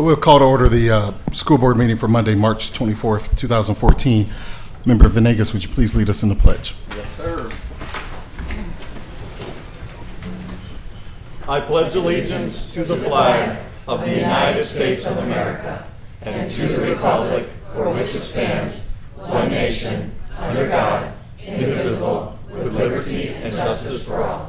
We'll call to order the school board meeting for Monday, March 24th, 2014. Member Venegas, would you please lead us in the pledge? Yes, sir. I pledge allegiance to the flag of the United States of America and to the republic for which it stands, one nation, under God, indivisible, with liberty and justice for all.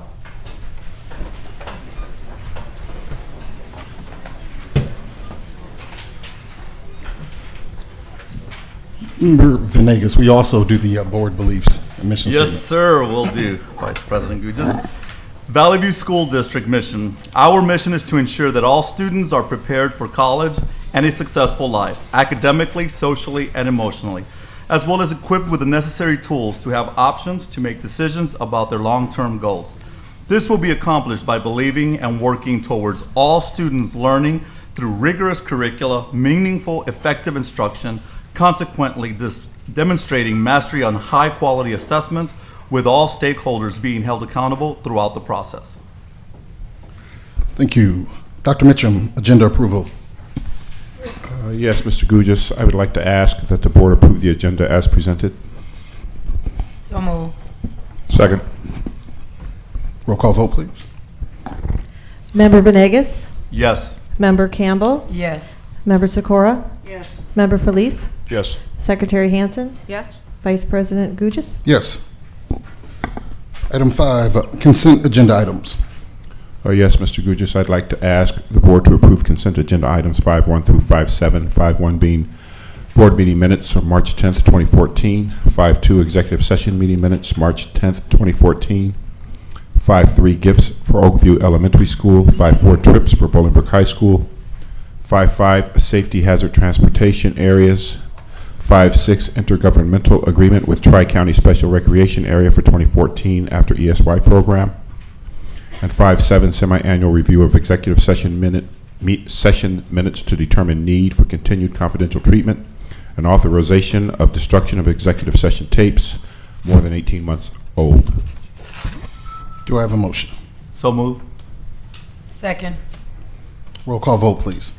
Member Venegas, we also do the board beliefs and mission statement. Yes, sir, will do, Vice President Gujas. Valley View School District mission. Our mission is to ensure that all students are prepared for college and a successful life, academically, socially, and emotionally, as well as equipped with the necessary tools to have options to make decisions about their long-term goals. This will be accomplished by believing and working towards all students learning through rigorous curricula, meaningful, effective instruction, consequently demonstrating mastery on high-quality assessments, with all stakeholders being held accountable throughout the process. Thank you. Dr. Mitchum, agenda approval. Yes, Mr. Gujas, I would like to ask that the board approve the agenda as presented. So moved. Second. Roll call vote, please. Member Venegas? Yes. Member Campbell? Yes. Member Sikora? Yes. Member Felice? Yes. Secretary Hansen? Yes. Vice President Gujas? Yes. Item 5, consent agenda items. Yes, Mr. Gujas, I'd like to ask the board to approve consent agenda items 5.1 through 5.7, 5.1 being board meeting minutes of March 10th, 2014, 5.2 executive session meeting minutes, March 10th, 2014, 5.3 gifts for Oakview Elementary School, 5.4 trips for Bolingbrook High School, 5.5 safety hazard transportation areas, 5.6 intergovernmental agreement with Tri-County Special Recreation Area for 2014 after ESY program, and 5.7 semi-annual review of executive session minutes to determine need for continued confidential treatment and authorization of destruction of executive session tapes more than 18 months old. Do I have a motion? So moved. Second. Roll call vote, please.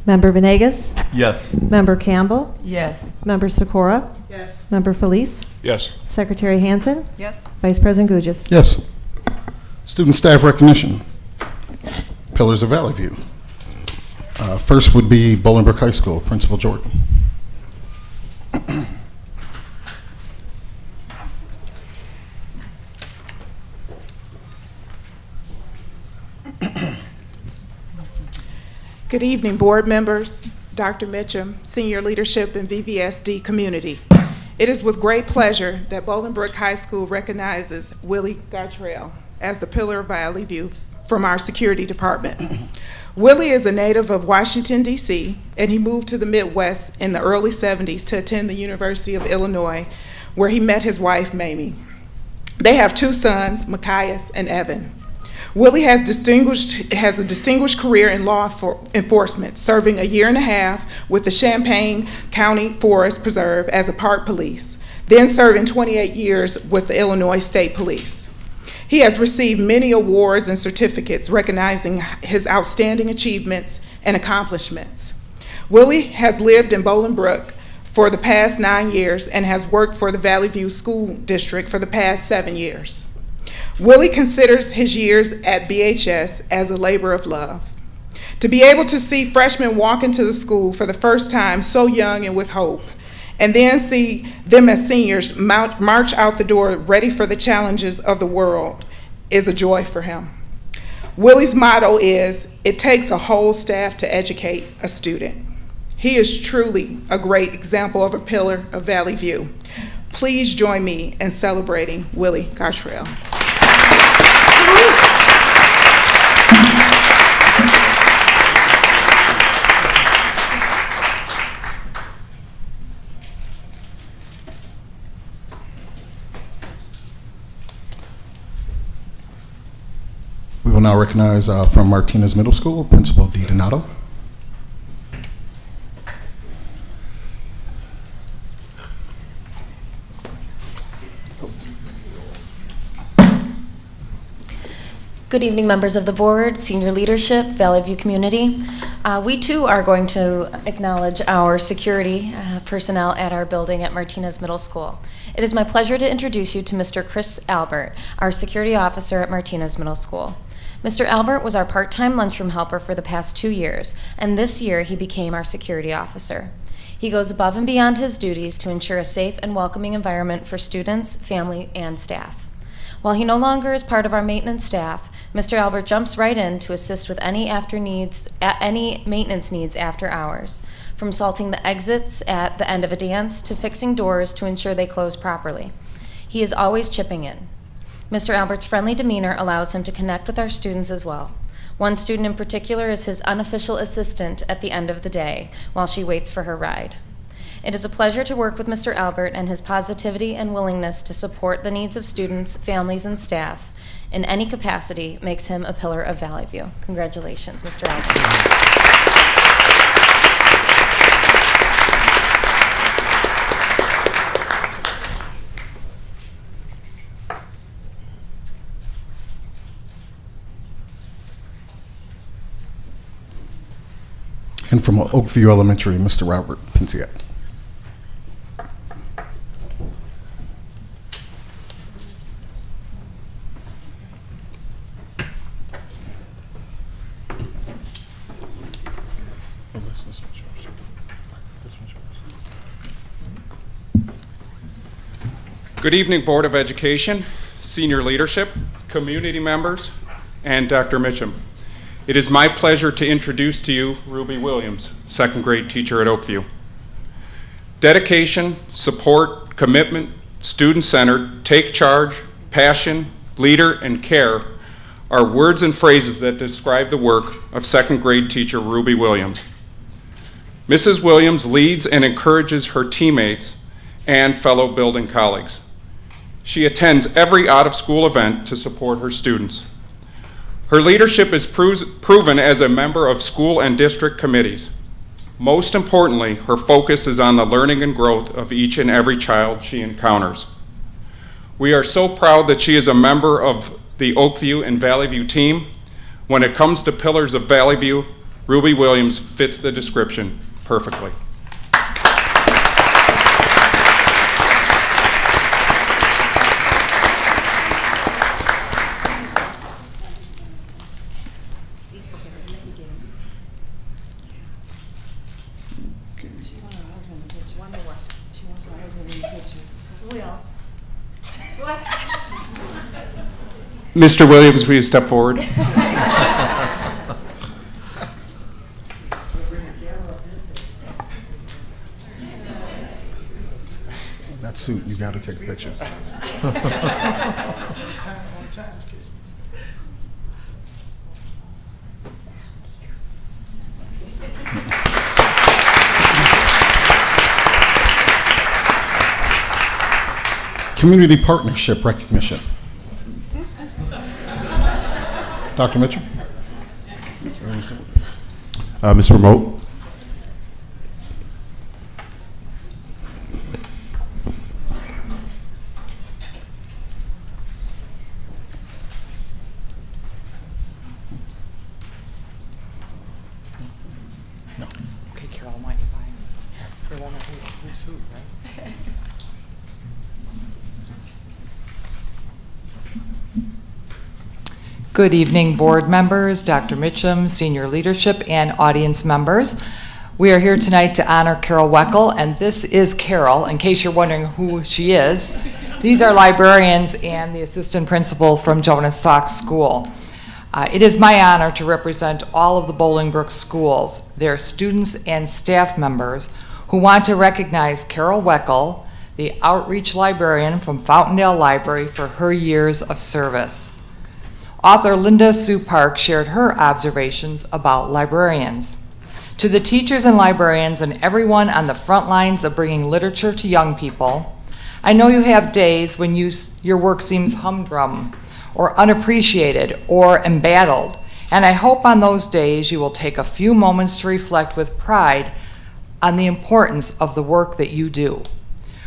Member Venegas? Yes. Member Campbell? Yes. Member Sikora? Yes. Member Felice? Yes. Secretary Hansen? Yes. Vice President Gujas? Yes. Student staff recognition. Pillars of Valley View. First would be Bolingbrook High School, Principal Jordan. Good evening, board members, Dr. Mitchum, senior leadership, and VVSD community. It is with great pleasure that Bolingbrook High School recognizes Willie Gartrell as the Pillar of Valley View from our security department. Willie is a native of Washington, D.C., and he moved to the Midwest in the early 70s to attend the University of Illinois, where he met his wife, Mamie. They have 2 sons, Machias and Evan. Willie has a distinguished career in law enforcement, serving a year and a half with the Champaign County Forest Preserve as a park police, then serving 28 years with the Illinois State Police. He has received many awards and certificates recognizing his outstanding achievements and accomplishments. Willie has lived in Bolingbrook for the past 9 years and has worked for the Valley View School District for the past 7 years. Willie considers his years at BHS as a labor of love. To be able to see freshmen walk into the school for the first time so young and with hope, and then see them as seniors march out the door ready for the challenges of the world is a joy for him. Willie's motto is, "It takes a whole staff to educate a student." He is truly a great example of a pillar of Valley View. Please join me in celebrating Willie Gartrell. We will now recognize from Martinez Middle School, Principal D. Donato. Good evening, members of the board, senior leadership, Valley View community. We too are going to acknowledge our security personnel at our building at Martinez Middle School. It is my pleasure to introduce you to Mr. Chris Albert, our security officer at Martinez Middle School. Mr. Albert was our part-time lunchroom helper for the past 2 years, and this year he became our security officer. He goes above and beyond his duties to ensure a safe and welcoming environment for students, family, and staff. While he no longer is part of our maintenance staff, Mr. Albert jumps right in to assist with any maintenance needs after hours, from salting the exits at the end of a dance to fixing doors to ensure they close properly. He is always chipping in. Mr. Albert's friendly demeanor allows him to connect with our students as well. One student in particular is his unofficial assistant at the end of the day while she waits for her ride. It is a pleasure to work with Mr. Albert, and his positivity and willingness to support the needs of students, families, and staff in any capacity makes him a pillar of Valley View. Congratulations, Mr. Albert. And from Oakview Elementary, Mr. Robert Pinciat. Good evening, Board of Education, senior leadership, community members, and Dr. Mitchum. It is my pleasure to introduce to you Ruby Williams, second grade teacher at Oakview. Dedication, support, commitment, student-centered, take charge, passion, leader, and care are words and phrases that describe the work of second grade teacher Ruby Williams. Mrs. Williams leads and encourages her teammates and fellow building colleagues. She attends every out-of-school event to support her students. Her leadership is proven as a member of school and district committees. Most importantly, her focus is on the learning and growth of each and every child she encounters. We are so proud that she is a member of the Oakview and Valley View team. When it comes to pillars of Valley View, Ruby Williams fits the description perfectly. Mr. Williams, will you step forward? That suit, you got to take a picture. Community partnership recognition. Dr. Mitchell? Ms. Remote? Okay, Carol, I want you buying for one of who's who, right? Good evening, board members, Dr. Mitchum, senior leadership, and audience members. We are here tonight to honor Carol Weckel, and this is Carol, in case you're wondering who she is. These are librarians and the assistant principal from Jonas Salk School. It is my honor to represent all of the Bolingbrook schools, their students and staff members who want to recognize Carol Weckel, the outreach librarian from Fountaindale Library, for her years of service. Author Linda Sue Park shared her observations about librarians. To the teachers and librarians and everyone on the front lines of bringing literature to young people, I know you have days when your work seems humdrum or unappreciated or embattled, and I hope on those days you will take a few moments to reflect with pride on the importance of the work that you do.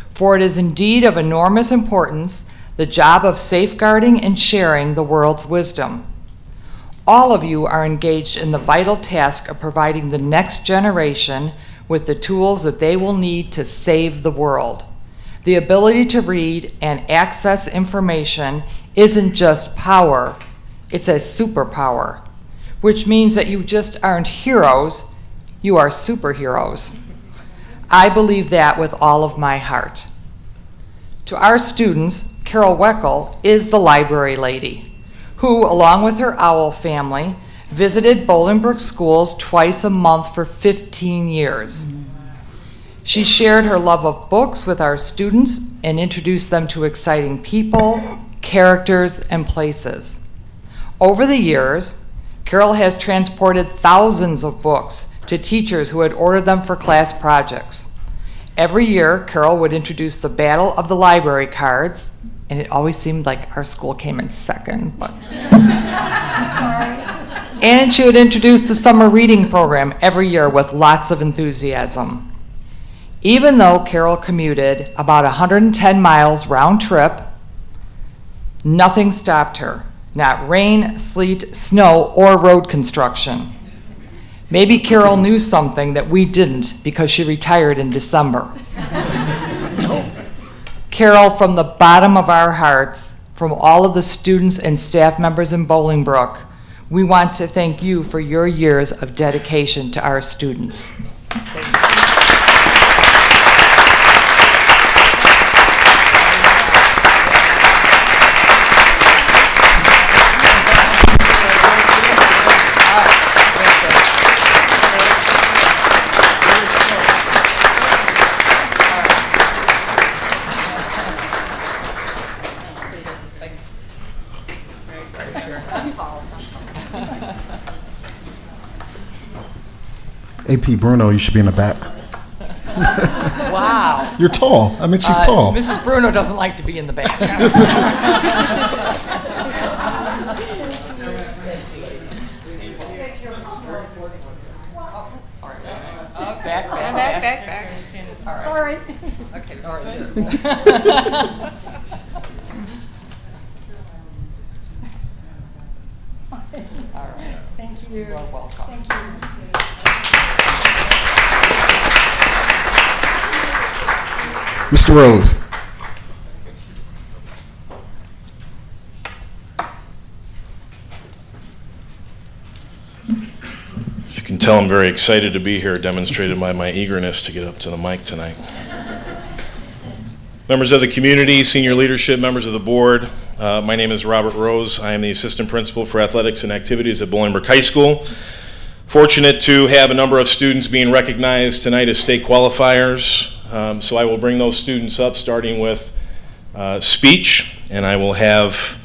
For it is indeed of enormous importance, the job of safeguarding and sharing the world's wisdom. All of you are engaged in the vital task of providing the next generation with the tools that they will need to save the world. The ability to read and access information isn't just power, it's a superpower, which means that you just aren't heroes, you are superheroes. I believe that with all of my heart. To our students, Carol Weckel is the library lady, who, along with her owl family, visited Bolingbrook schools twice a month for 15 years. She shared her love of books with our students and introduced them to exciting people, characters, and places. Over the years, Carol has transported thousands of books to teachers who had ordered them for class projects. Every year, Carol would introduce the Battle of the Library cards, and it always seemed like our school came in second, but and she would introduce the summer reading program every year with lots of enthusiasm. Even though Carol commuted about 110 miles round trip, nothing stopped her, not rain, sleet, snow, or road construction. Maybe Carol knew something that we didn't because she retired in December. Carol, from the bottom of our hearts, from all of the students and staff members in Bolingbrook, we want to thank you for your years of dedication to our students. AP Bruno, you should be in the back. Wow. You're tall. I mean, she's tall. Mrs. Bruno doesn't like to be in the back. Back. Sorry. Okay, all right. All right. Thank you. You are welcome. Thank you. Mr. Rose. You can tell I'm very excited to be here, demonstrated by my eagerness to get up to the mic tonight. Members of the community, senior leadership, members of the board, my name is Robert Rose. I am the assistant principal for athletics and activities at Bolingbrook High School. Fortunate to have a number of students being recognized tonight as state qualifiers. So I will bring those students up, starting with speech, and I will have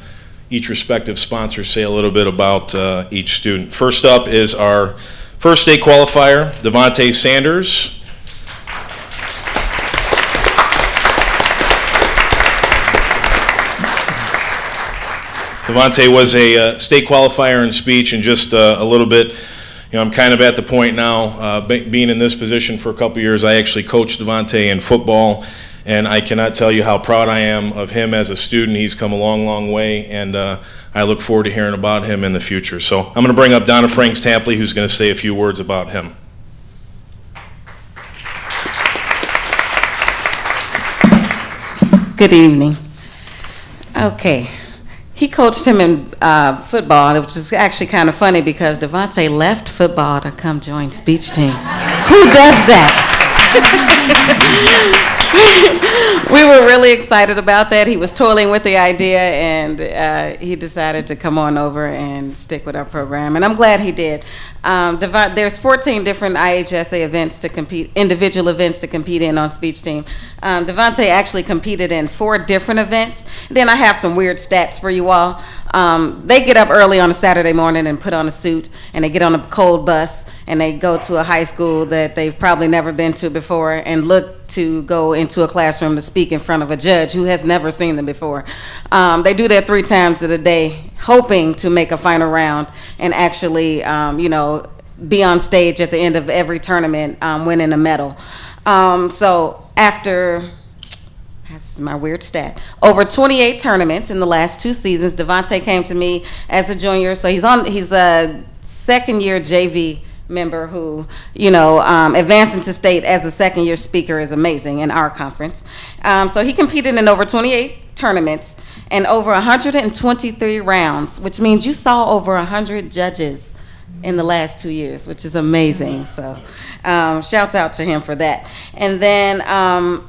each respective sponsor say a little bit about each student. First up is our first state qualifier, Devontae Sanders. Devontae was a state qualifier in speech, and just a little bit, I'm kind of at the point now, being in this position for a couple years, I actually coached Devontae in football, and I cannot tell you how proud I am of him as a student. He's come a long, long way, and I look forward to hearing about him in the future. So I'm going to bring up Donna Franks-Tapley, who's going to say a few words about him. Good evening. Okay. He coached him in football, which is actually kind of funny because Devontae left football to come join speech team. Who does that? We were really excited about that. He was toiling with the idea, and he decided to come on over and stick with our program, and I'm glad he did. There's 14 different IHSA events to compete, individual events to compete in on speech team. Devontae actually competed in 4 different events. Then I have some weird stats for you all. They get up early on a Saturday morning and put on a suit, and they get on a cold bus, and they go to a high school that they've probably never been to before and look to go into a classroom to speak in front of a judge who has never seen them before. They do that 3 times a day, hoping to make a final round and actually, be on stage at the end of every tournament, winning a medal. So after That's my weird stat. Over 28 tournaments in the last 2 seasons. Devontae came to me as a junior, so he's a second-year JV member who, advancing to state as a second-year speaker is amazing in our conference. So he competed in over 28 tournaments and over 123 rounds, which means you saw over 100 judges in the last 2 years, which is amazing. So shouts out to him for that. And then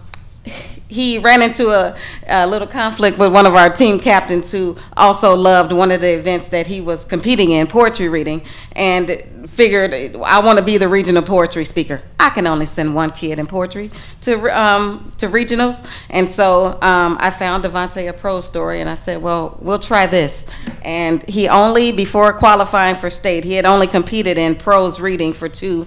he ran into a little conflict with one of our team captains who also loved one of the events that he was competing in, poetry reading, and figured, I want to be the regional poetry speaker. I can only send one kid in poetry to regionals. And so I found Devontae a prose story, and I said, well, we'll try this. And he only, before qualifying for state, he had only competed in prose reading for two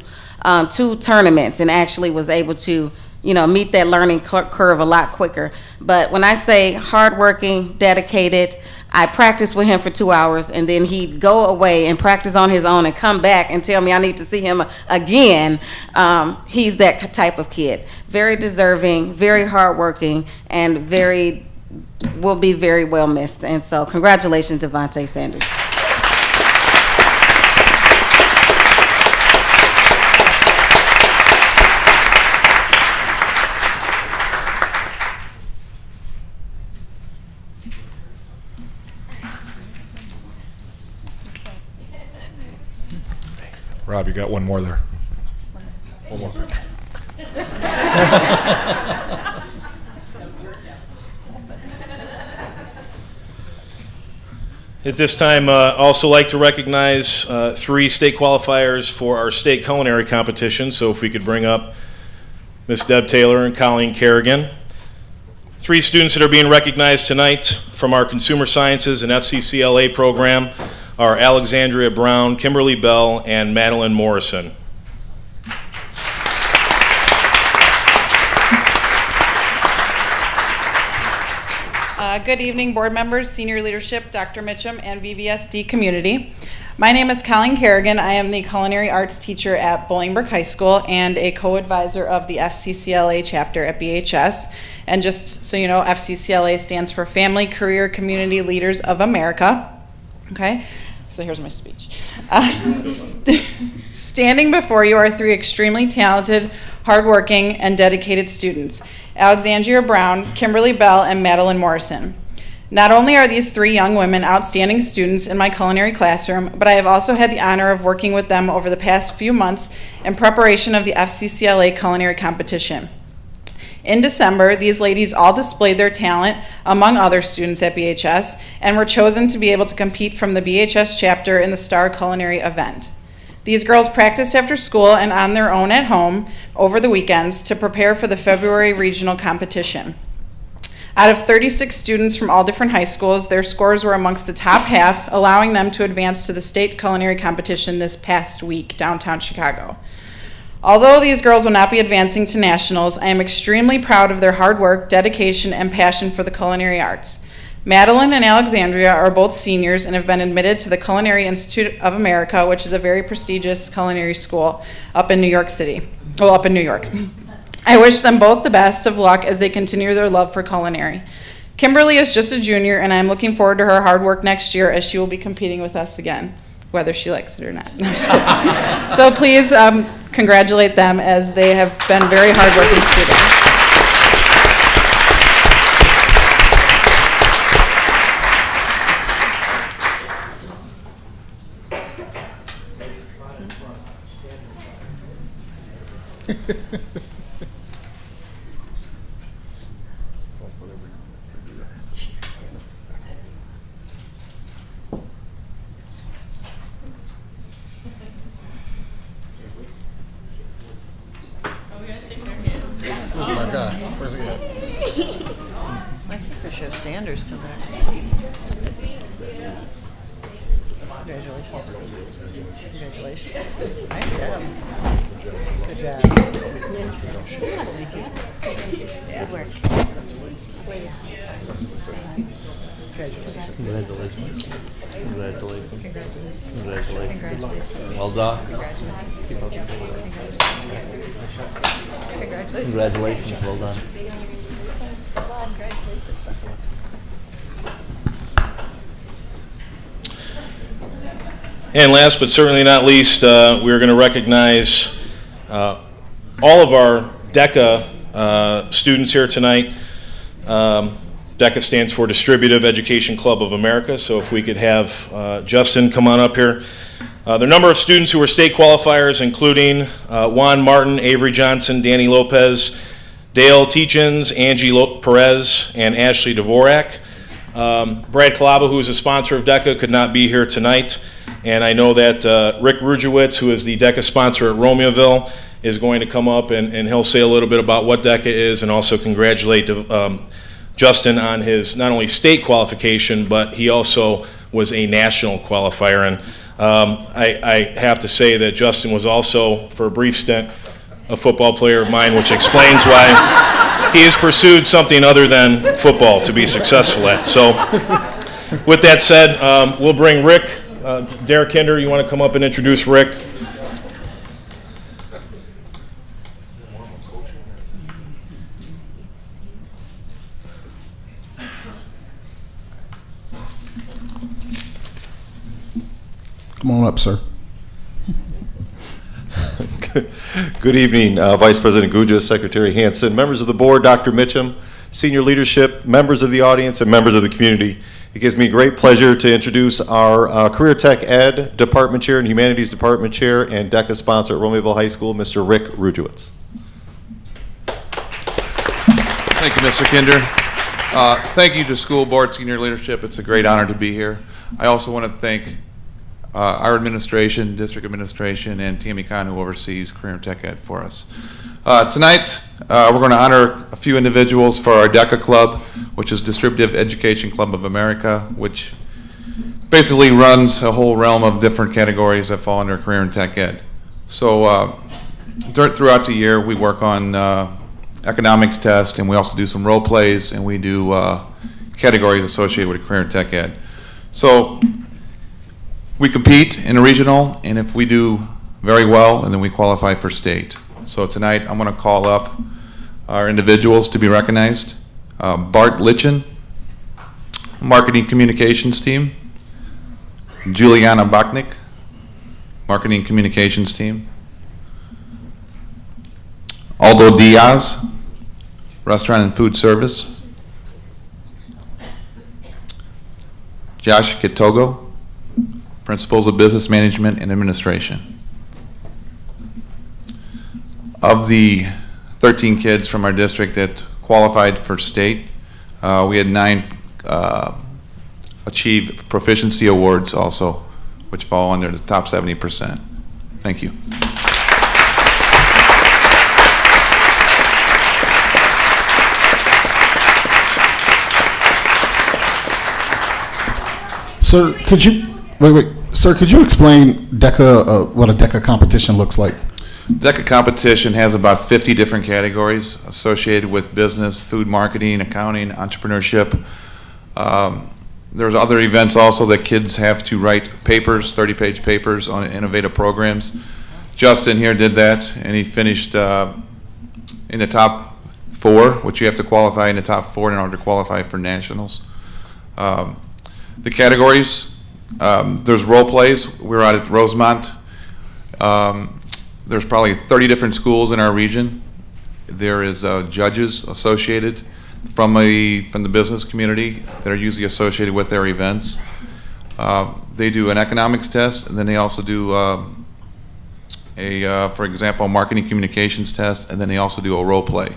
tournaments and actually was able to meet that learning curve a lot quicker. But when I say hardworking, dedicated, I practiced with him for 2 hours, and then he'd go away and practice on his own and come back and tell me I need to see him again. He's that type of kid. Very deserving, very hardworking, and will be very well missed. And so congratulations, Devontae Sanders. Rob, you got one more there. One more. At this time, also like to recognize 3 state qualifiers for our state culinary competition. So if we could bring up Miss Deb Taylor and Colleen Kerrigan. 3 students that are being recognized tonight from our Consumer Sciences and FCCLA program are Alexandria Brown, Kimberly Bell, and Madeline Morrison. Good evening, board members, senior leadership, Dr. Mitchum, and VVSD community. My name is Colleen Kerrigan. I am the culinary arts teacher at Bolingbrook High School and a co-advisor of the FCCLA chapter at BHS. And just so you know, FCCLA stands for Family Career Community Leaders of America. Okay, so here's my speech. Standing before you are 3 extremely talented, hardworking, and dedicated students, Alexandria Brown, Kimberly Bell, and Madeline Morrison. Not only are these 3 young women outstanding students in my culinary classroom, but I have also had the honor of working with them over the past few months in preparation of the FCCLA culinary competition. In December, these ladies all displayed their talent among other students at BHS and were chosen to be able to compete from the BHS chapter in the Star Culinary event. These girls practiced after school and on their own at home over the weekends to prepare for the February regional competition. Out of 36 students from all different high schools, their scores were amongst the top half, allowing them to advance to the state culinary competition this past week, downtown Chicago. Although these girls will not be advancing to nationals, I am extremely proud of their hard work, dedication, and passion for the culinary arts. Madeline and Alexandria are both seniors and have been admitted to the Culinary Institute of America, which is a very prestigious culinary school up in New York City. Well, up in New York. I wish them both the best of luck as they continue their love for culinary. Kimberly is just a junior, and I'm looking forward to her hard work next year as she will be competing with us again, whether she likes it or not. No, I'm just kidding. So please congratulate them as they have been very hardworking students. Where's my guy? Where's he at? I think we should have Sanders come back. Congratulations. Congratulations. Nice job. Good job. Good work. Congratulations. Congratulations. Congratulations. Congratulations. Well done. Keep up the good work. Congratulations. Well done. And last but certainly not least, we're going to recognize all of our DECA students here tonight. DECA stands for Distributive Education Club of America, so if we could have Justin come on up here. There are a number of students who were state qualifiers, including Juan Martin, Avery Johnson, Danny Lopez, Dale Teachins, Angie Perez, and Ashley Dvorak. Brad Kalaba, who is a sponsor of DECA, could not be here tonight. And I know that Rick Rujewitz, who is the DECA sponsor at Romeoville, is going to come up and he'll say a little bit about what DECA is and also congratulate Justin on his not only state qualification, but he also was a national qualifier. And I have to say that Justin was also, for a brief stint, a football player of mine, which explains why he has pursued something other than football to be successful at. So with that said, we'll bring Rick. Derek Kinder, you want to come up and introduce Rick? Come on up, sir. Good evening, Vice President Gujas, Secretary Hansen, members of the board, Dr. Mitchum, senior leadership, members of the audience, and members of the community. It gives me great pleasure to introduce our Career Tech Ed Department Chair and Humanities Department Chair and DECA sponsor at Romeoville High School, Mr. Rick Rujewitz. Thank you, Mr. Kinder. Thank you to school board, senior leadership. It's a great honor to be here. I also want to thank our administration, district administration, and Tammy Kahn, who oversees Career Tech Ed for us. Tonight, we're going to honor a few individuals for our DECA Club, which is Distributive Education Club of America, which basically runs a whole realm of different categories that fall under Career and Tech Ed. So throughout the year, we work on economics tests, and we also do some role plays, and we do categories associated with Career and Tech Ed. So we compete in a regional, and if we do very well, and then we qualify for state. So tonight, I'm going to call up our individuals to be recognized. Bart Litchin, Marketing Communications Team. Juliana Bachnick, Marketing Communications Team. Aldo Diaz, Restaurant and Food Service. Josh Kitogo, Principles of Business Management and Administration. Of the 13 kids from our district that qualified for state, we had 9 achieve proficiency awards also, which fall under the top 70%. Thank you. Sir, could you explain DECA, what a DECA competition looks like? DECA competition has about 50 different categories associated with business, food marketing, accounting, entrepreneurship. There's other events also that kids have to write papers, 30-page papers on innovative programs. Justin here did that, and he finished in the top 4, which you have to qualify in the top 4 in order to qualify for nationals. The categories, there's role plays. We're out at Rosemont. There's probably 30 different schools in our region. There is judges associated from the business community that are usually associated with their events. They do an economics test, and then they also do for example, a marketing communications test, and then they also do a role play.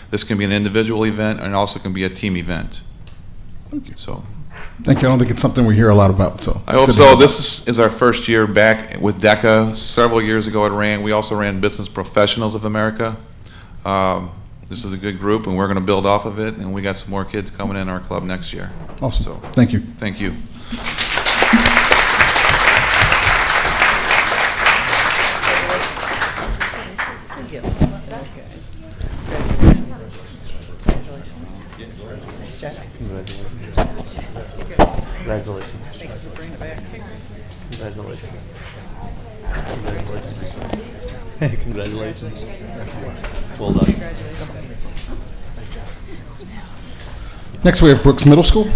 This can be an individual event, and it also can be a team event. Thank you. So. Thank you. I don't think it's something we hear a lot about. So I hope so. This is our first year back with DECA. Several years ago it ran. We also ran Business Professionals of America. This is a good group, and we're going to build off of it, and we got some more kids coming in our club next year. Awesome. So, thank you. Thank you. Congratulations. Thank you for bringing it back. Congratulations. Congratulations. Well done. Next, we have Brooks Middle School.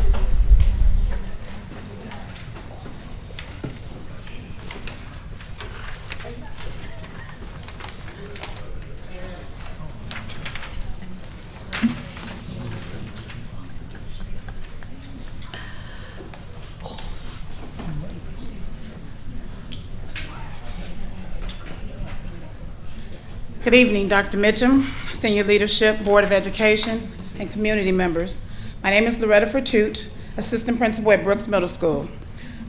Good evening, Dr. Mitchum, Senior Leadership, Board of Education, and community members. My name is Loretta Fortute, Assistant Principal at Brooks Middle School.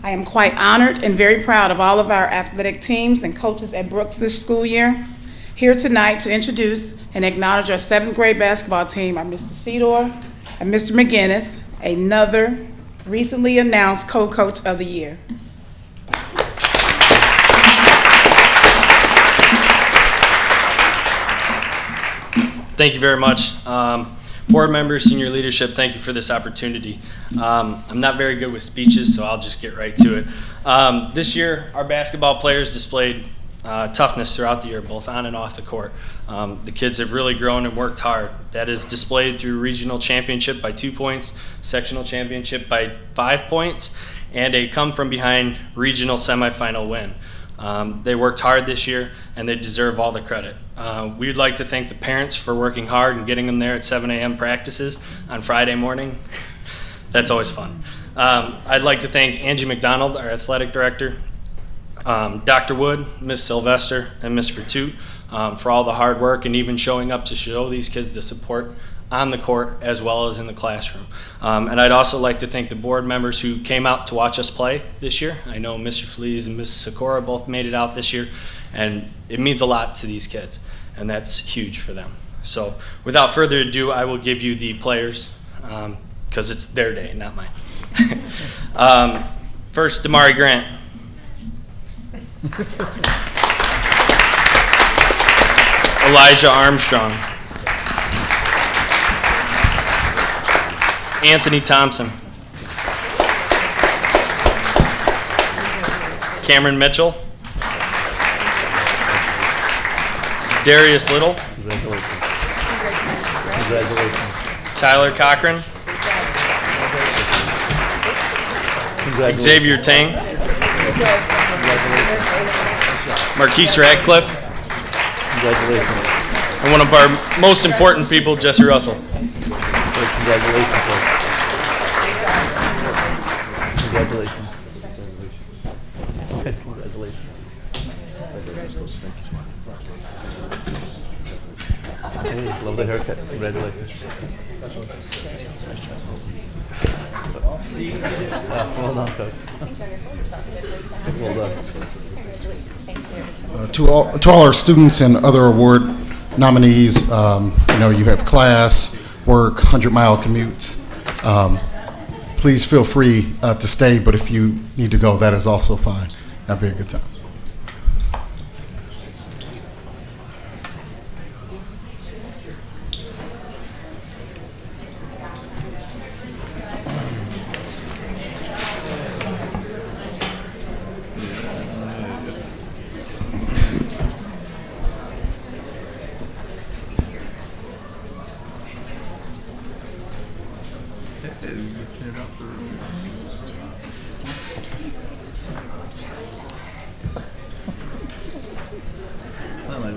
I am quite honored and very proud of all of our athletic teams and coaches at Brooks this school year. Here tonight to introduce and acknowledge our 7th grade basketball team are Mr. Cedar and Mr. McGinnis, another recently announced co-coach of the year. Thank you very much. Board members, senior leadership, thank you for this opportunity. I'm not very good with speeches, so I'll just get right to it. This year, our basketball players displayed toughness throughout the year, both on and off the court. The kids have really grown and worked hard. That is displayed through regional championship by 2 points, sectional championship by 5 points, and a come-from-behind regional semifinal win. They worked hard this year, and they deserve all the credit. We'd like to thank the parents for working hard and getting them there at 7 a.m. practices on Friday morning. That's always fun. I'd like to thank Angie McDonald, our athletic director, Dr. Wood, Ms. Sylvester, and Ms. Fortute for all the hard work and even showing up to show these kids the support on the court as well as in the classroom. And I'd also like to thank the board members who came out to watch us play this year. I know Mr. Flees and Ms. Sikora both made it out this year, and it means a lot to these kids, and that's huge for them. So without further ado, I will give you the players, because it's their day, not mine. First, Damari Grant. Elijah Armstrong. Anthony Thompson. Cameron Mitchell. Darius Little. Congratulations. Congratulations. Tyler Cochran. Congratulations. Xavier Tang. Marquise Radcliffe. Congratulations. And one of our most important people, Jesse Russell. Congratulations. Congratulations. Congratulations. Hey, love the haircut. Congratulations. Well done, Coach. Well done. To all our students and other award nominees, you have class, work, 100-mile commutes. Please feel free to stay, but if you need to go, that is also fine. That'd be a good time.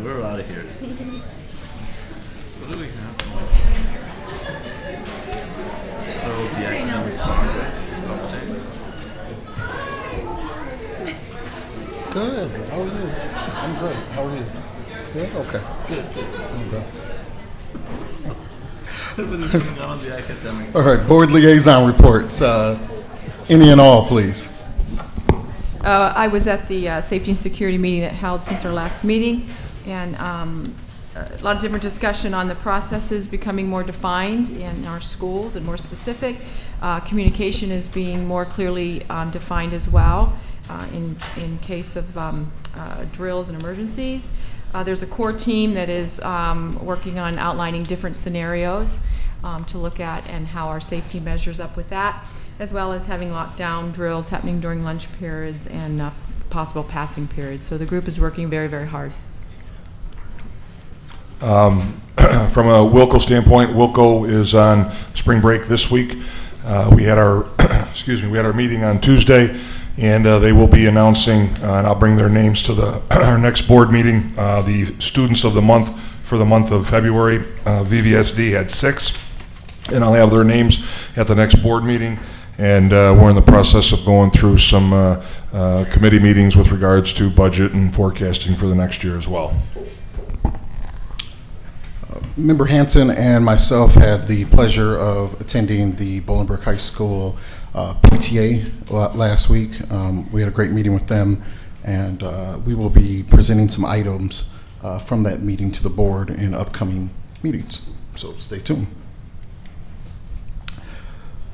We're out of here. What do we have? Oh, the academic progress. Good. How are you? I'm good. How are you? Good? Okay. Good. Okay. Everything's on the academic. All right, board liaison reports. Any and all, please. I was at the safety and security meeting that held since our last meeting, and a lot of different discussion on the processes becoming more defined in our schools and more specific. Communication is being more clearly defined as well in case of drills and emergencies. There's a core team that is working on outlining different scenarios to look at and how our safety measures up with that, as well as having lockdown drills happening during lunch periods and possible passing periods. So the group is working very, very hard. from a Wilco standpoint, Wilco is on spring break this week. We had our, we had our meeting on Tuesday, and they will be announcing, and I'll bring their names to our next board meeting, the students of the month for the month of February. VVSD had 6, and I'll have their names at the next board meeting. And we're in the process of going through some committee meetings with regards to budget and forecasting for the next year as well. Member Hanson and myself had the pleasure of attending the Bolingbrook High School PTA last week. We had a great meeting with them, and we will be presenting some items from that meeting to the board in upcoming meetings. So stay tuned.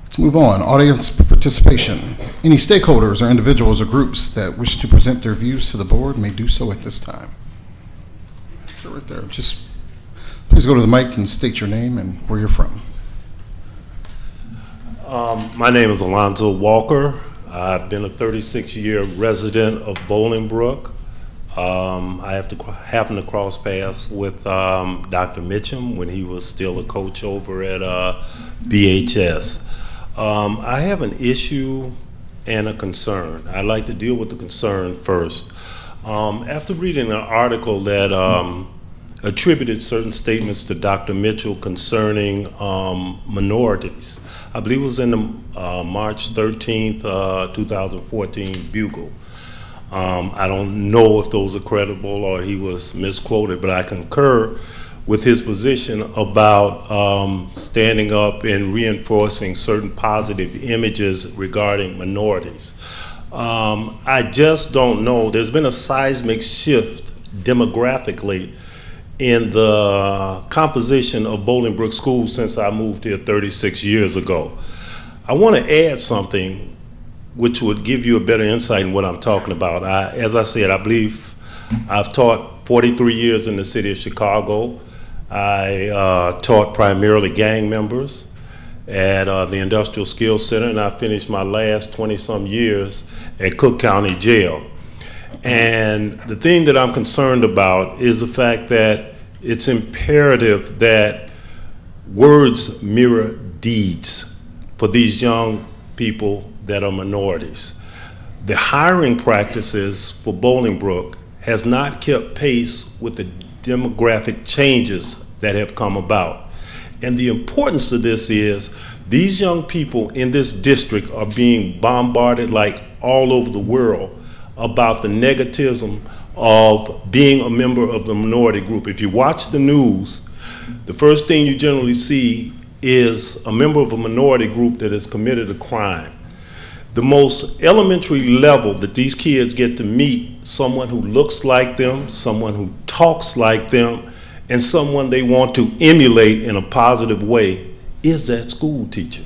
Let's move on. Audience participation. Any stakeholders or individuals or groups that wish to present their views to the board may do so at this time. So right there, just please go to the mic and state your name and where you're from. My name is Alonzo Walker. I've been a 36-year resident of Bolingbrook. I happened to cross paths with Dr. Mitchum when he was still a coach over at BHS. I have an issue and a concern. I'd like to deal with the concern first. After reading an article that attributed certain statements to Dr. Mitchell concerning minorities, I believe it was in the March 13th, 2014 Bugle. I don't know if those are credible or he was misquoted, but I concur with his position about standing up and reinforcing certain positive images regarding minorities. I just don't know. There's been a seismic shift demographically in the composition of Bolingbrook schools since I moved here 36 years ago. I want to add something which would give you a better insight in what I'm talking about. As I said, I believe I've taught 43 years in the city of Chicago. I taught primarily gang members at the Industrial Skills Center, and I finished my last 20-some years at Cook County Jail. And the thing that I'm concerned about is the fact that it's imperative that words mirror deeds for these young people that are minorities. The hiring practices for Bolingbrook has not kept pace with the demographic changes that have come about. And the importance of this is these young people in this district are being bombarded like all over the world about the negativism of being a member of the minority group. If you watch the news, the first thing you generally see is a member of a minority group that has committed a crime. The most elementary level that these kids get to meet someone who looks like them, someone who talks like them, and someone they want to emulate in a positive way is that school teacher.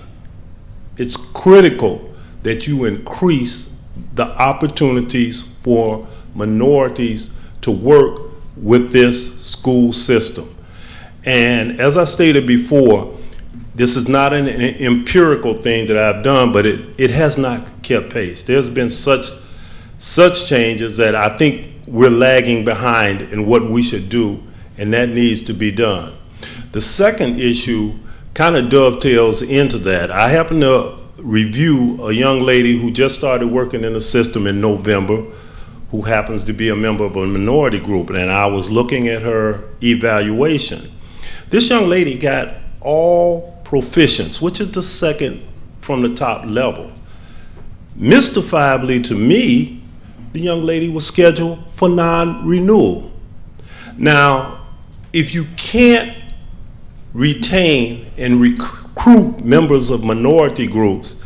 It's critical that you increase the opportunities for minorities to work with this school system. And as I stated before, this is not an empirical thing that I've done, but it has not kept pace. There's been such changes that I think we're lagging behind in what we should do, and that needs to be done. The second issue kind of dovetails into that. I happen to review a young lady who just started working in the system in November, who happens to be a member of a minority group, and I was looking at her evaluation. This young lady got all proficients, which is the second from the top level. Mystifiably to me, the young lady was scheduled for non-renewal. Now, if you can't retain and recruit members of minority groups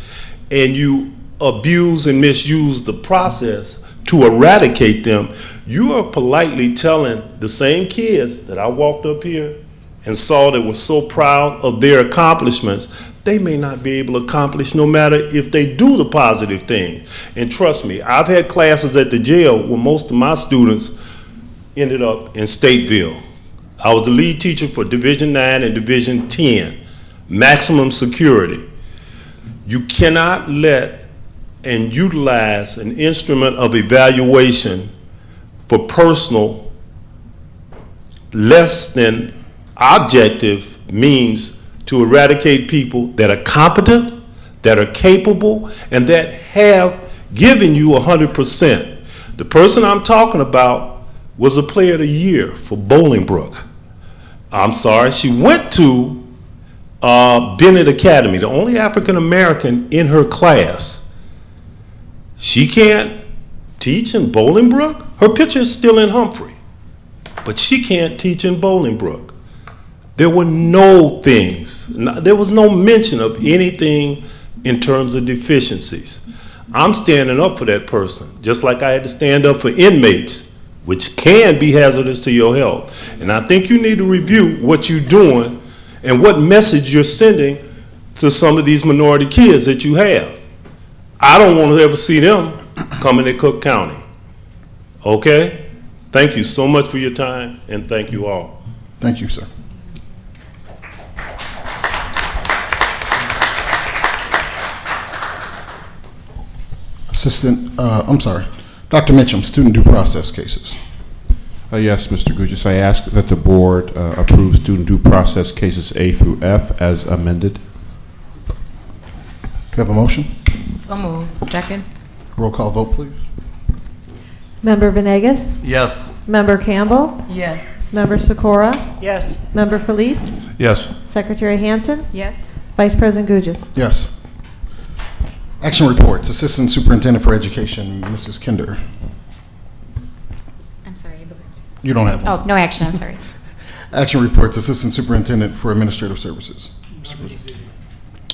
and you abuse and misuse the process to eradicate them, you are politely telling the same kids that I walked up here and saw that were so proud of their accomplishments, they may not be able to accomplish no matter if they do the positive things. And trust me, I've had classes at the jail where most of my students ended up in Stateville. I was the lead teacher for Division 9 and Division 10, maximum security. You cannot let and utilize an instrument of evaluation for personal less than Objective means to eradicate people that are competent, that are capable, and that have given you 100%. The person I'm talking about was a player of the year for Bolingbrook. I'm sorry, she went to Bennett Academy, the only African American in her class. She can't teach in Bolingbrook? Her picture is still in Humphrey, but she can't teach in Bolingbrook. There were no things, there was no mention of anything in terms of deficiencies. I'm standing up for that person, just like I had to stand up for inmates, which can be hazardous to your health. And I think you need to review what you're doing and what message you're sending to some of these minority kids that you have. I don't want to ever see them coming to Cook County. Okay? Thank you so much for your time, and thank you all. Thank you, sir. Dr. Mitchum, student due process cases. Yes, Mr. Gugis, I ask that the board approve student due process cases A through F as amended. Do you have a motion? So moved. Second. Roll call vote, please. Member Venegas? Yes. Member Campbell? Yes. Member Sikora? Yes. Member Felice? Yes. Secretary Hansen? Yes. Vice President Gugis? Yes. Action reports. Assistant Superintendent for Education, Mrs. Kinder. I'm sorry. You don't have one. Oh, no action, I'm sorry. Action reports. Assistant Superintendent for Administrative Services. Mr. Guzman.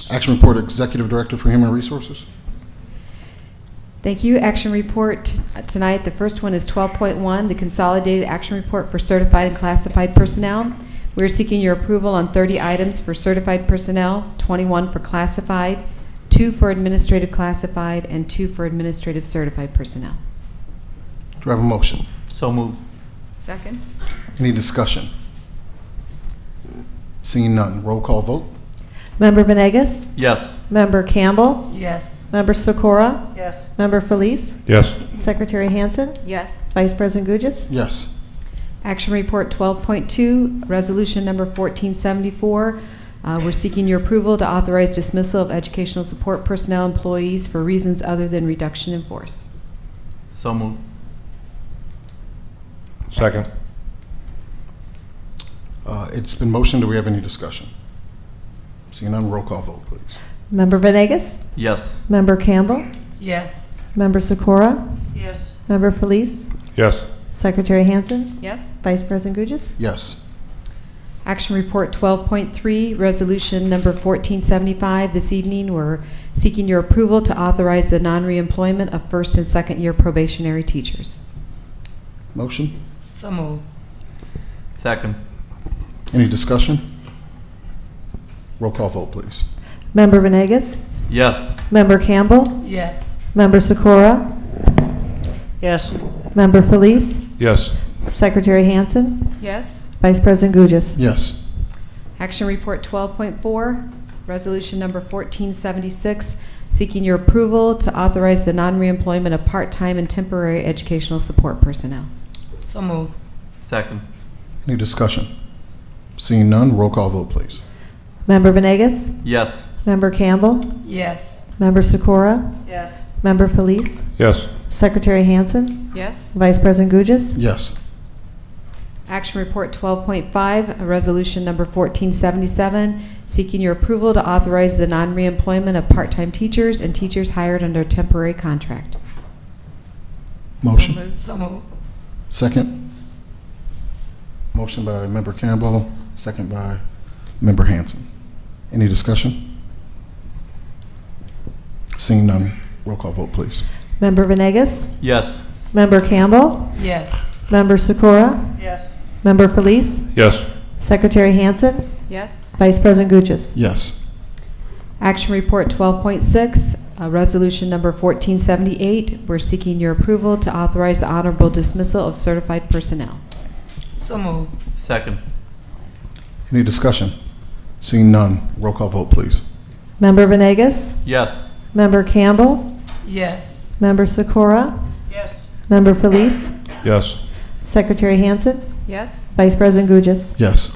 Action report. Executive Director for Human Resources. Thank you. Action report tonight. The first one is 12.1, the Consolidated Action Report for Certified and Classified Personnel. We are seeking your approval on 30 items for certified personnel, 21 for classified, 2 for administrative classified, and 2 for administrative certified personnel. Do I have a motion? So moved. Second. Any discussion? Seeing none. Roll call vote. Member Venegas? Yes. Member Campbell? Yes. Member Sikora? Yes. Member Felice? Yes. Secretary Hansen? Yes. Vice President Gugis? Yes. Action report 12.2, resolution number 1474. We're seeking your approval to authorize dismissal of educational support personnel employees for reasons other than reduction in force. So moved. Second. It's been motioned. Do we have any discussion? Seeing none, roll call vote, please. Member Venegas? Yes. Member Campbell? Yes. Member Sikora? Yes. Member Felice? Yes. Secretary Hansen? Yes. Vice President Gugis? Yes. Action report 12.3, resolution number 1475. This evening, we're seeking your approval to authorize the non-reemployment of first and second year probationary teachers. Motion? So moved. Second. Any discussion? Roll call vote, please. Member Venegas? Yes. Member Campbell? Yes. Member Sikora? Yes. Member Felice? Yes. Secretary Hansen? Yes. Vice President Gugis? Yes. Action report 12.4, resolution number 1476, seeking your approval to authorize the non-reemployment of part-time and temporary educational support personnel. So moved. Second. Any discussion? Seeing none, roll call vote, please. Member Venegas? Yes. Member Campbell? Yes. Member Sikora? Yes. Member Felice? Yes. Secretary Hansen? Yes. Vice President Gugis? Yes. Action report 12.5, a resolution number 1477, seeking your approval to authorize the non-reemployment of part-time teachers and teachers hired under a temporary contract. Motion? So moved. Second? Motion by Member Campbell, second by Member Hansen. Any discussion? Seeing none, roll call vote, please. Member Venegas? Yes. Member Campbell? Yes. Member Sikora? Yes. Member Felice? Yes. Secretary Hansen? Yes. Vice President Gugis? Yes. Action report 12.6, resolution number 1478. We're seeking your approval to authorize the honorable dismissal of certified personnel. So moved. Second. Any discussion? Seeing none, roll call vote, please. Member Venegas? Yes. Member Campbell? Yes. Member Sikora? Yes. Member Felice? Yes. Secretary Hansen? Yes. Vice President Gugis? Yes.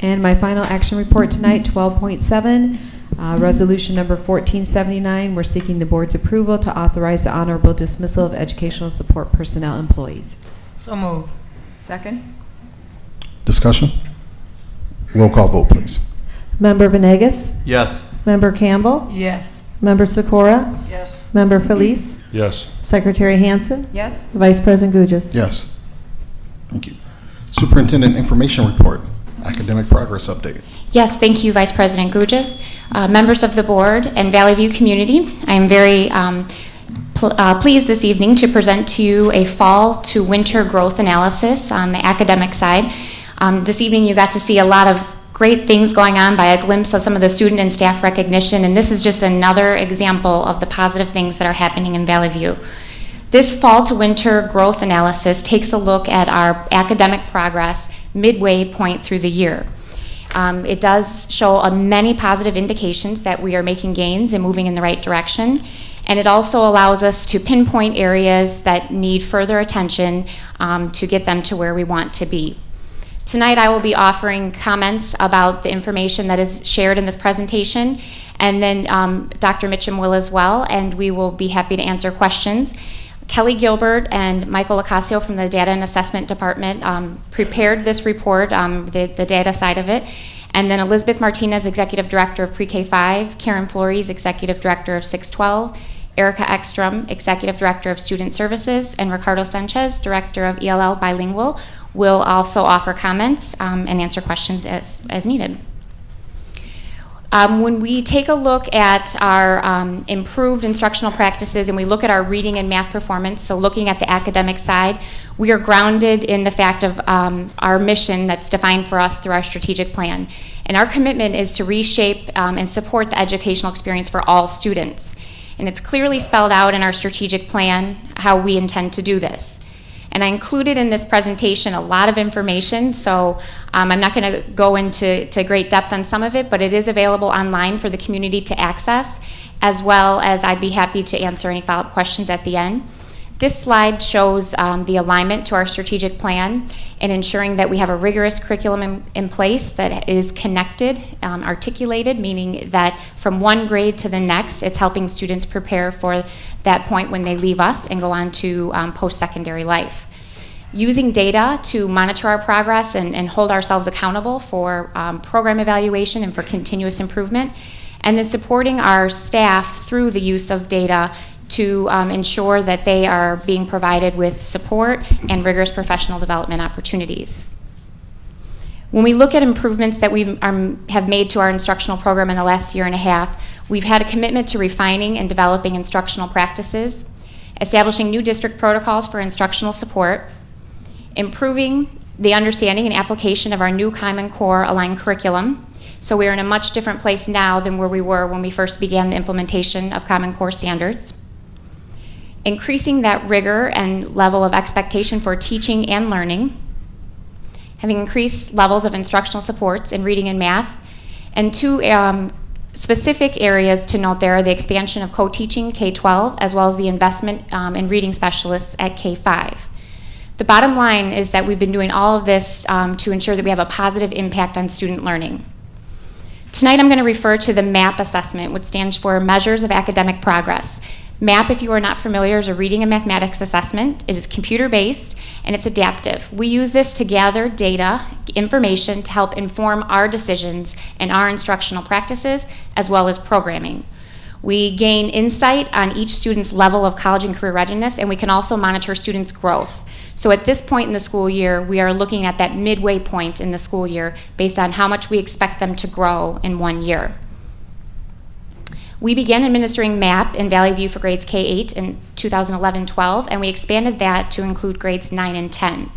And my final action report tonight, 12.7, resolution number 1479. We're seeking the board's approval to authorize the honorable dismissal of educational support personnel employees. So moved. Second? Discussion? Roll call vote, please. Member Venegas? Yes. Member Campbell? Yes. Member Sikora? Yes. Member Felice? Yes. Secretary Hansen? Yes. Vice President Gugis? Yes. Thank you. Superintendent information report, academic progress update. Yes, thank you, Vice President Gugis. Members of the board and Valley View community, I am very pleased this evening to present to you a fall to winter growth analysis on the academic side. This evening you got to see a lot of great things going on by a glimpse of some of the student and staff recognition, and this is just another example of the positive things that are happening in Valley View. This fall to winter growth analysis takes a look at our academic progress midway point through the year. It does show many positive indications that we are making gains and moving in the right direction, and it also allows us to pinpoint areas that need further attention to get them to where we want to be. Tonight I will be offering comments about the information that is shared in this presentation, and then Dr. Mitchum will as well, and we will be happy to answer questions. Kelly Gilbert and Michael Ocasio from the Data and Assessment Department prepared this report, the data side of it, and then Elizabeth Martinez, Executive Director of Pre-K 5, Karen Flores, Executive Director of 612, Erica Ekstrom, Executive Director of Student Services, and Ricardo Sanchez, Director of ELL Bilingual, will also offer comments and answer questions as needed. When we take a look at our improved instructional practices and we look at our reading and math performance, so looking at the academic side, we are grounded in the fact of our mission that's defined for us through our strategic plan. And our commitment is to reshape and support the educational experience for all students. And it's clearly spelled out in our strategic plan how we intend to do this. And I included in this presentation a lot of information, so I'm not going to go into great depth on some of it, but it is available online for the community to access, as well as I'd be happy to answer any follow-up questions at the end. This slide shows the alignment to our strategic plan and ensuring that we have a rigorous curriculum in place that is connected, articulated, meaning that from one grade to the next, it's helping students prepare for that point when they leave us and go on to post-secondary life. Using data to monitor our progress and hold ourselves accountable for program evaluation and for continuous improvement, and then supporting our staff through the use of data to ensure that they are being provided with support and rigorous professional development opportunities. When we look at improvements that we have made to our instructional program in the last year and a half, we've had a commitment to refining and developing instructional practices, establishing new district protocols for instructional support, improving the understanding and application of our new Common Core aligned curriculum. So we're in a much different place now than where we were when we first began the implementation of Common Core standards. Increasing that rigor and level of expectation for teaching and learning, having increased levels of instructional supports in reading and math, and two specific areas to note there are the expansion of co-teaching K-12 as well as the investment in reading specialists at K-5. The bottom line is that we've been doing all of this to ensure that we have a positive impact on student learning. Tonight I'm going to refer to the MAP assessment, which stands for Measures of Academic Progress. MAP, if you are not familiar, is a reading and mathematics assessment. It is computer-based and it's adaptive. We use this to gather data, information to help inform our decisions and our instructional practices as well as programming. We gain insight on each student's level of college and career readiness, and we can also monitor students' growth. So at this point in the school year, we are looking at that midway point in the school year based on how much we expect them to grow in 1 year. We began administering MAP in Valley View for grades K-8 in 2011-12, and we expanded that to include grades 9 and 10.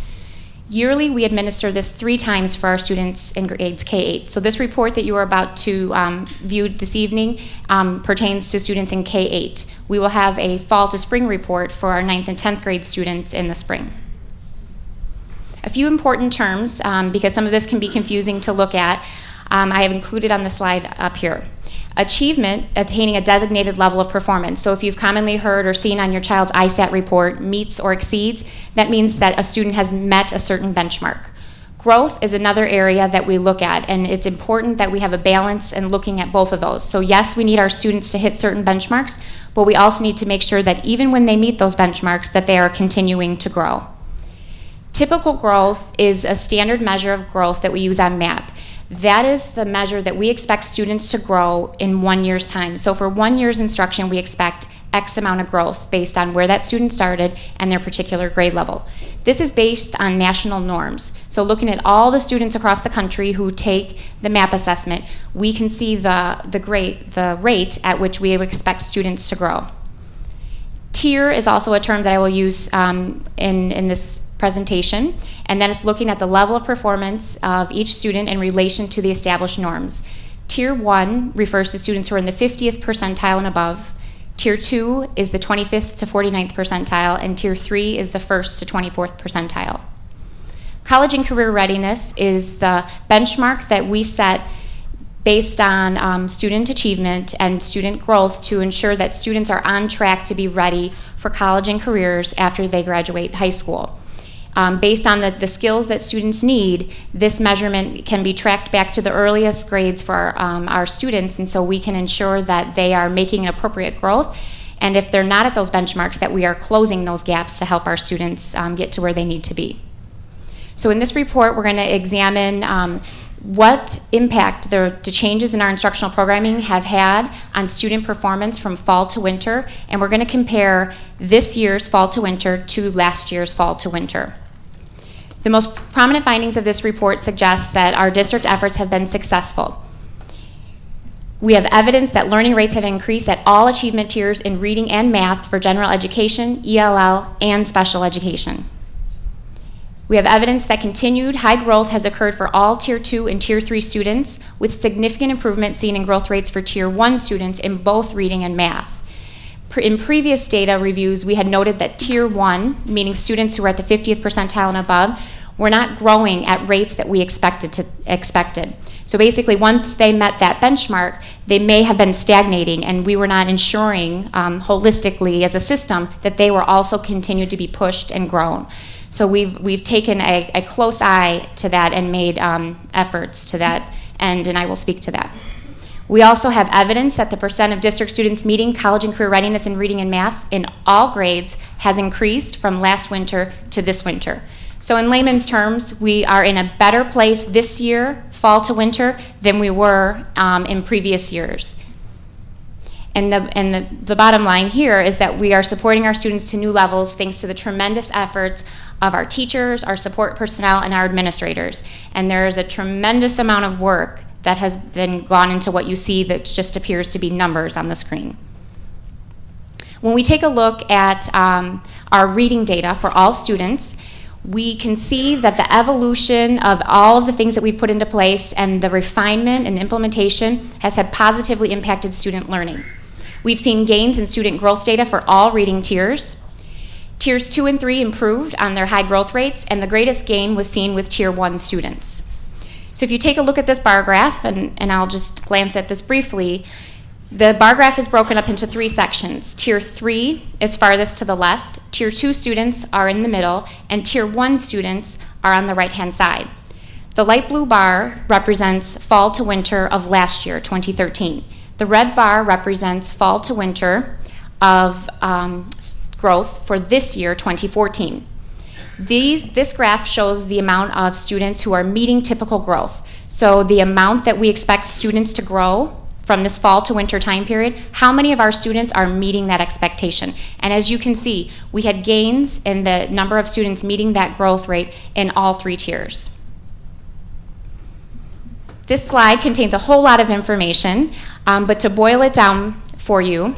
Yearly, we administer this 3 times for our students in grades K-8. So this report that you are about to view this evening pertains to students in K-8. We will have a fall to spring report for our 9th and 10th grade students in the spring. A few important terms, because some of this can be confusing to look at, I have included on the slide up here. Achievement, attaining a designated level of performance. So if you've commonly heard or seen on your child's ISAT report, meets or exceeds, that means that a student has met a certain benchmark. Growth is another area that we look at, and it's important that we have a balance in looking at both of those. So yes, we need our students to hit certain benchmarks, but we also need to make sure that even when they meet those benchmarks, that they are continuing to grow. Typical growth is a standard measure of growth that we use on MAP. That is the measure that we expect students to grow in 1 year's time. So for 1 year's instruction, we expect X amount of growth based on where that student started and their particular grade level. This is based on national norms. So looking at all the students across the country who take the MAP assessment, we can see the rate at which we would expect students to grow. Tier is also a term that I will use in this presentation, and then it's looking at the level of performance of each student in relation to the established norms. Tier 1 refers to students who are in the 50th percentile and above. Tier 2 is the 25th to 49th percentile, and Tier 3 is the 1st to 24th percentile. College and career readiness is the benchmark that we set based on student achievement and student growth to ensure that students are on track to be ready for college and careers after they graduate high school. Based on the skills that students need, this measurement can be tracked back to the earliest grades for our students, and so we can ensure that they are making an appropriate growth, and if they're not at those benchmarks, that we are closing those gaps to help our students get to where they need to be. So in this report, we're going to examine what impact the changes in our instructional programming have had on student performance from fall to winter, and we're going to compare this year's fall to winter to last year's fall to winter. The most prominent findings of this report suggest that our district efforts have been successful. We have evidence that learning rates have increased at all achievement tiers in reading and math for general education, ELL, and special education. We have evidence that continued high growth has occurred for all Tier 2 and Tier 3 students, with significant improvement seen in growth rates for Tier 1 students in both reading and math. In previous data reviews, we had noted that Tier 1, meaning students who were at the 50th percentile and above, were not growing at rates that we expected. So basically, once they met that benchmark, they may have been stagnating, and we were not ensuring holistically as a system that they were also continued to be pushed and grown. So we've taken a close eye to that and made efforts to that end, and I will speak to that. We also have evidence that the percent of district students meeting college and career readiness in reading and math in all grades has increased from last winter to this winter. So in layman's terms, we are in a better place this year, fall to winter, than we were in previous years. And the bottom line here is that we are supporting our students to new levels thanks to the tremendous efforts of our teachers, our support personnel, and our administrators. And there is a tremendous amount of work that has been gone into what you see that just appears to be numbers on the screen. When we take a look at our reading data for all students, we can see that the evolution of all of the things that we've put into place and the refinement and implementation has had positively impacted student learning. We've seen gains in student growth data for all reading tiers. Tiers 2 and 3 improved on their high growth rates, and the greatest gain was seen with Tier 1 students. So if you take a look at this bar graph, and I'll just glance at this briefly, the bar graph is broken up into 3 sections. Tier 3 is farthest to the left, Tier 2 students are in the middle, and Tier 1 students are on the right-hand side. The light blue bar represents fall to winter of last year, 2013. The red bar represents fall to winter of growth for this year, 2014. This graph shows the amount of students who are meeting typical growth. So the amount that we expect students to grow from this fall to winter time period, how many of our students are meeting that expectation? And as you can see, we had gains in the number of students meeting that growth rate in all 3 tiers. This slide contains a whole lot of information, but to boil it down for you,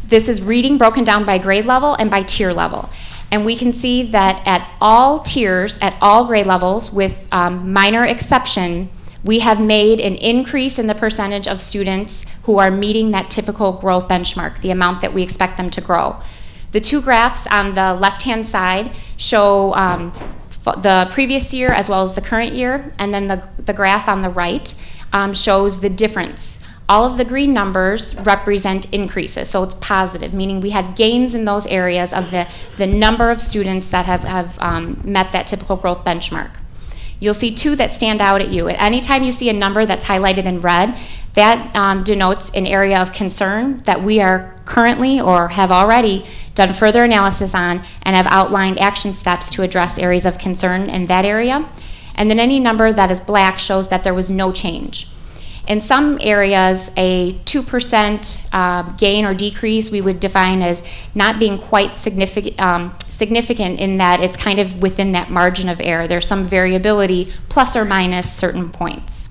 this is reading broken down by grade level and by tier level. And we can see that at all tiers, at all grade levels, with minor exception, we have made an increase in the percentage of students who are meeting that typical growth benchmark, the amount that we expect them to grow. The 2 graphs on the left-hand side show the previous year as well as the current year, and then the graph on the right shows the difference All of the green numbers represent increases, so it's positive, meaning we had gains in those areas of the number of students that have met that typical growth benchmark. You'll see two that stand out at you. At any time you see a number that's highlighted in red, that denotes an area of concern that we are currently or have already done further analysis on and have outlined action steps to address areas of concern in that area. And then any number that is black shows that there was no change. In some areas, a 2% gain or decrease we would define as not being quite significant in that it's kind of within that margin of error. There's some variability plus or minus certain points.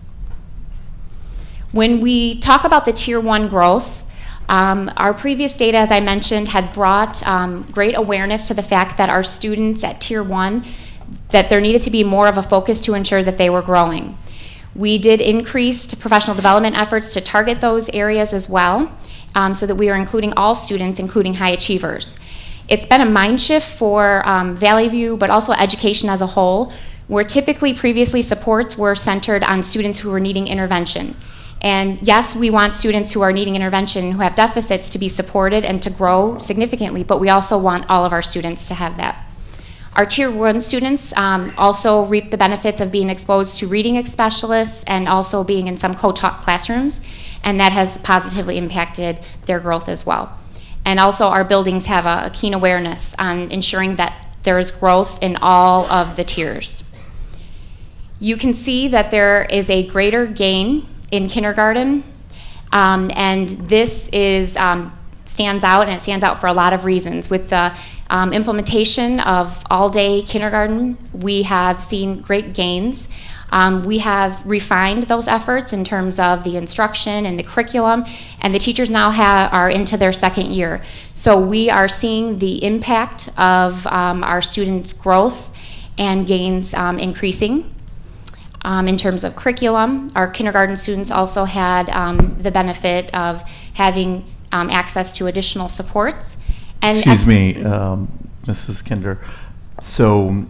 When we talk about the Tier 1 growth, our previous data, as I mentioned, had brought great awareness to the fact that our students at Tier 1, that there needed to be more of a focus to ensure that they were growing. We did increase professional development efforts to target those areas as well, so that we are including all students, including high achievers. It's been a mind shift for Valley View, but also education as a whole, where typically previously supports were centered on students who were needing intervention. And yes, we want students who are needing intervention, who have deficits, to be supported and to grow significantly, but we also want all of our students to have that. Our Tier 1 students also reap the benefits of being exposed to reading specialists and also being in some co-taught classrooms, and that has positively impacted their growth as well. And also our buildings have a keen awareness on ensuring that there is growth in all of the tiers. You can see that there is a greater gain in kindergarten, and this is stands out, and it stands out for a lot of reasons. With the implementation of all-day kindergarten, we have seen great gains. We have refined those efforts in terms of the instruction and the curriculum, and the teachers now are into their second year. So we are seeing the impact of our students' growth and gains increasing. In terms of curriculum, our kindergarten students also had the benefit of having access to additional supports. And Excuse me, Mrs. Kinder. So,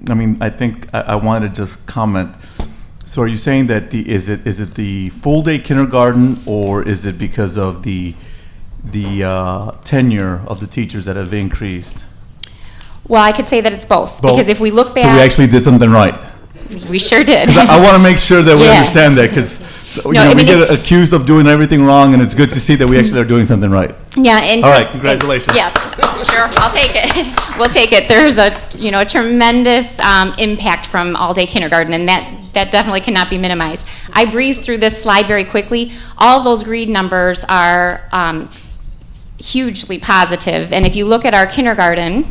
I mean, I think I wanted to just comment. So, are you saying that is it the full day kindergarten, or is it because of the tenure of the teachers that have increased? Well, I could say that it's both. Because if we look back, so we actually did something right. We sure did. I want to make sure that we Yeah. understand that, because we get accused of doing everything wrong, and it's good to see that we actually are doing something right. Yeah. And all right, congratulations. Yeah, sure, I'll take it. We'll take it. There's a tremendous impact from all-day kindergarten, and that definitely cannot be minimized. I breezed through this slide very quickly. All of those green numbers are hugely positive, and if you look at our kindergarten,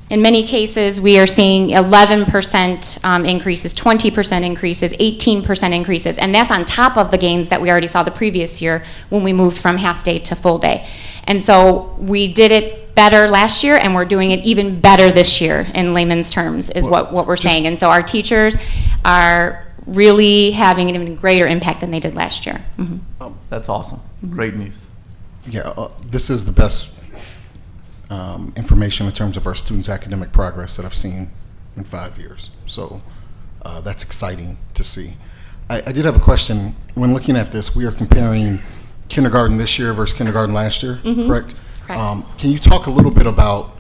in many cases, we are seeing 11% increases, 20% increases, 18% increases, and that's on top of the gains that we already saw the previous year when we moved from half day to full day. And so we did it better last year, and we're doing it even better this year in layman's terms, is what we're saying. And so our teachers are really having an even greater impact than they did last year. Mm-hmm. That's awesome. Great news. Yeah, this is the best information in terms of our students' academic progress that I've seen in 5 years. So that's exciting to see. I did have a question. When looking at this, we are comparing kindergarten this year versus kindergarten last year, correct? Correct. Can you talk a little bit about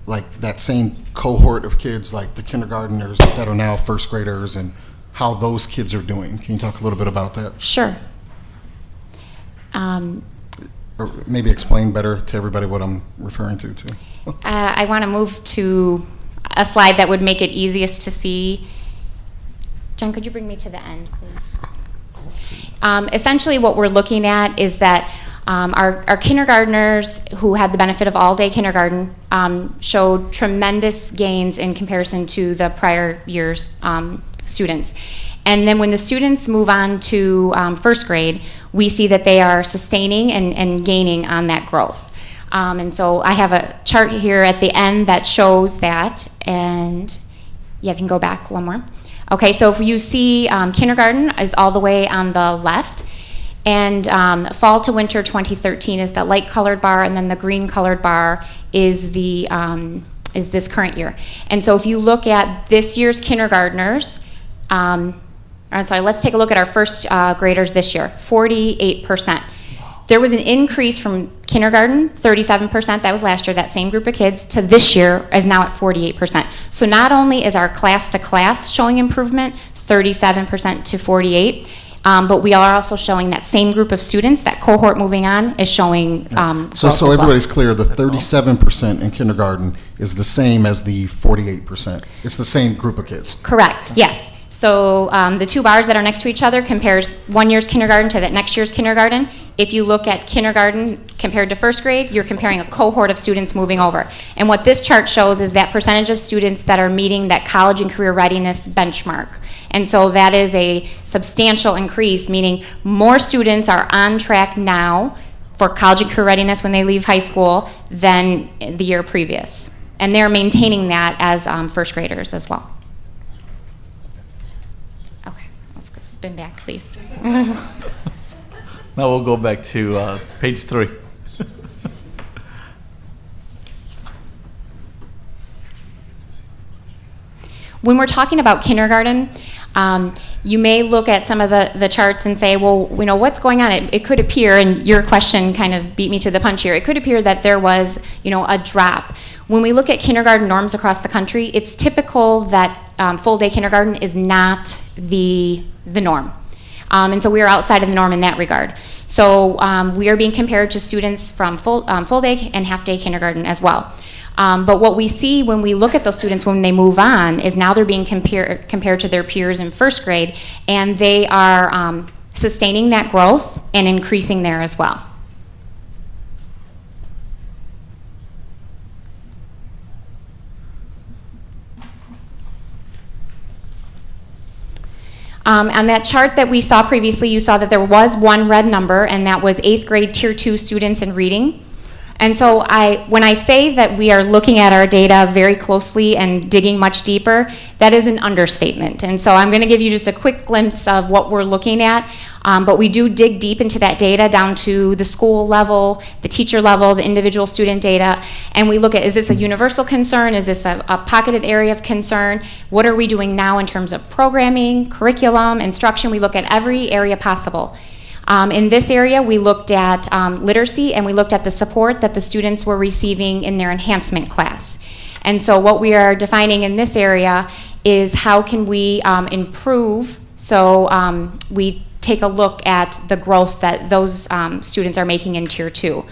like that same cohort of kids, like the kindergartners that are now first graders, and how those kids are doing? Can you talk a little bit about that? Sure. Or maybe explain better to everybody what I'm referring to, too. I want to move to a slide that would make it easiest to see. John, could you bring me to the end, please? Essentially, what we're looking at is that our kindergartners who had the benefit of all-day kindergarten showed tremendous gains in comparison to the prior year's students. And then when the students move on to first grade, we see that they are sustaining and gaining on that growth. And so I have a chart here at the end that shows that, and yeah, if you can go back one more. Okay, so if you see kindergarten is all the way on the left, and fall to winter 2013 is the light colored bar, and then the green colored bar is is this current year. And so if you look at this year's kindergartners, Let's take a look at our first graders this year, 48%. There was an increase from kindergarten, 37%, that was last year, that same group of kids, to this year is now at 48%. So not only is our class to class showing improvement, 37% to 48%, but we are also showing that same group of students, that cohort moving on, is showing growth So as well. everybody's clear, the 37% in kindergarten is the same as the 48%. It's the same group of kids. Correct, yes. So the two bars that are next to each other compares one year's kindergarten to that next year's kindergarten. If you look at kindergarten compared to first grade, you're comparing a cohort of students moving over. And what this chart shows is that percentage of students that are meeting that college and career readiness benchmark. And so that is a substantial increase, meaning more students are on track now for college and career readiness when they leave high school than the year previous. And they're maintaining that as first graders as well. Okay, let's go spin back, please. Now we'll go back to page 3. When we're talking about kindergarten, you may look at some of the charts and say, well, what's going on? It could appear, and your question kind of beat me to the punch here, it could appear that there was, a drop. When we look at kindergarten norms across the country, it's typical that full-day kindergarten is not the norm. And so we are outside of the norm in that regard. So we are being compared to students from full-day and half-day kindergarten as well. But what we see when we look at those students when they move on is now they're being compared to their peers in first grade, and they are sustaining that growth and increasing there as well. On that chart that we saw previously, you saw that there was one red number, and that was 8th grade Tier 2 students in reading. And so when I say that we are looking at our data very closely and digging much deeper, that is an understatement. And so I'm going to give you just a quick glimpse of what we're looking at. But we do dig deep into that data down to the school level, the teacher level, the individual student data. And we look at, is this a universal concern? Is this a pocketed area of concern? What are we doing now in terms of programming, curriculum, instruction? We look at every area possible. In this area, we looked at literacy, and we looked at the support that the students were receiving in their enhancement class. And so what we are defining in this area is how can we improve, so we take a look at the growth that those students are making in Tier 2.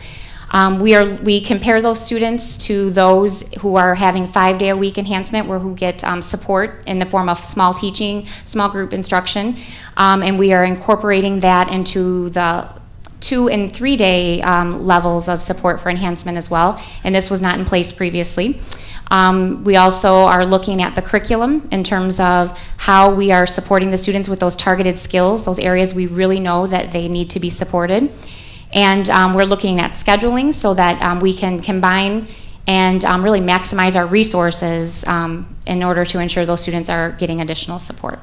We compare those students to those who are having 5-day-a-week enhancement, who get support in the form of small teaching, small group instruction, and we are incorporating that into the 2- and 3-day levels of support for enhancement as well, and this was not in place previously. We also are looking at the curriculum in terms of how we are supporting the students with those targeted skills, those areas we really know that they need to be supported. And we're looking at scheduling so that we can combine and really maximize our resources in order to ensure those students are getting additional support.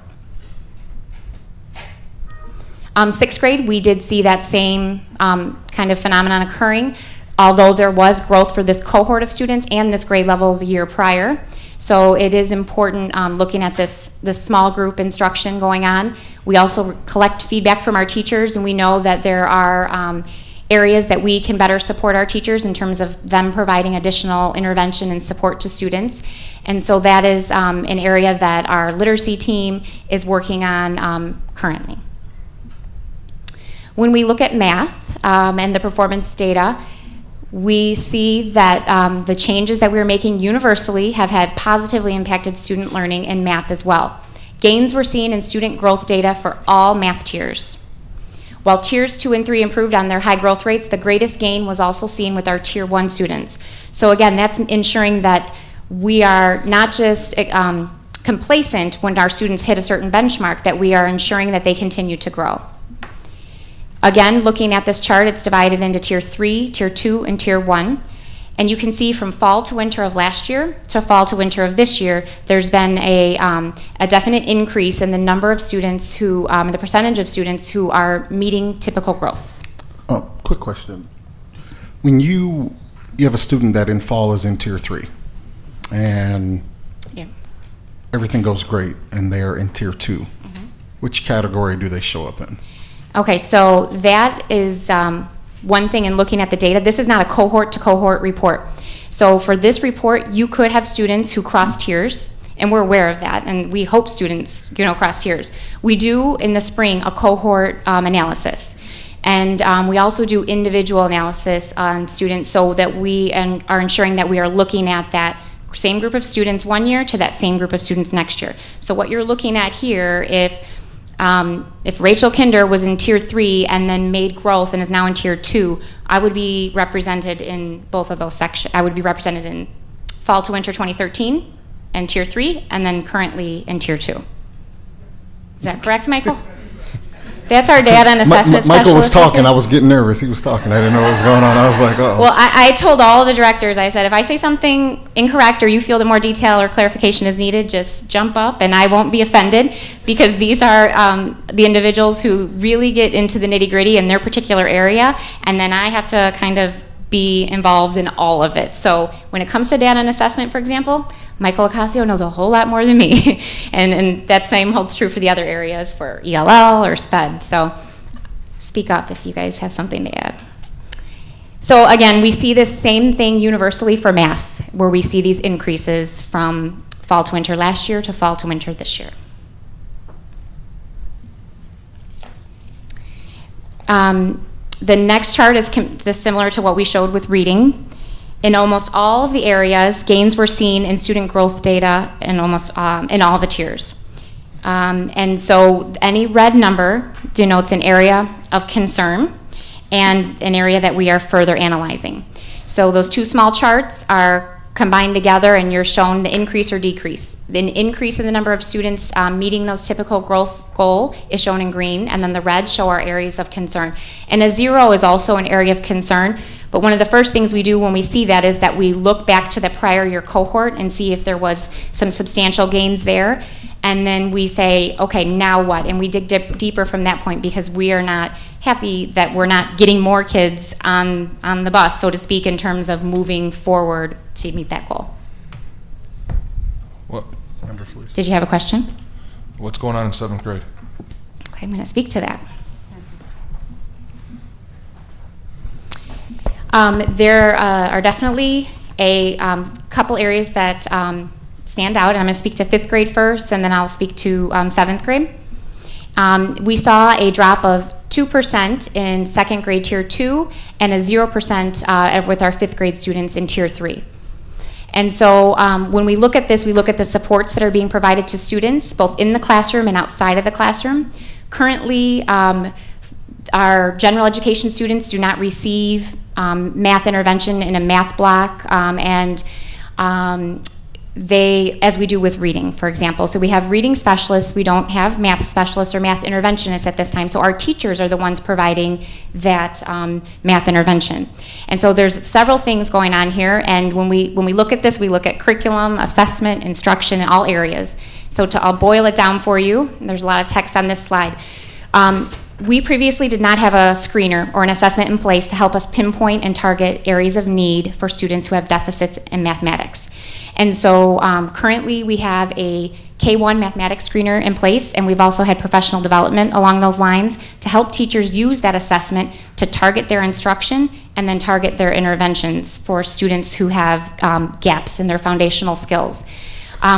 6th grade, we did see that same kind of phenomenon occurring, although there was growth for this cohort of students and this grade level the year prior. So it is important looking at this small group instruction going on. We also collect feedback from our teachers, and we know that there are areas that we can better support our teachers in terms of them providing additional intervention and support to students. And so that is an area that our literacy team is working on currently. When we look at math and the performance data, we see that the changes that we're making universally have had positively impacted student learning in math as well. Gains were seen in student growth data for all math tiers. While tiers 2 and 3 improved on their high growth rates, the greatest gain was also seen with our tier 1 students. So again, that's ensuring that we are not just complacent when our students hit a certain benchmark, that we are ensuring that they continue to grow. Again, looking at this chart, it's divided into Tier 3, Tier 2, and Tier 1. And you can see from fall to winter of last year to fall to winter of this year, there's been a definite increase in the number of students who, the percentage of students who are meeting typical growth. Oh, quick question. When you have a student that in fall is in Tier 3, and everything goes great and they're in tier 2, which category do they show up in? Okay, so that is one thing in looking at the data. This is not a cohort to cohort report. So for this report, you could have students who cross tiers, and we're aware of that, and we hope students, cross tiers. We do in the spring a cohort analysis, and we also do individual analysis on students so that we are ensuring that we are looking at that same group of students one year to that same group of students next year. So what you're looking at here, if Rachel Kinder was in tier 3 and then made growth and is now in tier 2, I would be represented in both of those sections. I would be represented in fall to winter 2013 and tier 3, and then currently in tier 2. Is that correct, Michael? That's our data and assessment specialist. Michael was talking. I was getting nervous. He was talking. I didn't know what was going on. I was like, oh. Well, I told all of the directors, I said, if I say something incorrect or you feel that more detail or clarification is needed, just jump up and I won't be offended, because these are the individuals who really get into the nitty-gritty in their particular area, and then I have to kind of be involved in all of it. So when it comes to data and assessment, for example, Michael Ocasio knows a whole lot more than me. and that same holds true for the other areas, for ELL or SPED. So speak up if you guys have something to add. So again, we see this same thing universally for math, where we see these increases from fall to winter last year to fall to winter this year. The next chart is similar to what we showed with reading. In almost all of the areas, gains were seen in student growth data in almost in all the tiers. And so any red number denotes an area of concern and an area that we are further analyzing. So those two small charts are combined together, and you're shown the increase or decrease. The increase in the number of students meeting those typical growth goal is shown in green, and then the red show our areas of concern. And a 0 is also an area of concern, but one of the first things we do when we see that is that we look back to the prior year cohort and see if there was some substantial gains there, and then we say, okay, now what? And we dig deeper from that point, because we are not happy that we're not getting more kids on the bus, so to speak, in terms of moving forward to meet that goal. What? Did you have a question? What's going on in 7th grade? Okay, I'm going to speak to that. There are definitely a couple areas that stand out, and I'm going to speak to 5th grade first, and then I'll speak to 7th grade. We saw a drop of 2% in 2nd grade tier 2 and a 0% with our 5th grade students in tier 3. And so when we look at this, we look at the supports that are being provided to students, both in the classroom and outside of the classroom. Currently, our general education students do not receive math intervention in a math block, and they, as we do with reading, for example. So we have reading specialists, we don't have math specialists or math interventionists at this time, so our teachers are the ones providing that math intervention. And so there's several things going on here, and when we look at this, we look at curriculum, assessment, instruction in all areas. So I'll boil it down for you. There's a lot of text on this slide. We previously did not have a screener or an assessment in place to help us pinpoint and target areas of need for students who have deficits in mathematics. And so currently we have a K-1 mathematics screener in place, and we've also had professional development along those lines to help teachers use that assessment to target their instruction and then target their interventions for students who have gaps in their foundational skills.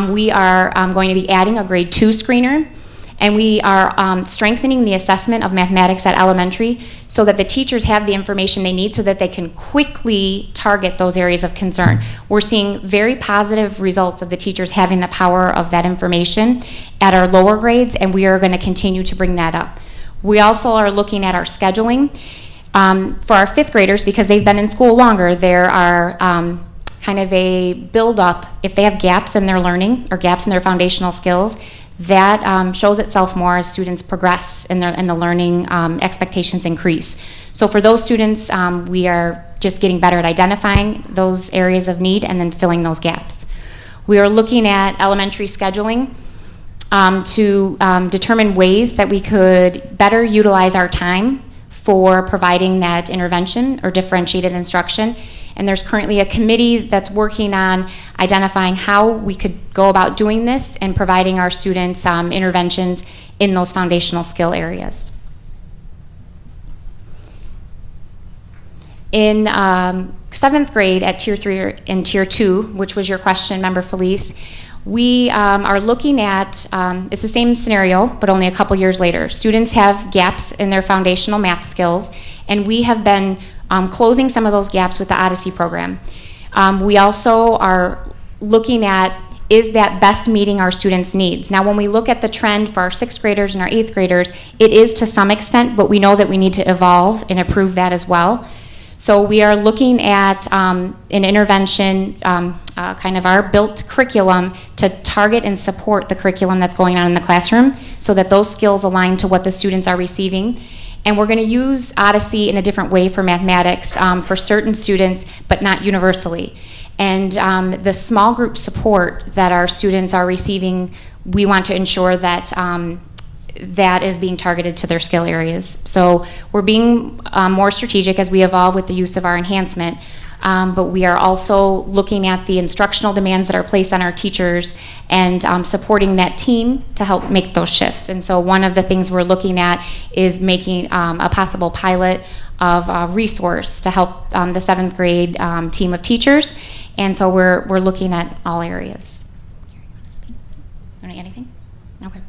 We are going to be adding a grade 2 screener, and we are strengthening the assessment of mathematics at elementary so that the teachers have the information they need so that they can quickly target those areas of concern. We're seeing very positive results of the teachers having the power of that information at our lower grades, and we are going to continue to bring that up. We also are looking at our scheduling. For our 5th graders, because they've been in school longer, there are kind of a build-up. If they have gaps in their learning or gaps in their foundational skills, that shows itself more as students progress and the learning expectations increase. So for those students, we are just getting better at identifying those areas of need and then filling those gaps. We are looking at elementary scheduling to determine ways that we could better utilize our time for providing that intervention or differentiated instruction. And there's currently a committee that's working on identifying how we could go about doing this and providing our students interventions in those foundational skill areas. In 7th grade at Tier 3 and Tier 2, which was your question, Member Felice, we are looking at, it's the same scenario, but only a couple years later. Students have gaps in their foundational math skills, and we have been closing some of those gaps with the Odyssey program. We also are looking at, is that best meeting our students' needs? Now, when we look at the trend for our 6th graders and our 8th graders, it is to some extent, but we know that we need to evolve and improve that as well. So we are looking at an intervention, kind of our built curriculum to target and support the curriculum that's going on in the classroom so that those skills align to what the students are receiving. And we're going to use Odyssey in a different way for mathematics for certain students, but not universally. And the small group support that our students are receiving, we want to ensure that that is being targeted to their skill areas. So we're being more strategic as we evolve with the use of our enhancement, but we are also looking at the instructional demands that are placed on our teachers and supporting that team to help make those shifts. And so one of the things we're looking at is making a possible pilot of a resource to help the 7th grade team of teachers. And so we're looking at all areas. Want to add anything? Okay.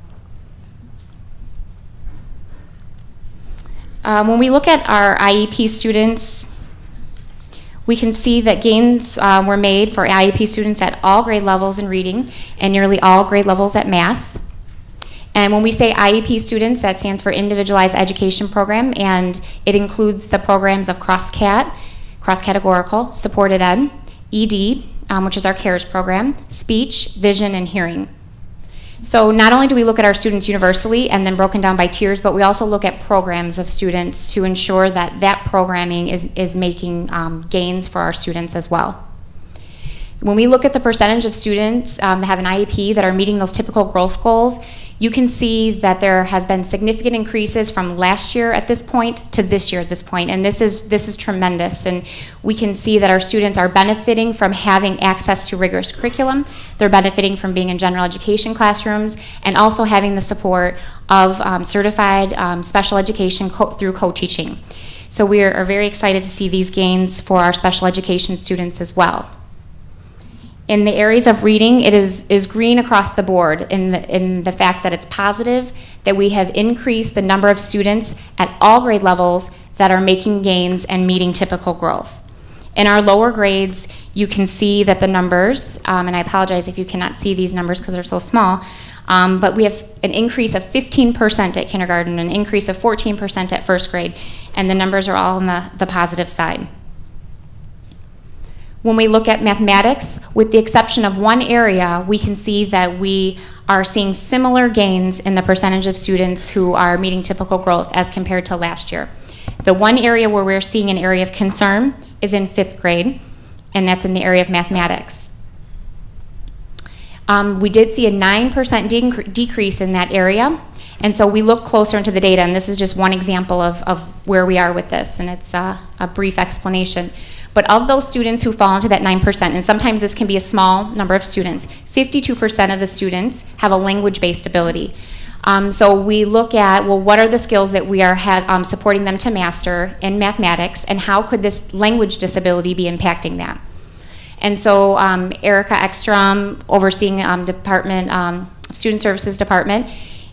When we look at our IEP students, we can see that gains were made for IEP students at all grade levels in reading and nearly all grade levels at math. And when we say IEP students, that stands for Individualized Education Program, and it includes the programs of cross-categorical, supported ed, ED, which is our CARES program, speech, vision, and hearing. So not only do we look at our students universally and then broken down by tiers, but we also look at programs of students to ensure that that programming is making gains for our students as well. When we look at the percentage of students that have an IEP that are meeting those typical growth goals, you can see that there has been significant increases from last year at this point to this year at this point, and this is tremendous. And we can see that our students are benefiting from having access to rigorous curriculum. They're benefiting from being in general education classrooms and also having the support of certified special education through co-teaching. So we are very excited to see these gains for our special education students as well. In the areas of reading, it is green across the board in the fact that it's positive, that we have increased the number of students at all grade levels that are making gains and meeting typical growth. In our lower grades, you can see that the numbers, and I apologize if you cannot see these numbers because they're so small, but we have an increase of 15% at kindergarten, an increase of 14% at first grade, and the numbers are all on the positive side. When we look at mathematics, with the exception of one area, we can see that we are seeing similar gains in the percentage of students who are meeting typical growth as compared to last year. The one area where we're seeing an area of concern is in 5th grade, and that's in the area of mathematics. We did see a 9% decrease in that area, and so we look closer into the data, and this is just one example of where we are with this, and it's a brief explanation. But of those students who fall into that 9%, and sometimes this can be a small number of students, 52% of the students have a language-based ability. So we look at, well, what are the skills that we are supporting them to master in mathematics, and how could this language disability be impacting that? And so Erica Ekstrom, overseeing Student Services Department,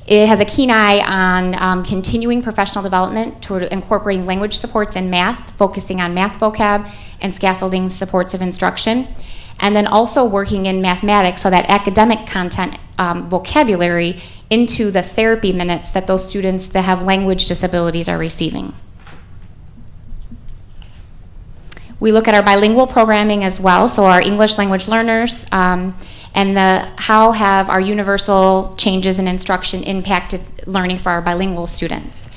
it has a keen eye on continuing professional development toward incorporating language supports in math, focusing on math vocab and scaffolding supports of instruction, and then also working in mathematics so that academic content vocabulary into the therapy minutes that those students that have language disabilities are receiving. We look at our bilingual programming as well, so our English language learners, and how have our universal changes in instruction impacted learning for our bilingual students.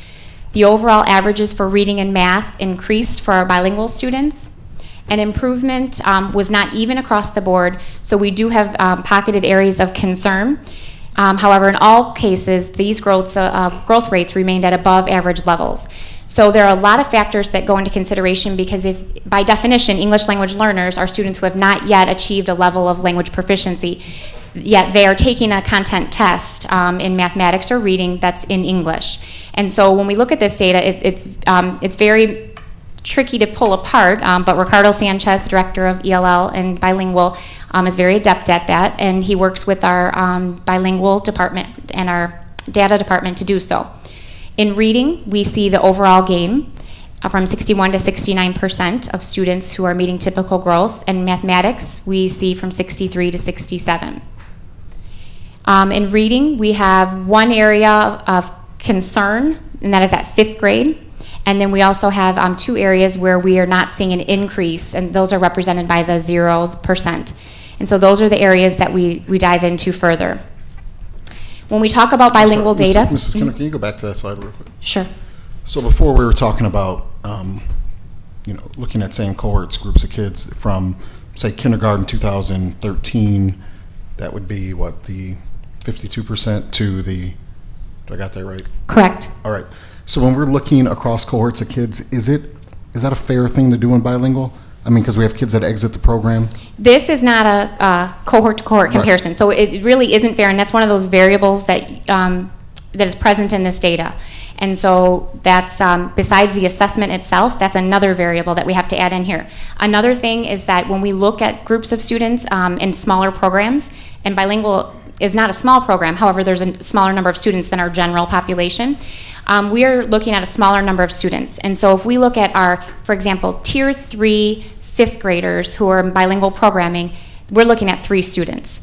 The overall averages for reading and math increased for our bilingual students, and improvement was not even across the board, so we do have pocketed areas of concern. However, in all cases, these growth rates remained at above average levels. So there are a lot of factors that go into consideration because if, by definition, English language learners are students who have not yet achieved a level of language proficiency, yet they are taking a content test in mathematics or reading that's in English. And so when we look at this data, it's very tricky to pull apart, but Ricardo Sanchez, the director of ELL and bilingual, is very adept at that, and he works with our bilingual department and our data department to do so. In reading, we see the overall gain from 61 to 69% of students who are meeting typical growth. And mathematics, we see from 63 to 67. In reading, we have one area of concern, and that is at 5th grade. And then we also have 2 areas where we are not seeing an increase, and those are represented by the 0%. And so those are the areas that we dive into further. When we talk about bilingual data... Mrs. Kinner, can you go back to that slide real quick? Sure. So before we were talking about, looking at same cohorts, groups of kids from, say, kindergarten 2013, that would be what, the 52% to the, do I got that right? Correct. All right. So when we're looking across cohorts of kids, is that a fair thing to do in bilingual? I mean, because we have kids that exit the program. This is not a cohort-to-cohort comparison, so it really isn't fair, and that's one of those variables that that is present in this data. And so that's, besides the assessment itself, that's another variable that we have to add in here. Another thing is that when we look at groups of students in smaller programs, and bilingual is not a small program, however, there's a smaller number of students than our general population, we are looking at a smaller number of students. And so if we look at our, for example, Tier 3 5th graders who are in bilingual programming, we're looking at 3 students.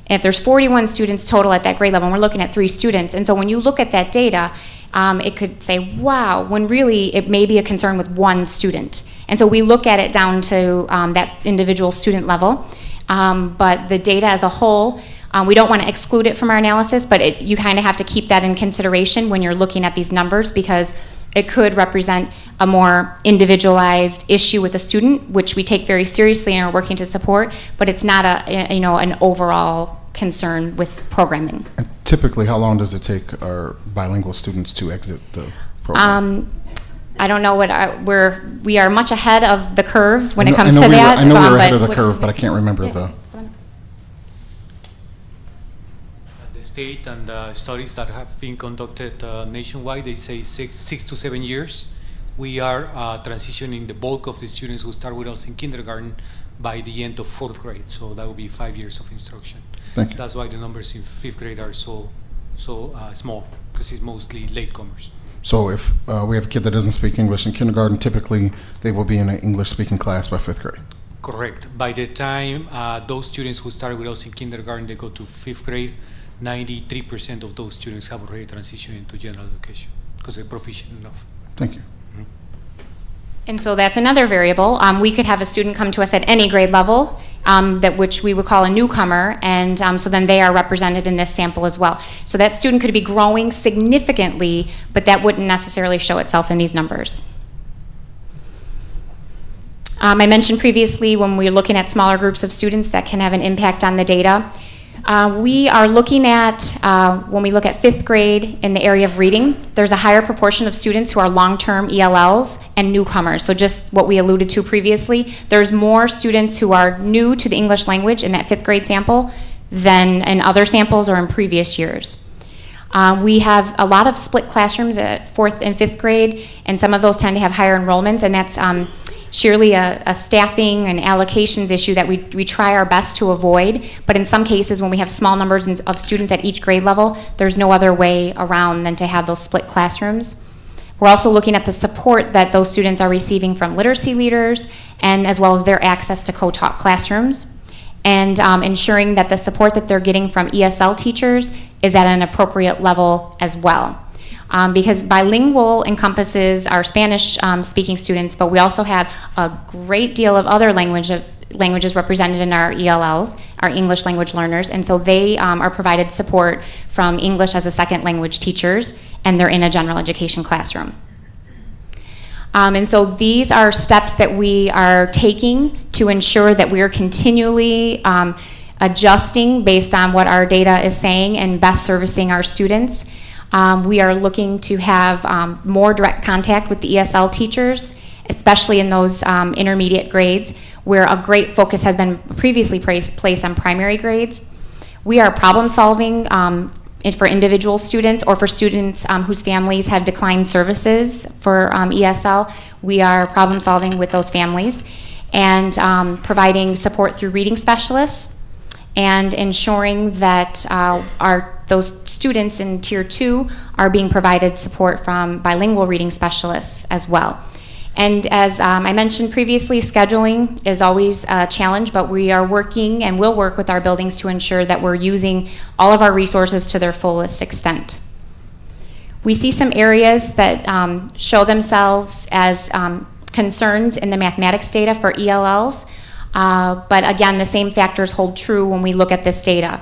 And if there's 41 students total at that grade level, we're looking at 3 students. And so when you look at that data, it could say, wow, when really it may be a concern with 1 student. And so we look at it down to that individual student level. But the data as a whole, we don't want to exclude it from our analysis, but you kind of have to keep that in consideration when you're looking at these numbers, because it could represent a more individualized issue with a student, which we take very seriously and are working to support, but it's not an overall concern with programming. And typically, how long does it take our bilingual students to exit the program? I don't know we are much ahead of the curve when it comes to that. I know we're ahead of the curve, but I can't remember the state and studies that have been conducted nationwide, they say 6 to 7 years. We are transitioning the bulk of the students who start with us in kindergarten by the end of 4th grade, so that will be 5 years of instruction. Thank you. That's why the numbers in 5th grade are so small, because it's mostly latecomers. So if we have a kid that doesn't speak English in kindergarten, typically they will be in an English-speaking class by 5th grade. Correct. By the time those students who started with us in kindergarten, they go to 5th grade, 93% of those students have already transitioned into general education because they're proficient enough. Thank you. And so that's another variable. We could have a student come to us at any grade level, which we would call a newcomer, and so then they are represented in this sample as well. So that student could be growing significantly, but that wouldn't necessarily show itself in these numbers. I mentioned previously when we're looking at smaller groups of students that can have an impact on the data. We are looking at, when we look at 5th grade in the area of reading, there's a higher proportion of students who are long-term ELLs and newcomers. So just what we alluded to previously, there's more students who are new to the English language in that 5th grade sample than in other samples or in previous years. We have a lot of split classrooms at 4th and 5th grade, and some of those tend to have higher enrollments, and that's surely a staffing and allocations issue that we try our best to avoid, but in some cases when we have small numbers of students at each grade level, there's no other way around than to have those split classrooms. We're also looking at the support that those students are receiving from literacy leaders, and as well as their access to co-taught classrooms, and ensuring that the support that they're getting from ESL teachers is at an appropriate level as well. Because bilingual encompasses our Spanish-speaking students, but we also have a great deal of other languages represented in our ELLs, our English language learners, and so they are provided support from English as a second language teachers, and they're in a general education classroom. And so these are steps that we are taking to ensure that we are continually adjusting based on what our data is saying and best servicing our students. We are looking to have more direct contact with the ESL teachers, especially in those intermediate grades, where a great focus has been previously placed on primary grades. We are problem solving for individual students or for students whose families have declined services for ESL. We are problem solving with those families and providing support through reading specialists and ensuring that those students in Tier 2 are being provided support from bilingual reading specialists as well. And as I mentioned previously, scheduling is always a challenge, but we are working and will work with our buildings to ensure that we're using all of our resources to their fullest extent. We see some areas that show themselves as concerns in the mathematics data for ELLs, but again, the same factors hold true when we look at this data.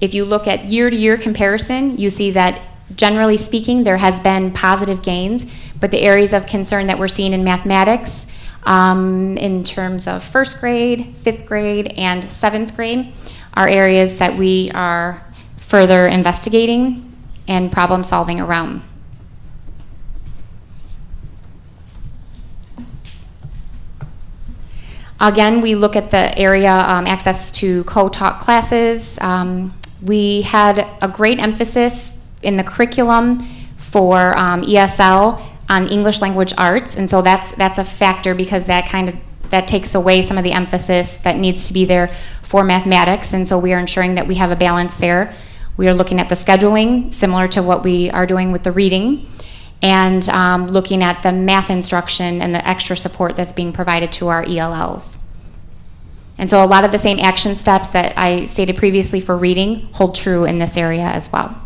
If you look at year-to-year comparison, you see that generally speaking, there has been positive gains, but the areas of concern that we're seeing in mathematics in terms of first grade, fifth grade, and seventh grade are areas that we are further investigating and problem solving around. Again, we look at the area access to co-taught classes. We had a great emphasis in the curriculum for ESL on English language arts, and so that's a factor because that takes away some of the emphasis that needs to be there for mathematics, and so we are ensuring that we have a balance there. We are looking at the scheduling, similar to what we are doing with the reading, and looking at the math instruction and the extra support that's being provided to our ELLs. And so a lot of the same action steps that I stated previously for reading hold true in this area as well.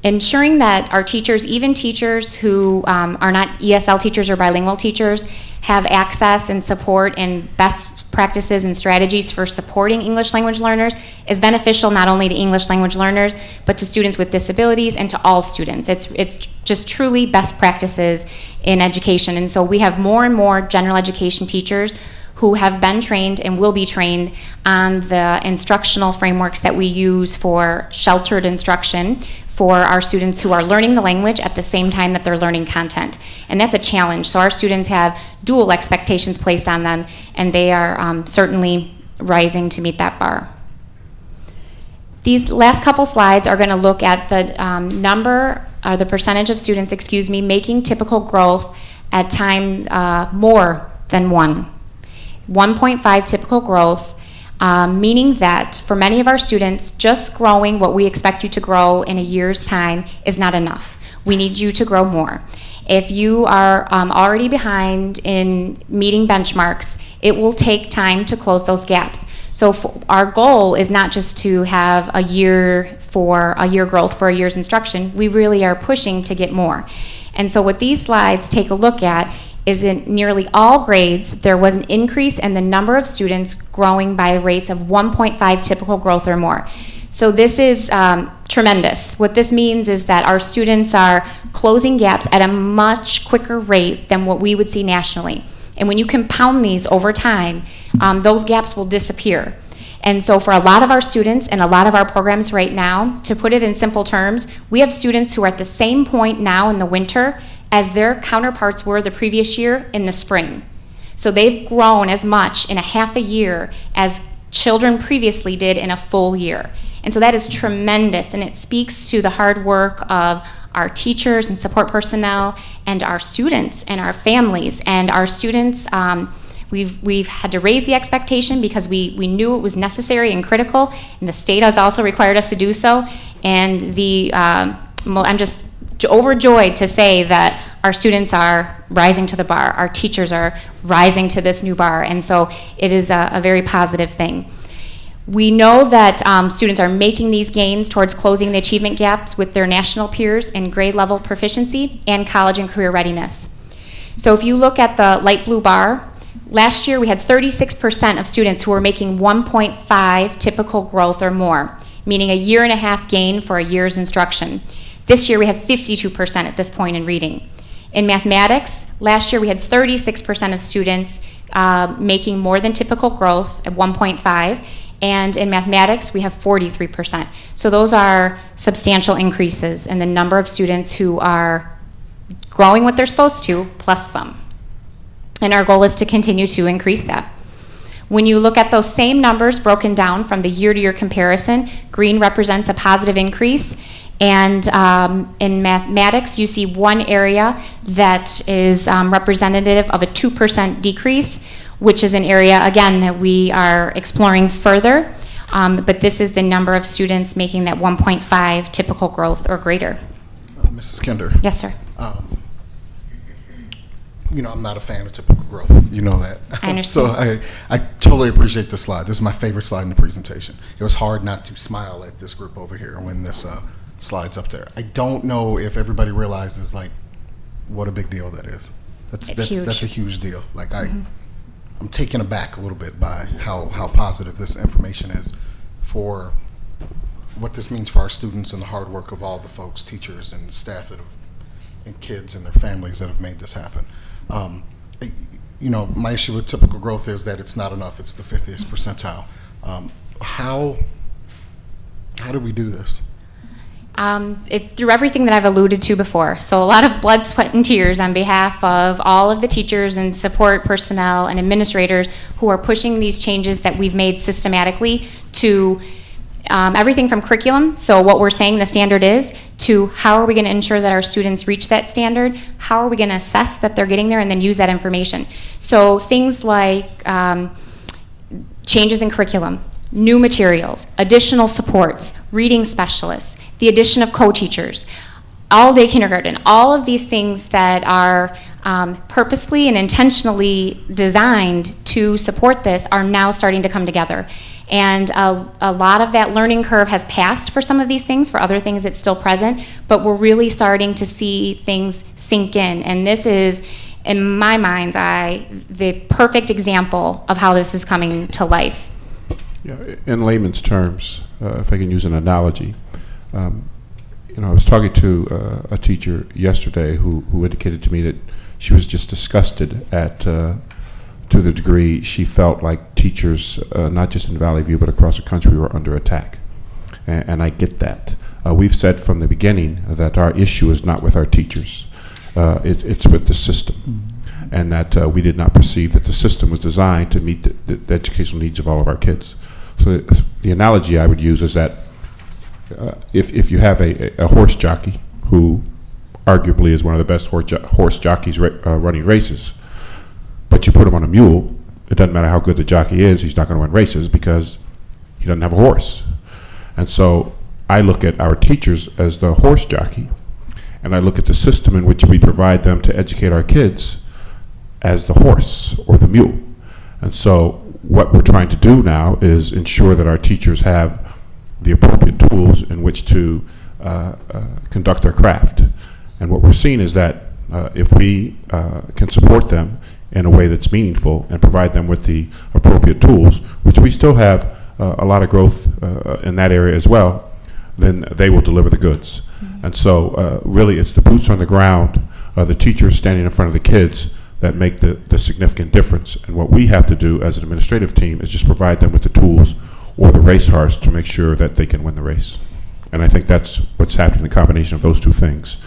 Ensuring that our teachers, even teachers who are not ESL teachers or bilingual teachers, have access and support and best practices and strategies for supporting English language learners is beneficial not only to English language learners, but to students with disabilities and to all students. It's just truly best practices in education. And so we have more and more general education teachers who have been trained and will be trained on the instructional frameworks that we use for sheltered instruction for our students who are learning the language at the same time that they're learning content. And that's a challenge. So our students have dual expectations placed on them, and they are certainly rising to meet that bar. These last couple slides are going to look at the the percentage of students, making typical growth at times more than 1.5 typical growth, meaning that for many of our students, just growing what we expect you to grow in a year's time is not enough. We need you to grow more. If you are already behind in meeting benchmarks, it will take time to close those gaps. So our goal is not just to have a year growth for a year's instruction. We really are pushing to get more. And so what these slides take a look at is in nearly all grades, there was an increase in the number of students growing by rates of 1.5 typical growth or more. So this is tremendous. What this means is that our students are closing gaps at a much quicker rate than what we would see nationally. And when you compound these over time, those gaps will disappear. And so for a lot of our students and a lot of our programs right now, to put it in simple terms, we have students who are at the same point now in the winter as their counterparts were the previous year in the spring. So they've grown as much in a half a year as children previously did in a full year. And so that is tremendous, and it speaks to the hard work of our teachers and support personnel and our students and our families. And our students, we've had to raise the expectation because we knew it was necessary and critical, and the state has also required us to do so. And I'm just overjoyed to say that our students are rising to the bar. Our teachers are rising to this new bar, and so it is a very positive thing. We know that students are making these gains towards closing the achievement gaps with their national peers in grade level proficiency and college and career readiness. So if you look at the light blue bar, last year we had 36% of students who were making 1.5 typical growth or more, meaning a year and a half gain for a year's instruction. This year we have 52% at this point in reading. In mathematics, last year we had 36% of students making more than typical growth at 1.5, And in mathematics, we have 43%. So those are substantial increases in the number of students who are growing what they're supposed to, plus some. And our goal is to continue to increase that. When you look at those same numbers broken down from the year-to-year comparison, green represents a positive increase. And in mathematics, you see one area that is representative of a 2% decrease, which is an area, again, that we are exploring further. But this is the number of students making that 1.5 typical growth or greater. Mrs. Kinder. Yes, sir. You know, I'm not a fan of typical growth. You know that. I understand. So I totally appreciate the slide. This is my favorite slide in the presentation. It was hard not to smile at this group over here when this slide's up there. I don't know if everybody realizes, like, what a big deal that is. That's huge. That's a huge deal. Like, I'm taken aback a little bit by how positive this information is for what this means for our students and the hard work of all the folks, teachers and staff and kids and their families that have made this happen. You know, my issue with typical growth is that it's not enough. It's the 50th percentile. How do we do this? Through everything that I've alluded to before. So a lot of blood, sweat, and tears on behalf of all of the teachers and support personnel and administrators who are pushing these changes that we've made systematically to everything from curriculum, so what we're saying the standard is, to how are we going to ensure that our students reach that standard, how are we going to assess that they're getting there, and then use that information. So things like changes in curriculum, new materials, additional supports, reading specialists, the addition of co-teachers, all-day kindergarten, all of these things that are purposefully and intentionally designed to support this are now starting to come together. And a lot of that learning curve has passed for some of these things. For other things, it's still present. But we're really starting to see things sink in. And this is, in my mind's eye, the perfect example of how this is coming to life. Yeah, in layman's terms, if I can use an analogy, you know, I was talking to a teacher yesterday who indicated to me that she was just disgusted at to the degree she felt like teachers, not just in Valley View but across the country, were under attack. And I get that. We've said from the beginning that our issue is not with our teachers. It's with the system. And that we did not perceive that the system was designed to meet the educational needs of all of our kids. So the analogy I would use is that if you have a horse jockey who arguably is one of the best horse jockeys running races, but you put him on a mule, it doesn't matter how good the jockey is, he's not going to win races because he doesn't have a horse. And so I look at our teachers as the horse jockey, and I look at the system in which we provide them to educate our kids as the horse or the mule. And so what we're trying to do now is ensure that our teachers have the appropriate tools in which to conduct their craft. And what we're seeing is that if we can support them in a way that's meaningful and provide them with the appropriate tools, which we still have a lot of growth in that area as well, then they will deliver the goods. And so really it's the boots on the ground, the teachers standing in front of the kids that make the significant difference. And what we have to do as an administrative team is just provide them with the tools or the racehorse to make sure that they can win the race. And I think that's what's happening. The combination of those two things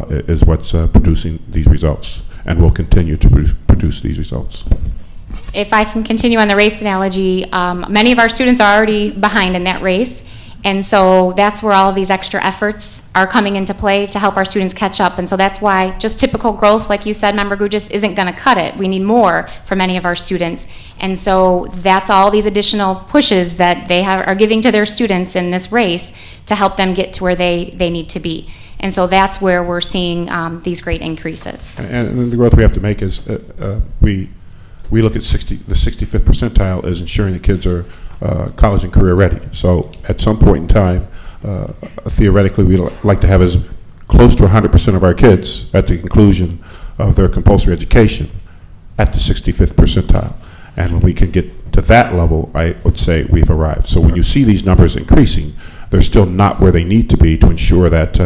is what's producing these results, and will continue to produce these results. If I can continue on the race analogy, many of our students are already behind in that race. And so that's where all of these extra efforts are coming into play to help our students catch up. And so that's why just typical growth, like you said, Member Gugis, isn't going to cut it. We need more for many of our students. And so that's all these additional pushes that they are giving to their students in this race to help them get to where they need to be. And so that's where we're seeing these great increases. And the growth we have to make is we look at the 65th percentile as ensuring the kids are college and career ready. So at some point in time, theoretically, we'd like to have as close to 100% of our kids at the conclusion of their compulsory education at the 65th percentile. And when we can get to that level, I would say we've arrived. So when you see these numbers increasing, they're still not where they need to be to ensure that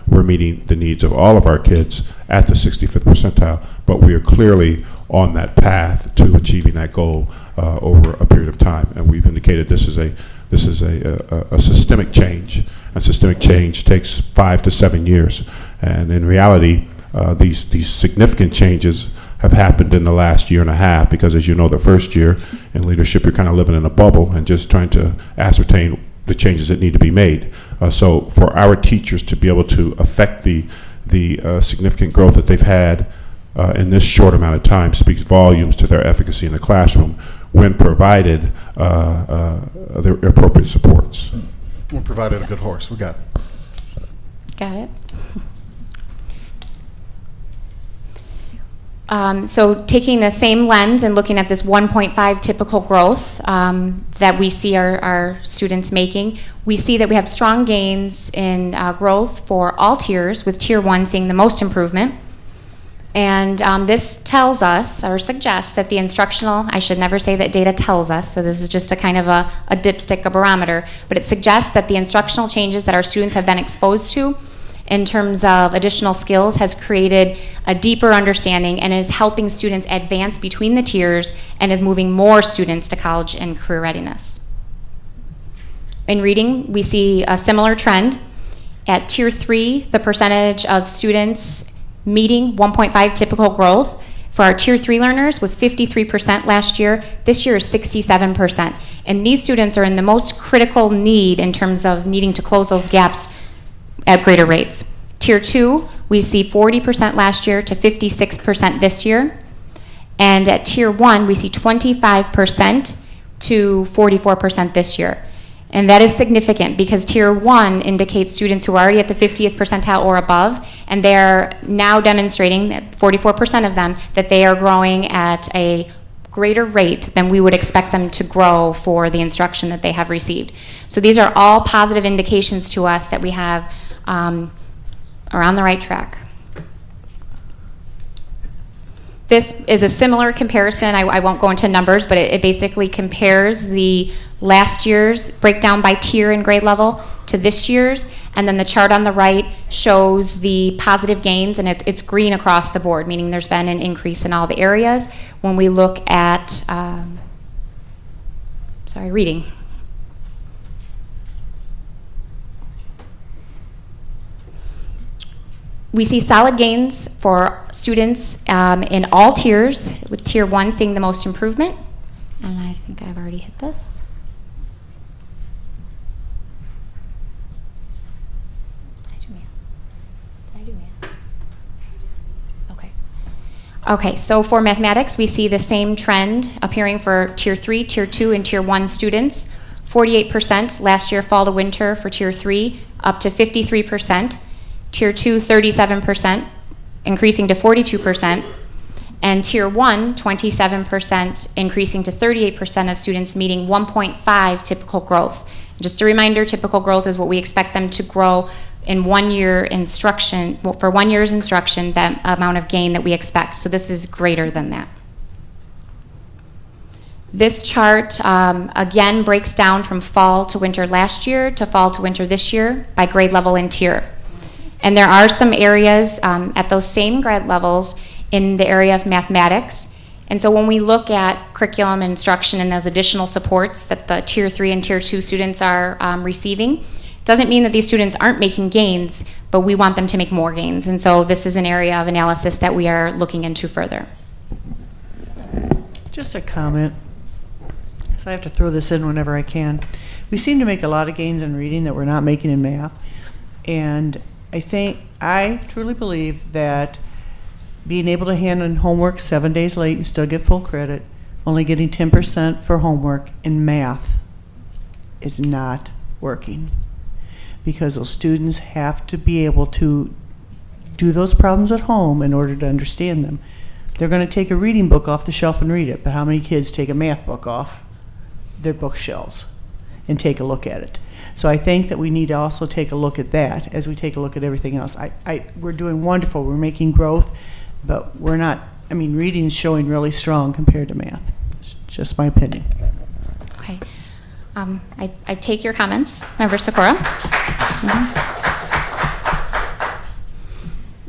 we're meeting the needs of all of our kids at the 65th percentile, but we are clearly on that path to achieving that goal over a period of time. And we've indicated this is a systemic change. And systemic change takes 5 to 7 years. And in reality, these significant changes have happened in the last year and a half, because as you know, the first year in leadership, you're kind of living in a bubble and just trying to ascertain the changes that need to be made. So for our teachers to be able to affect the significant growth that they've had in this short amount of time speaks volumes to their efficacy in the classroom when provided the appropriate supports. We provided a good horse. We got it. Got it. So taking the same lens and looking at this 1.5 typical growth that we see our students making, we see that we have strong gains in growth for all tiers, with Tier 1 seeing the most improvement. And this tells us or suggests that the instructional, I should never say that data tells us, so this is just a kind of a dipstick, a barometer, but it suggests that the instructional changes that our students have been exposed to in terms of additional skills has created a deeper understanding and is helping students advance between the tiers and is moving more students to college and career readiness. In reading, we see a similar trend. At Tier 3, the percentage of students meeting 1.5 typical growth for our Tier 3 learners was 53% last year. This year is 67%. And these students are in the most critical need in terms of needing to close those gaps at greater rates. Tier 2, we see 40% last year to 56% this year. And at Tier 1, we see 25% to 44% this year. And that is significant because Tier 1 indicates students who are already at the 50th percentile or above, and they are now demonstrating, that 44% of them, that they are growing at a greater rate than we would expect them to grow for the instruction that they have received. So these are all positive indications to us that we have are on the right track. This is a similar comparison. I won't go into numbers, but it basically compares the last year's breakdown by tier and grade level to this year's, and then the chart on the right shows the positive gains, and it's green across the board, meaning there's been an increase in all the areas. When we look at, reading. We see solid gains for students in all tiers, with Tier 1 seeing the most improvement. And I think I've already hit this. Did I do math? Okay. Okay, so for mathematics, we see the same trend appearing for Tier 3, Tier 2, and Tier 1 students. 48% last year, fall to winter for Tier 3, up to 53%. Tier 2, 37%, increasing to 42%, and Tier 1, 27%, increasing to 38% of students meeting 1.5 typical growth. Just a reminder, typical growth is what we expect them to grow in 1 year instruction, well, for 1 year's instruction, that amount of gain that we expect. So this is greater than that. This chart, again, breaks down from fall to winter last year to fall to winter this year by grade level and tier. And there are some areas at those same grade levels in the area of mathematics. And so when we look at curriculum instruction and those additional supports that the Tier 3 and Tier 2 students are receiving, doesn't mean that these students aren't making gains, but we want them to make more gains. And so this is an area of analysis that we are looking into further. Just a comment, because I have to throw this in whenever I can. We seem to make a lot of gains in reading that we're not making in math. And I truly believe that being able to hand in homework 7 days late and still get full credit, only getting 10% for homework in math is not working. Because those students have to be able to do those problems at home in order to understand them. They're going to take a reading book off the shelf and read it, but how many kids take a math book off their bookshelves and take a look at it? So I think that we need to also take a look at that as we take a look at everything else. We're doing wonderful. We're making growth, but we're not, reading is showing really strong compared to math. It's just my opinion. Okay. I take your comments, Member Sikora.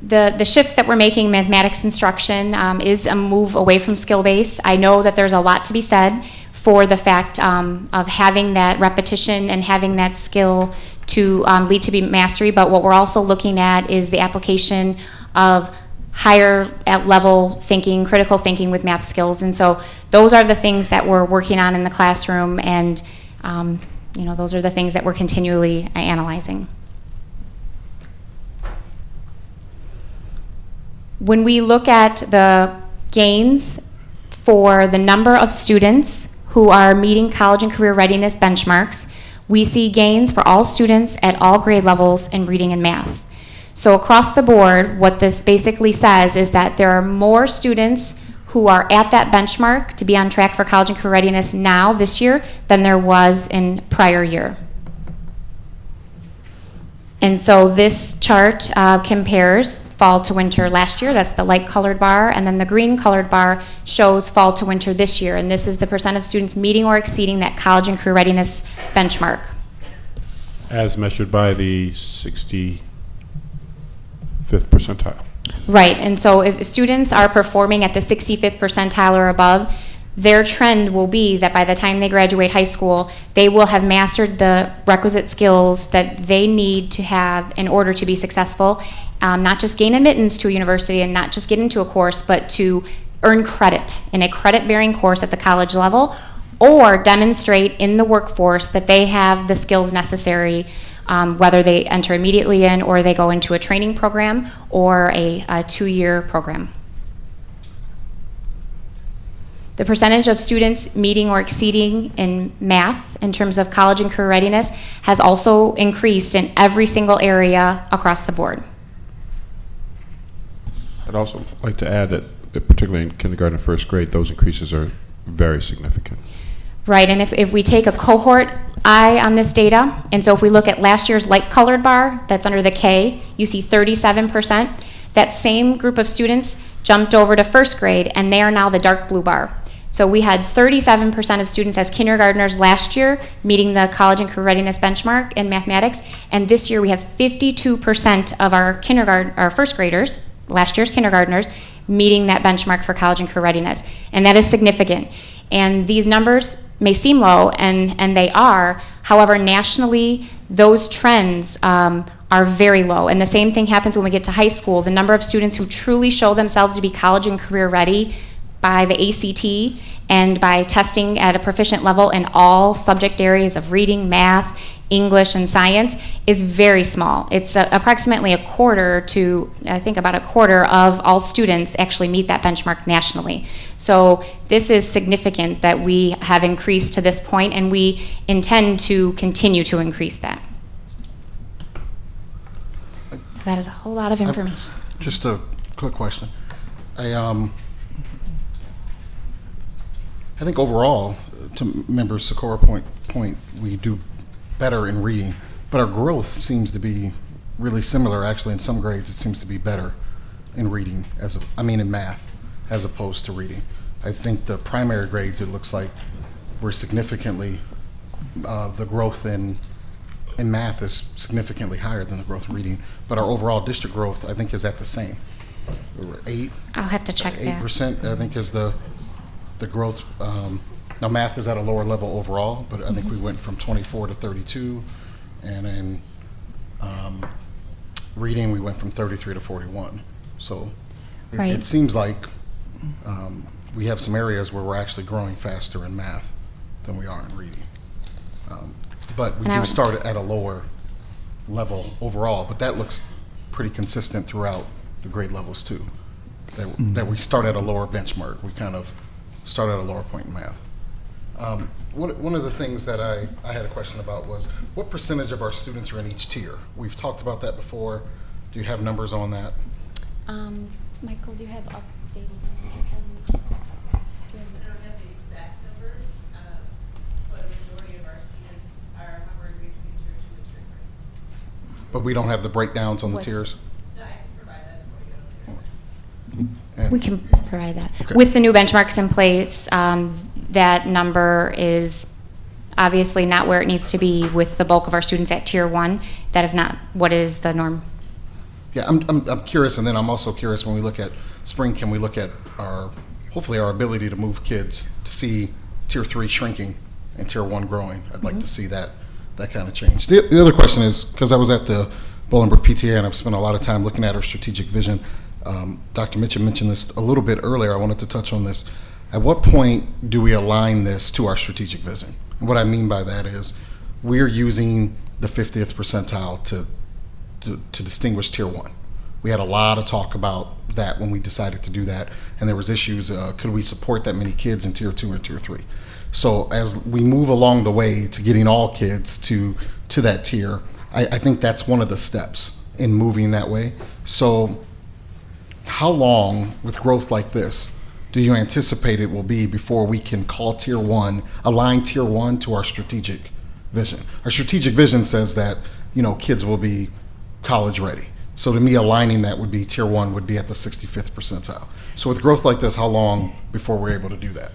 The shifts that we're making in mathematics instruction is a move away from skill-based. I know that there's a lot to be said. for the fact of having that repetition and having that skill to lead to mastery. But what we're also looking at is the application of higher level thinking, critical thinking with math skills. And so those are the things that we're working on in the classroom, and those are the things that we're continually analyzing. When we look at the gains for the number of students who are meeting college and career readiness benchmarks, we see gains for all students at all grade levels in reading and math. So across the board, what this basically says is that there are more students who are at that benchmark to be on track for college and career readiness now, this year, than there was in prior year. And so this chart compares fall to winter last year, that's the light colored bar, and then the green colored bar shows fall to winter this year, and this is the percent of students meeting or exceeding that college and career readiness benchmark. As measured by the 65th percentile. Right, and so if students are performing at the 65th percentile or above, their trend will be that by the time they graduate high school, they will have mastered the requisite skills that they need to have in order to be successful, not just gain admittance to a university and not just get into a course, but to earn credit in a credit-bearing course at the college level, or demonstrate in the workforce that they have the skills necessary, whether they enter immediately in or they go into a training program or a 2-year program. The percentage of students meeting or exceeding in math in terms of college and career readiness has also increased in every single area across the board. I'd also like to add that particularly in kindergarten and first grade, those increases are very significant. Right, and if we take a cohort eye on this data, and so if we look at last year's light colored bar, that's under the K, you see 37%. That same group of students jumped over to first grade, and they are now the dark blue bar. So we had 37% of students as kindergartners last year meeting the college and career readiness benchmark in mathematics, and this year we have 52% of our first graders, last year's kindergartners, meeting that benchmark for college and career readiness, and that is significant. And these numbers may seem low, and they are. However, nationally, those trends are very low. And the same thing happens when we get to high school. The number of students who truly show themselves to be college and career ready by the ACT and by testing at a proficient level in all subject areas of reading, math, English, and science is very small. It's approximately a quarter to, I think about a quarter of all students actually meet that benchmark nationally. So this is significant that we have increased to this point, and we intend to continue to increase that. So that is a whole lot of information. Just a quick question. I think overall, to member Sikora point, we do better in reading, but our growth seems to be really similar. Actually, in some grades, it seems to be better in reading, in math, as opposed to reading. I think the primary grades, it looks like we're significantly, the growth in math is significantly higher than the growth in reading, but our overall district growth, I think, is at the same. We're 8. I'll have to check that. 8%, I think, is the growth. Now math is at a lower level overall, but I think we went from 24 to 32, and in reading we went from 33 to 41. So Right. it seems like we have some areas where we're actually growing faster in math than we are in reading. But we do start at a lower level overall, but that looks pretty consistent throughout the grade levels too. That we start at a lower benchmark. We kind of start at a lower point in math. One of the things that I had a question about was what percentage of our students are in each tier? We've talked about that before. Do you have numbers on that? Michael, do you have updated? I don't have the exact numbers, but a majority of our students are hovering between tier 2 and tier 3. But we don't have the breakdowns on the tiers? No, I can provide that for you later. We can provide that. Okay. With the new benchmarks in place, that number is obviously not where it needs to be with the bulk of our students at tier 1. That is not what is the norm. Yeah, I'm curious, and then I'm also curious when we look at spring, can we look at hopefully our ability to move kids to see tier 3 shrinking and tier 1 growing. I'd like to see that kind of change. The other question is, because I was at the Bolingbrook PTA and I've spent a lot of time looking at our strategic vision. Dr. Mitchell mentioned this a little bit earlier. I wanted to touch on this. At what point do we align this to our strategic vision? And what I mean by that is we're using the 50th percentile to distinguish tier 1. We had a lot of talk about that when we decided to do that, and there was issues, could we support that many kids in tier 2 and tier 3? So as we move along the way to getting all kids to that tier, I think that's one of the steps in moving that way. So how long, with growth like this, do you anticipate it will be before we can call tier 1, align tier 1 to our strategic vision? Our strategic vision says that, kids will be college ready. So to me, aligning that would be tier 1 would be at the 65th percentile. So with growth like this, how long before we're able to do that?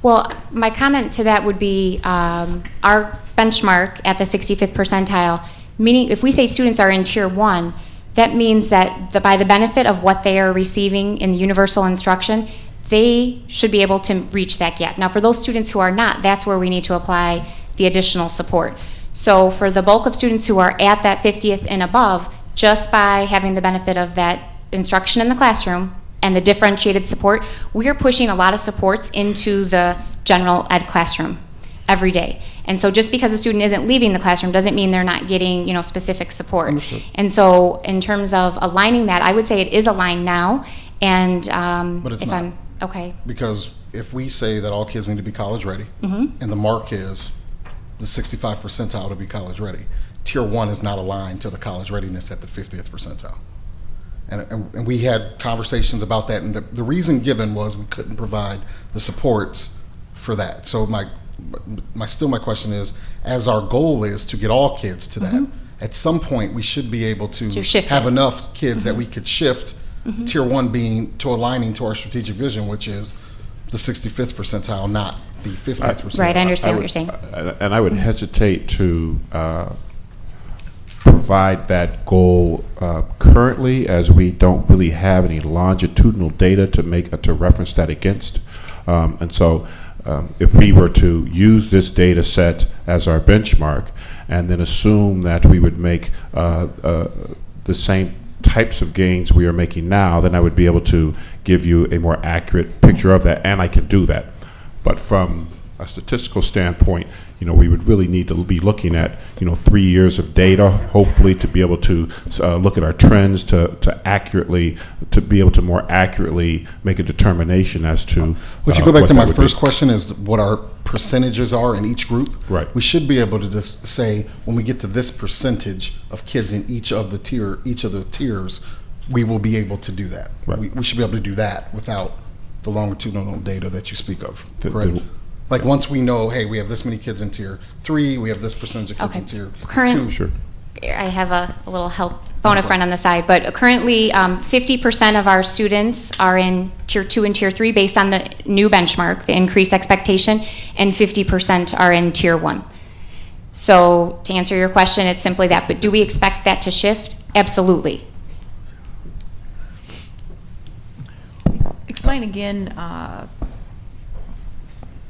Well, my comment to that would be our benchmark at the 65th percentile, meaning if we say students are in tier 1, that means that by the benefit of what they are receiving in the universal instruction, they should be able to reach that gap. Now, for those students who are not, that's where we need to apply the additional support. So for the bulk of students who are at that 50th and above, just by having the benefit of that instruction in the classroom and the differentiated support, we are pushing a lot of supports into the general ed classroom every day. And so just because a student isn't leaving the classroom doesn't mean they're not getting, specific support. Understood. And so in terms of aligning that, I would say it is aligned now. And But it's if not. okay. Because if we say that all kids need to be college ready, Mhm. and the mark is the 65th percentile to be college ready, tier 1 is not aligned to the college readiness at the 50th percentile. And we had conversations about that, and the reason given was we couldn't provide the supports for that. So my question is, as our goal is to get all kids to that, at some point we should be able to shift have it. enough kids that we could shift tier 1 being to aligning to our strategic vision, which is the 65th percentile, not the 50th percentile. Right, I understand what you're saying. And I would hesitate to provide that goal currently, as we don't really have any longitudinal data to reference that against. And so if we were to use this data set as our benchmark and then assume that we would make the same types of gains we are making now, then I would be able to give you a more accurate picture of that, and I can do that. But from a statistical standpoint, we would really need to be looking at 3 years of data, hopefully, to be able to look at our trends to be able to more accurately make a determination as to. Well, if you go back what to that my would first be. question, is what our percentages are in each group. Right. We should be able to just say when we get to this percentage of kids in each of the tiers, we will be able to do that. Right. We should be able to do that without the longitudinal data that you speak of. The- Correct. the- Like once we know, hey, we have this many kids in tier 3, we have this percentage of kids Okay. in tier Current- 2. Sure. I have a little help, phone a friend on the side, but currently 50% of our students are in tier 2 and tier 3 based on the new benchmark, the increased expectation, and 50% are in tier 1. So to answer your question, it's simply that, but do we expect that to shift? Absolutely. Explain again,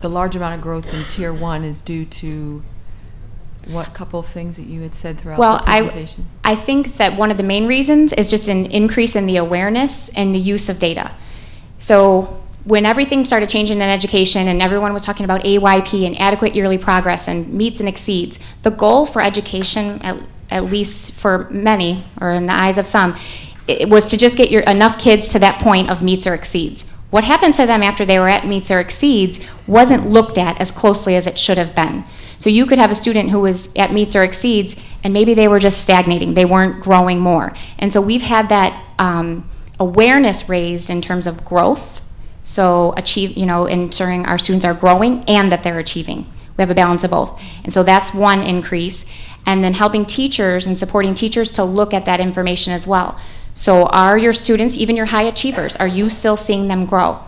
the large amount of growth in tier 1 is due to what couple of things that you had said throughout Well, the presentation? I think that one of the main reasons is just an increase in the awareness and the use of data. So when everything started changing in education and everyone was talking about AYP and adequate yearly progress and meets and exceeds, the goal for education, at least for many, or in the eyes of some, it was to just get enough kids to that point of meets or exceeds. What happened to them after they were at meets or exceeds wasn't looked at as closely as it should have been. So you could have a student who was at meets or exceeds, and maybe they were just stagnating. They weren't growing more. And so we've had that awareness raised in terms of growth. So ensuring our students are growing and that they're achieving. We have a balance of both. And so that's one increase. And then helping teachers and supporting teachers to look at that information as well. So are your students, even your high achievers, are you still seeing them grow?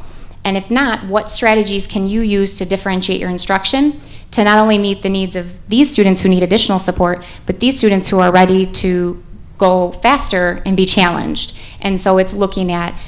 And if not, what strategies can you use to differentiate your instruction to not only meet the needs of these students who need additional support, but these students who are ready to go faster and be challenged? And so it's looking at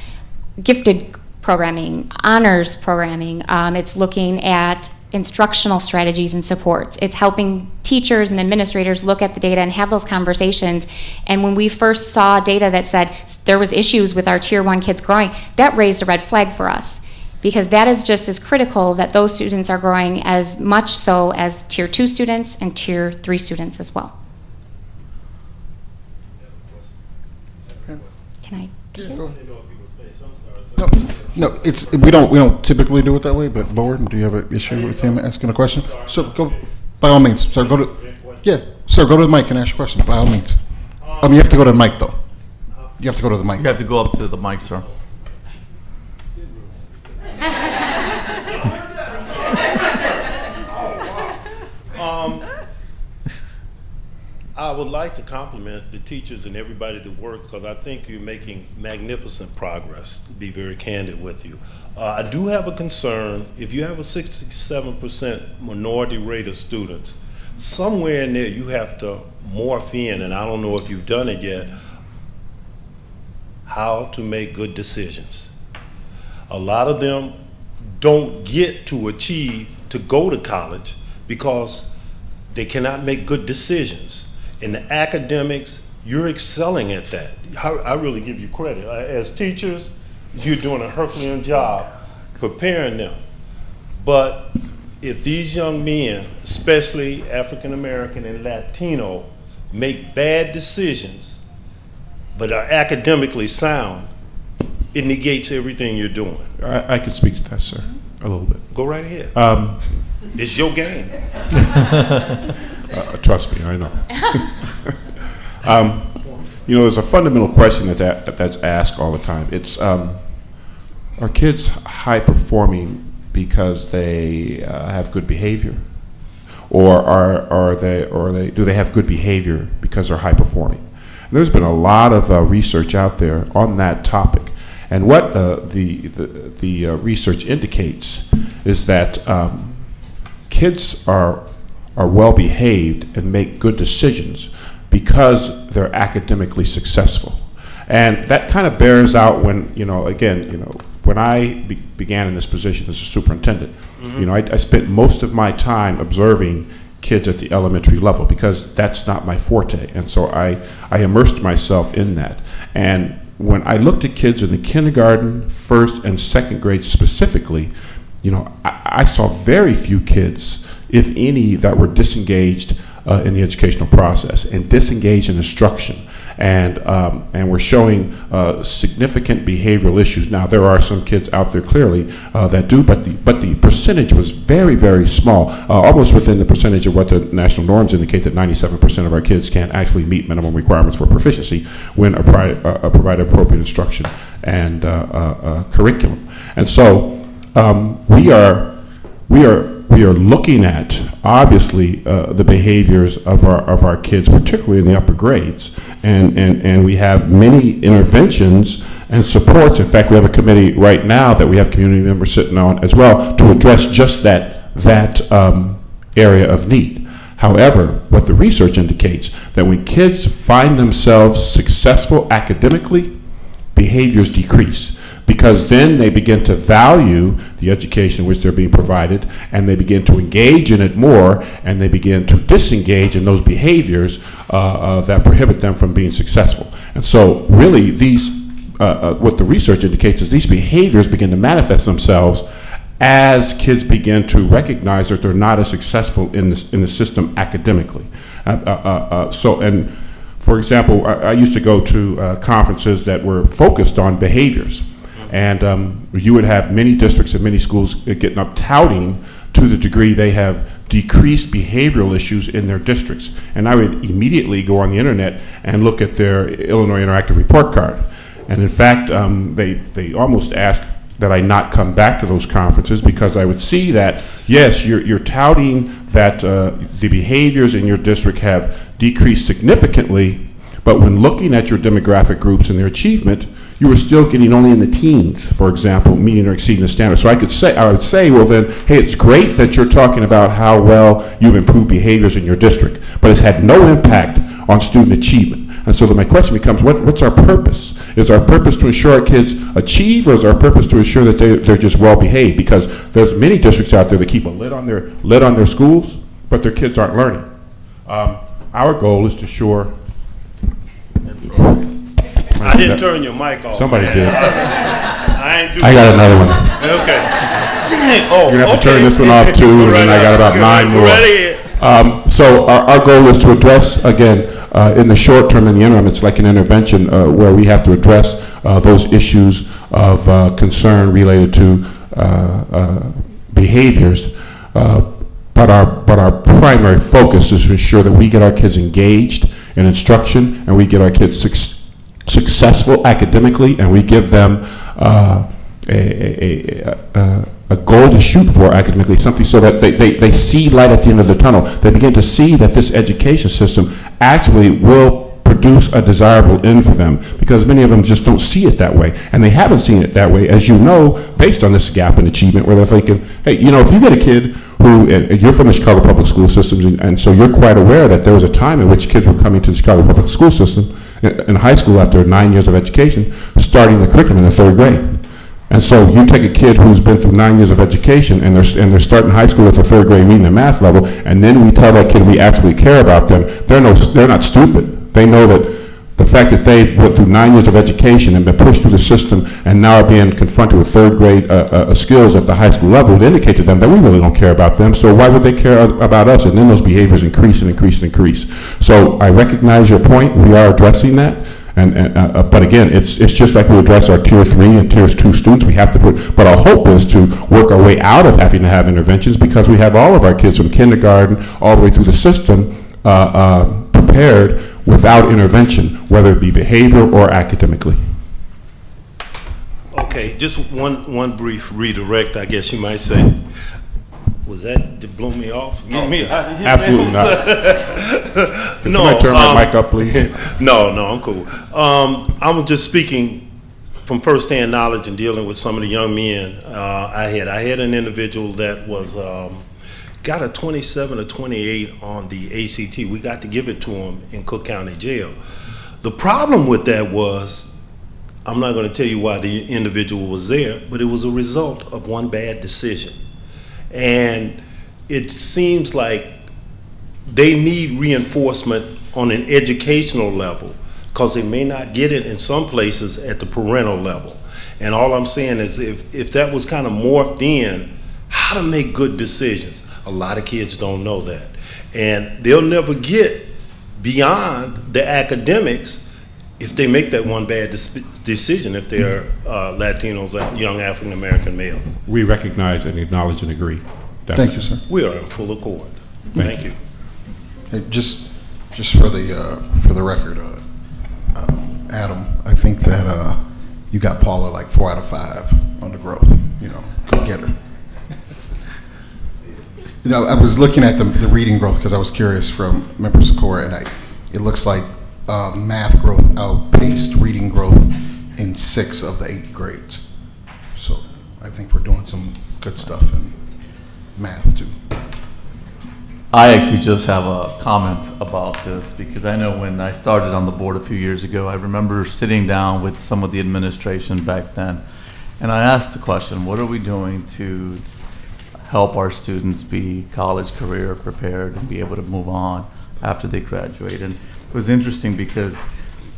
gifted programming, honors programming, it's looking at instructional strategies and supports. It's helping teachers and administrators look at the data and have those conversations. And when we first saw data that said there was issues with our Tier 1 kids growing, that raised a red flag for us, because that is just as critical that those students are growing as much so as Tier 2 students and Tier 3 students as well. Can I get it? No, we don't typically do it that way. But board, do you have an issue with him asking a question? So go, by all means, sir. Go to the mic and ask your question. By all means. You have to go to the mic though. You have to go to the mic. You have to go up to the mic, sir. I would like to compliment the teachers and everybody that works, because I think you're making magnificent progress, to be very candid with you. I do have a concern. If you have a 67% minority rate of students, somewhere in there you have to morph in, and I don't know if you've done it yet, how to make good decisions. A lot of them don't get to achieve to go to college because they cannot make good decisions. In the academics, you're excelling at that. I really give you credit. As teachers, you're doing a Herculean job preparing them. But if these young men, especially African American and Latino, make bad decisions but are academically sound, it negates everything you're doing. I could speak to that, sir, a little bit. Go right ahead. It's your game. Trust me, I know. There's a fundamental question that's asked all the time. It's, are kids high performing because they have good behavior, or do they have good behavior because they're high performing? And there's been a lot of research out there on that topic, and what the research indicates is that kids are well behaved and make good decisions because they're academically successful. And that kind of bears out when, when I began in this position as a superintendent, I spent most of my time observing kids at the elementary level because that's not my forte. And so I immersed myself in that. And when I looked at kids in the kindergarten, first and second grade specifically, I saw very few kids, if any, that were disengaged in the educational process and disengaged in instruction, and we're showing significant behavioral issues. Now, there are some kids out there clearly that do, but the percentage was very, very small, almost within the percentage of what the national norms indicate, that 97% of our kids can't actually meet minimum requirements for proficiency when provide appropriate instruction and curriculum. And so we are looking at, obviously, the behaviors of our kids, particularly in the upper grades, and we have many interventions and supports. In fact, we have a committee right now that we have community members sitting on as well to address just that area of need. However, what the research indicates, that when kids find themselves successful academically, behaviors decrease, because then they begin to value the education which they're being provided, and they begin to engage in it more, and they begin to disengage in those behaviors that prohibit them from being successful. And so really what the research indicates is these behaviors begin to manifest themselves as kids begin to recognize that they're not as successful in the system academically. And for example, I used to go to conferences that were focused on behaviors. And you would have many districts and many schools getting up touting to the degree they have decreased behavioral issues in their districts. And I would immediately go on the internet and look at their Illinois Interactive Report Card. And in fact, they almost asked that I not come back to those conferences, because I would see that, yes, you're touting that the behaviors in your district have decreased significantly, but when looking at your demographic groups and their achievement, you were still getting only in the teens, for example, meeting or exceeding the standard. So I would say, well then, hey, it's great that you're talking about how well you've improved behaviors in your district, but it's had no impact on student achievement. And so then my question becomes, what's our purpose? Is our purpose to ensure our kids achieve, or is our purpose to ensure that they're just well behaved? Because there's many districts out there that keep a lid on their schools, but their kids aren't learning. Our goal is to ensure. I didn't turn your mic off. Somebody man. did. I got another one. Okay. Oh, You're gonna have to okay. turn this one off too, and then I got about 9 more. So our goal is to address, again, in the short term, in the interim, it's like an intervention where we have to address those issues of concern related to behaviors. But our primary focus is to ensure that we get our kids engaged in instruction, and we get our kids successful academically, and we give them a goal to shoot for academically, something so that they see light at the end of the tunnel. They begin to see that this education system actually will produce a desirable end for them, because many of them just don't see it that way, and they haven't seen it that way, as you know, based on this gap in achievement, where they're thinking, hey, you know, if you get a kid who, you're from the Chicago public school systems, and so you're quite aware that there was a time in which kids were coming to the Chicago public school system in high school after 9 years of education, starting the curriculum in the 3rd grade. And so you take a kid who's been through 9 years of education, and they're starting high school at the 3rd grade reading and math level, and then we tell that kid we actually care about them. They're not stupid. They know that the fact that they've went through 9 years of education and been pushed through the system and now are being confronted with 3rd grade skills at the high school level would indicate to them that we really don't care about them, so why would they care about us? And then those behaviors increase and increase and increase. So I recognize your point. We are addressing that. But again, it's just like we address our Tier 3 and Tier 2 students. We have to but our hope is to work our way out of having to have interventions, because we have all of our kids from kindergarten all the way through the system prepared without intervention, whether it be behavior or academically. Okay, just one brief redirect, I guess you might say. Was that to blow me off? Get me out of here, Absolutely man. not. Can somebody turn my mic up, please? No, I'm cool. I'm just speaking from firsthand knowledge and dealing with some of the young men I had an individual that was got a 27 or 28 on the ACT. We got to give it to him in Cook County Jail. The problem with that was, I'm not going to tell you why the individual was there, but it was a result of one bad decision. And it seems like they need reinforcement on an educational level, because they may not get it in some places at the parental level. And all I'm saying is, if that was kind of morphed in, how to make good decisions. A lot of kids don't know that. And they'll never get beyond the academics if they make that one bad decision, if they're Latinos, young African American males. We recognize and acknowledge and agree. Thank you, sir. We are in full accord. Thank you. Hey, just for the record, Adam, I think that you got Paula like 4 out of 5 on the growth. You know, go get her. You know, I was looking at the reading growth because I was curious from Member Sikora, and it looks like math growth outpaced reading growth in 6 of the 8 grades. So I think we're doing some good stuff in math too. I actually just have a comment about this, because I know when I started on the board a few years ago, I remember sitting down with some of the administration back then, and I asked the question, what are we doing to help our students be college career prepared and be able to move on after they graduate? And it was interesting because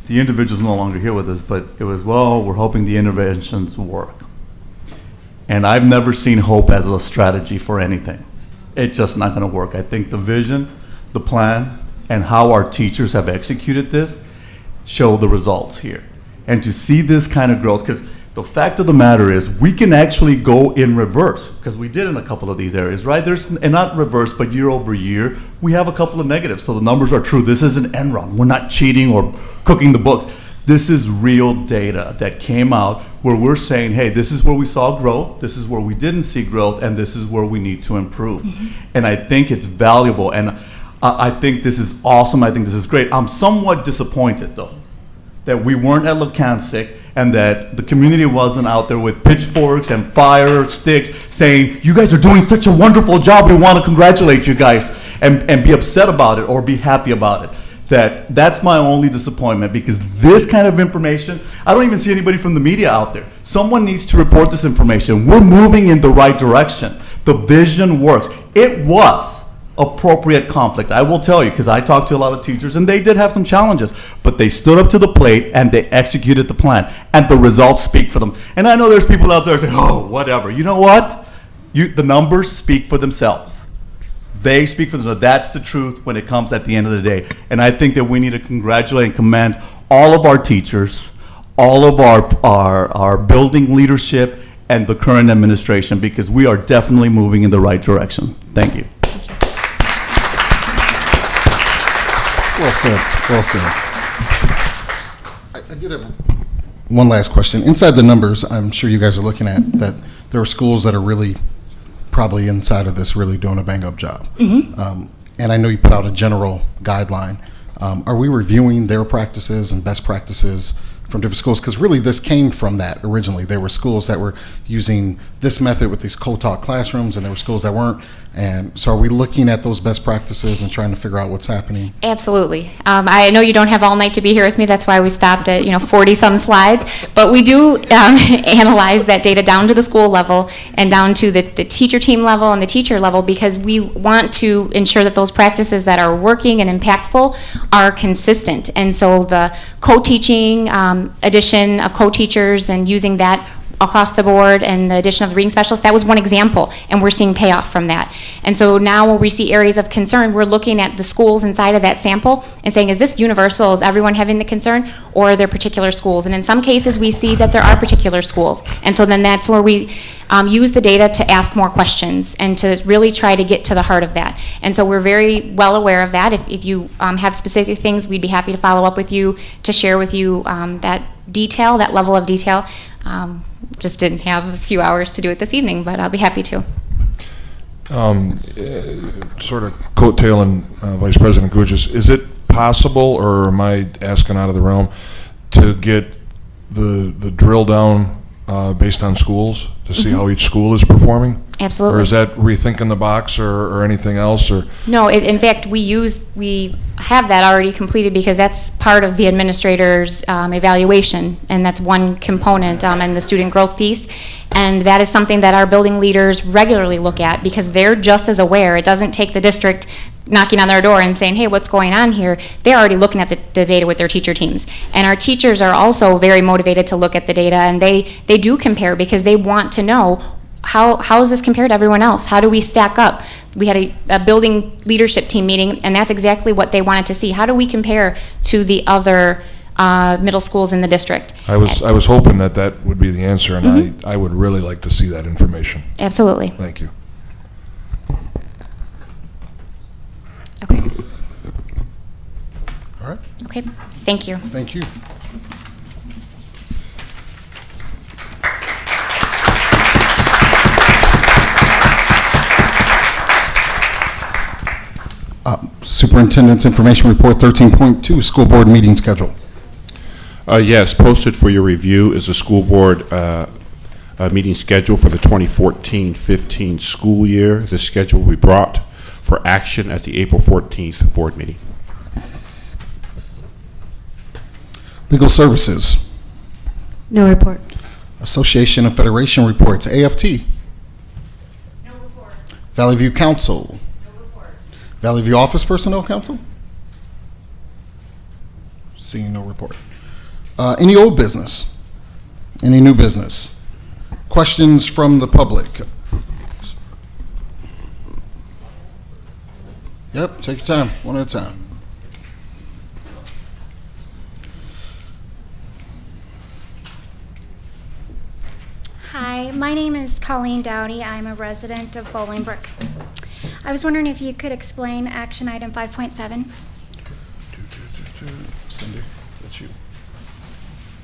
the individual's no longer here with us, but it was, well, we're hoping the interventions work. And I've never seen hope as a strategy for anything. It's just not going to work. I think the vision, the plan, and how our teachers have executed this show the results here. And to see this kind of growth, because the fact of the matter is we can actually go in reverse, because we did in a couple of these areas, right? And not reverse, but year over year, we have a couple of negatives. So the numbers are true. This is an end run. We're not cheating or cooking the books. This is real data that came out where we're saying, hey, this is where we saw growth, this is where we didn't see growth, and this is where we need to improve. And I think it's valuable, and I think this is awesome. I think this is great. I'm somewhat disappointed, though, that we weren't at Lukansic and that the community wasn't out there with pitchforks and fire sticks saying, you guys are doing such a wonderful job, we want to congratulate you guys, and be upset about it or be happy about it. That's my only disappointment, because this kind of information, I don't even see anybody from the media out there. Someone needs to report this information. We're moving in the right direction. The vision works. It was appropriate conflict, I will tell you, because I talked to a lot of teachers and they did have some challenges, but they stood up to the plate and they executed the plan, and the results speak for them. And I know there's people out there saying, oh, whatever. You know what? The numbers speak for themselves. They speak for themselves. That's the truth when it comes at the end of the day. And I think that we need to congratulate and commend all of our teachers, all of our building leadership, and the current administration, because we are definitely moving in the right direction. Thank you. Well said. Well said. I did have one last question. Inside the numbers, I'm sure you guys are looking at that there are schools that are really probably inside of this really doing a bang-up job. And I know you put out a general guideline. Are we reviewing their practices and best practices from different schools? Because really this came from that originally. There were schools that were using this method with these co-taught classrooms, and there were schools that weren't. And so are we looking at those best practices and trying to figure out what's happening? Absolutely. I know you don't have all night to be here with me. That's why we stopped at 40-some slides. But we do analyze that data down to the school level and down to the teacher team level and the teacher level, because we want to ensure that those practices that are working and impactful are consistent. And so the co-teaching, addition of co-teachers and using that across the board, and the addition of the reading specialists, that was one example, and we're seeing payoff from that. And so now when we see areas of concern, we're looking at the schools inside of that sample and saying, is this universal? Is everyone having the concern, or are there particular schools? And in some cases, we see that there are particular schools. And so then that's where we use the data to ask more questions and to really try to get to the heart of that. And so we're very well aware of that. If you have specific things, we'd be happy to follow up with you to share with you that detail, that level of detail. Just didn't have a few hours to do it this evening, but I'll be happy to. Sort of coattailing Vice President Gugis, is it possible, or am I asking out of the realm, to get the drill down based on schools to see how each school is performing? Absolutely. Or is that rethinking the box or anything else? Or No, in fact, we have that already completed, because that's part of the administrator's evaluation, and that's one component in the student growth piece. And that is something that our building leaders regularly look at, because they're just as aware. It doesn't take the district knocking on their door and saying, hey, what's going on here? They're already looking at the data with their teacher teams. And our teachers are also very motivated to look at the data, and they do compare, because they want to know, how is this compared to everyone else? How do we stack up? We had a building leadership team meeting, and that's exactly what they wanted to see. How do we compare to the other middle schools in the district? I was hoping that would be the answer, and I would really like to see that information. Absolutely. Thank you. Okay. All right. Okay. Thank you. Thank you. Superintendent's Information Report 13.2, School Board Meeting Schedule. Yes, posted for your review is the school board meeting schedule for the 2014-15 school year. The schedule will be brought for action at the April 14th board meeting. Legal Services. No report. Association of Federation reports. AFT. No report. Valley View Council. No report. Valley View Office Personnel Council. Seeing no report. Any old business? Any new business? Questions from the public? Yep, take your time, one at a time. Hi, my name is Colleen Dowdy. I'm a resident of Bolingbrook. I was wondering if you could explain action item 5.7. Cindy, that's you.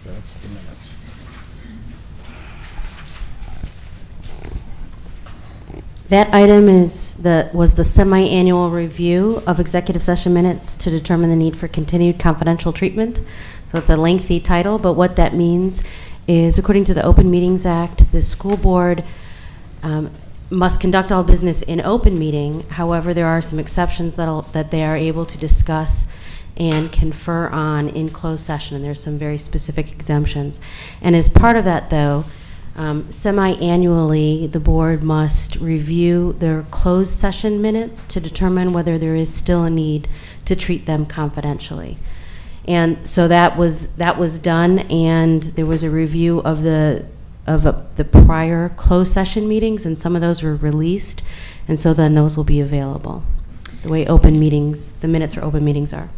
That's the minutes. That item was the semi-annual review of executive session minutes to determine the need for continued confidential treatment. So it's a lengthy title, but what that means is, according to the Open Meetings Act, the school board must conduct all business in open meeting. However, there are some exceptions that they are able to discuss and confer on in closed session, and there's some very specific exemptions. And as part of that, though, semi-annually, the board must review their closed session minutes to determine whether there is still a need to treat them confidentially. And so that was done, and there was a review of the prior closed session meetings, and some of those were released, and so then those will be available, the way open meetings, the minutes for open meetings are.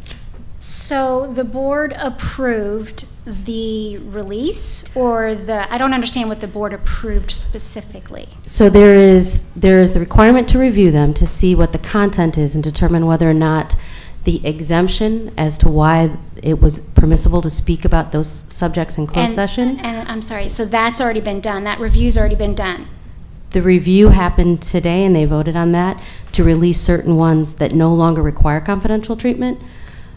So the board approved the release, or I don't understand what the board approved specifically. So there is the requirement to review them to see what the content is and determine whether or not the exemption as to why it was permissible to speak about those subjects in closed session. And I'm sorry, so that's already been done. That review's already been done. The review happened today, and they voted on that to release certain ones that no longer require confidential treatment.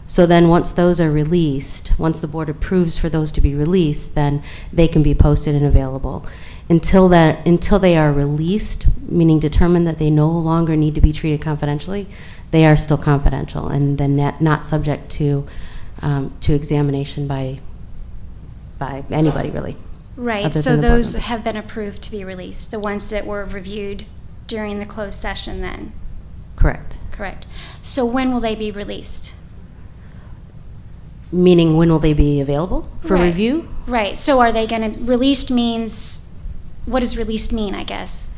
So then once those are released, once the board approves for those to be released, then they can be posted and available. Until they are released, meaning determined that they no longer need to be treated confidentially, they are still confidential and then not subject to examination by anybody, really. Right, other so than the board those members. have been approved to be released, the ones that were reviewed during the closed session then? Correct. Correct. So when will they be released? Meaning, when will they be available for Right. review? Right, so are they going to, released means, what does released mean, I guess?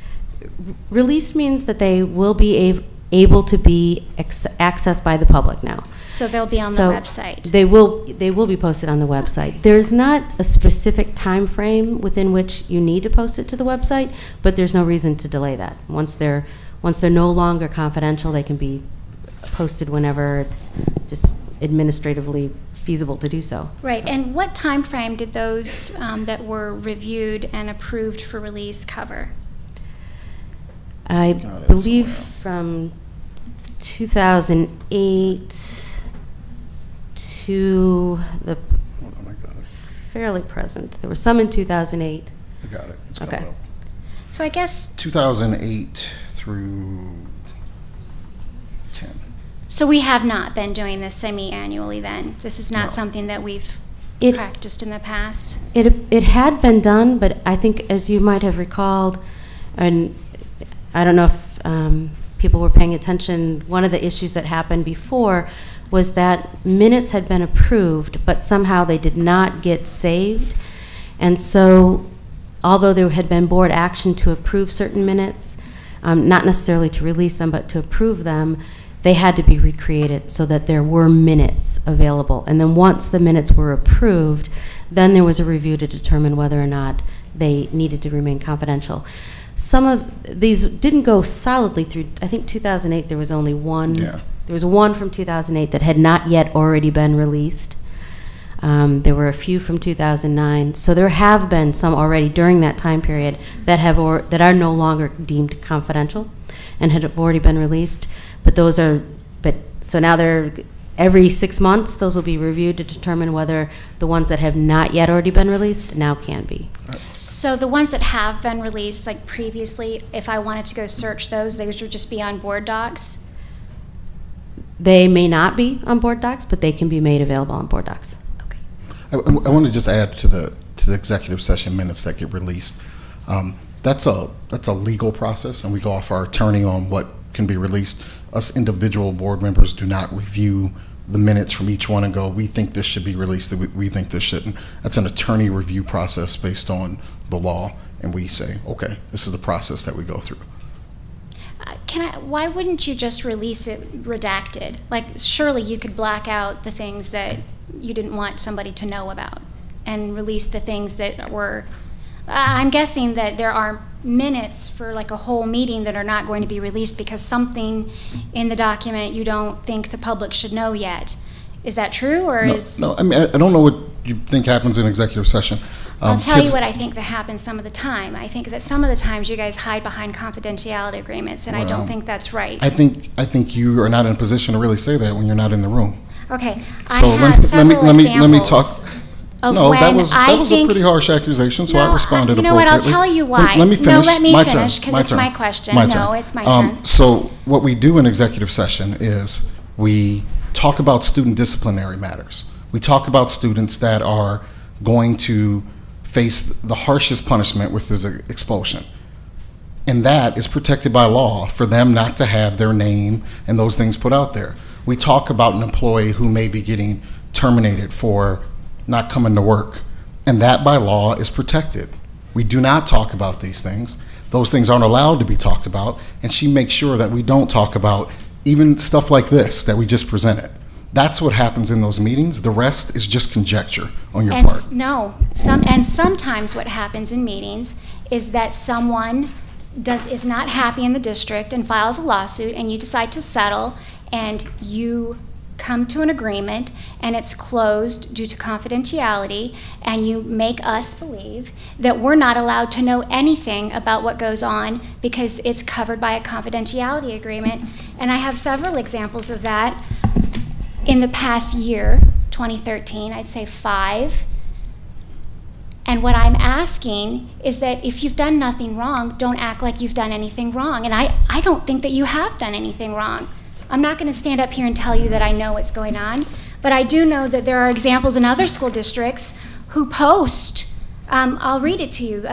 Released means that they will be able to be accessed by the public now. So they'll be on the So website? They will be posted on the website. There's not a specific time frame within which you need to post it to the website, but there's no reason to delay that. Once they're no longer confidential, they can be posted whenever it's just administratively feasible to do so. Right, and what time frame did those that were reviewed and approved for release cover? I believe from 2008 to the fairly present. There were some in 2008. I got it. It's Okay. coming up. So I guess, 2008 through 10. so we have not been doing this semi-annually then? This is not No. something that we've practiced in the past? It had been done, but I think, as you might have recalled, and I don't know if people were paying attention, one of the issues that happened before was that minutes had been approved, but somehow they did not get saved. And so, although there had been board action to approve certain minutes, not necessarily to release them, but to approve them, they had to be recreated so that there were minutes available. And then once the minutes were approved, then there was a review to determine whether or not they needed to remain confidential. Some of these didn't go solidly through. I think 2008 there was only one. Yeah. There was one from 2008 that had not yet already been released. There were a few from 2009. So there have been some already during that time period that that are no longer deemed confidential and have already been released. But so now they're every 6 months those will be reviewed to determine whether the ones that have not yet already been released now can be. So the ones that have been released, like previously, if I wanted to go search those, they would just be on board docs? They may not be on board docs, but they can be made available on board docs. I want to just add to the executive session minutes that get released. That's a legal process, and we go off our attorney on what can be released. Us individual board members do not review the minutes from each one and go, we think this should be released, we think this shouldn't. That's an attorney review process based on the law, and we say, okay, this is the process that we go through. Why wouldn't you just release it redacted? Like, surely you could black out the things that you didn't want somebody to know about and release the things that were, I'm guessing that there are minutes for like a whole meeting that are not going to be released because something in the document you don't think the public should know yet. Is that true, or No, I mean, I don't know what you think happens in executive session. I'll tell you what I think that happens some of the time. I think that some of the times you guys hide behind confidentiality agreements, and I don't think that's right. I think you are not in a position to really say that when you're not in the room. Okay, So I have several let me examples talk. of No, that when was I a think- pretty harsh accusation, so I responded You know what, I'll appropriately. tell you why. Let me finish. No, let me My finish, turn. because it's turn. my question. My No, turn. it's my turn. So what we do in executive session is we talk about student disciplinary matters. We talk about students that are going to face the harshest punishment, which is expulsion. And that is protected by law for them not to have their name and those things put out there. We talk about an employee who may be getting terminated for not coming to work, and that by law is protected. We do not talk about these things. Those things aren't allowed to be talked about, and she makes sure that we don't talk about even stuff like this that we just presented. That's what happens in those meetings. The rest is just conjecture on your And part. Sometimes what happens in meetings is that someone is not happy in the district and files a lawsuit, and you decide to settle, and you come to an agreement, and it's closed due to confidentiality, and you make us believe that we're not allowed to know anything about what goes on because it's covered by a confidentiality agreement. And I have several examples of that in the past year, 2013, I'd say 5. And what I'm asking is that if you've done nothing wrong, don't act like you've done anything wrong. And I don't think that you have done anything wrong. I'm not going to stand up here and tell you that I know what's going on, but I do know that there are examples in other school districts who post, I'll read it to you,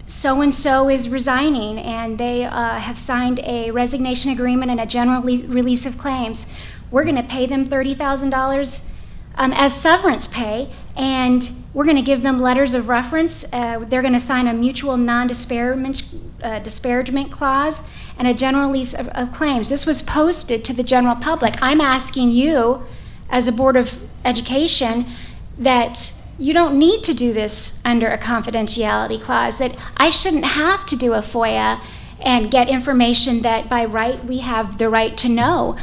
so-and-so is resigning, and they have signed a resignation agreement and a general release of claims. We're going to pay them $30,000 as severance pay, and we're going to give them letters of reference. They're going to sign a mutual non-disparagement clause and a general release of claims. This was posted to the general public. I'm asking you, as a Board of Education, that you don't need to do this under a confidentiality clause, that I shouldn't have to do a FOIA and get information that by right we have the right to know.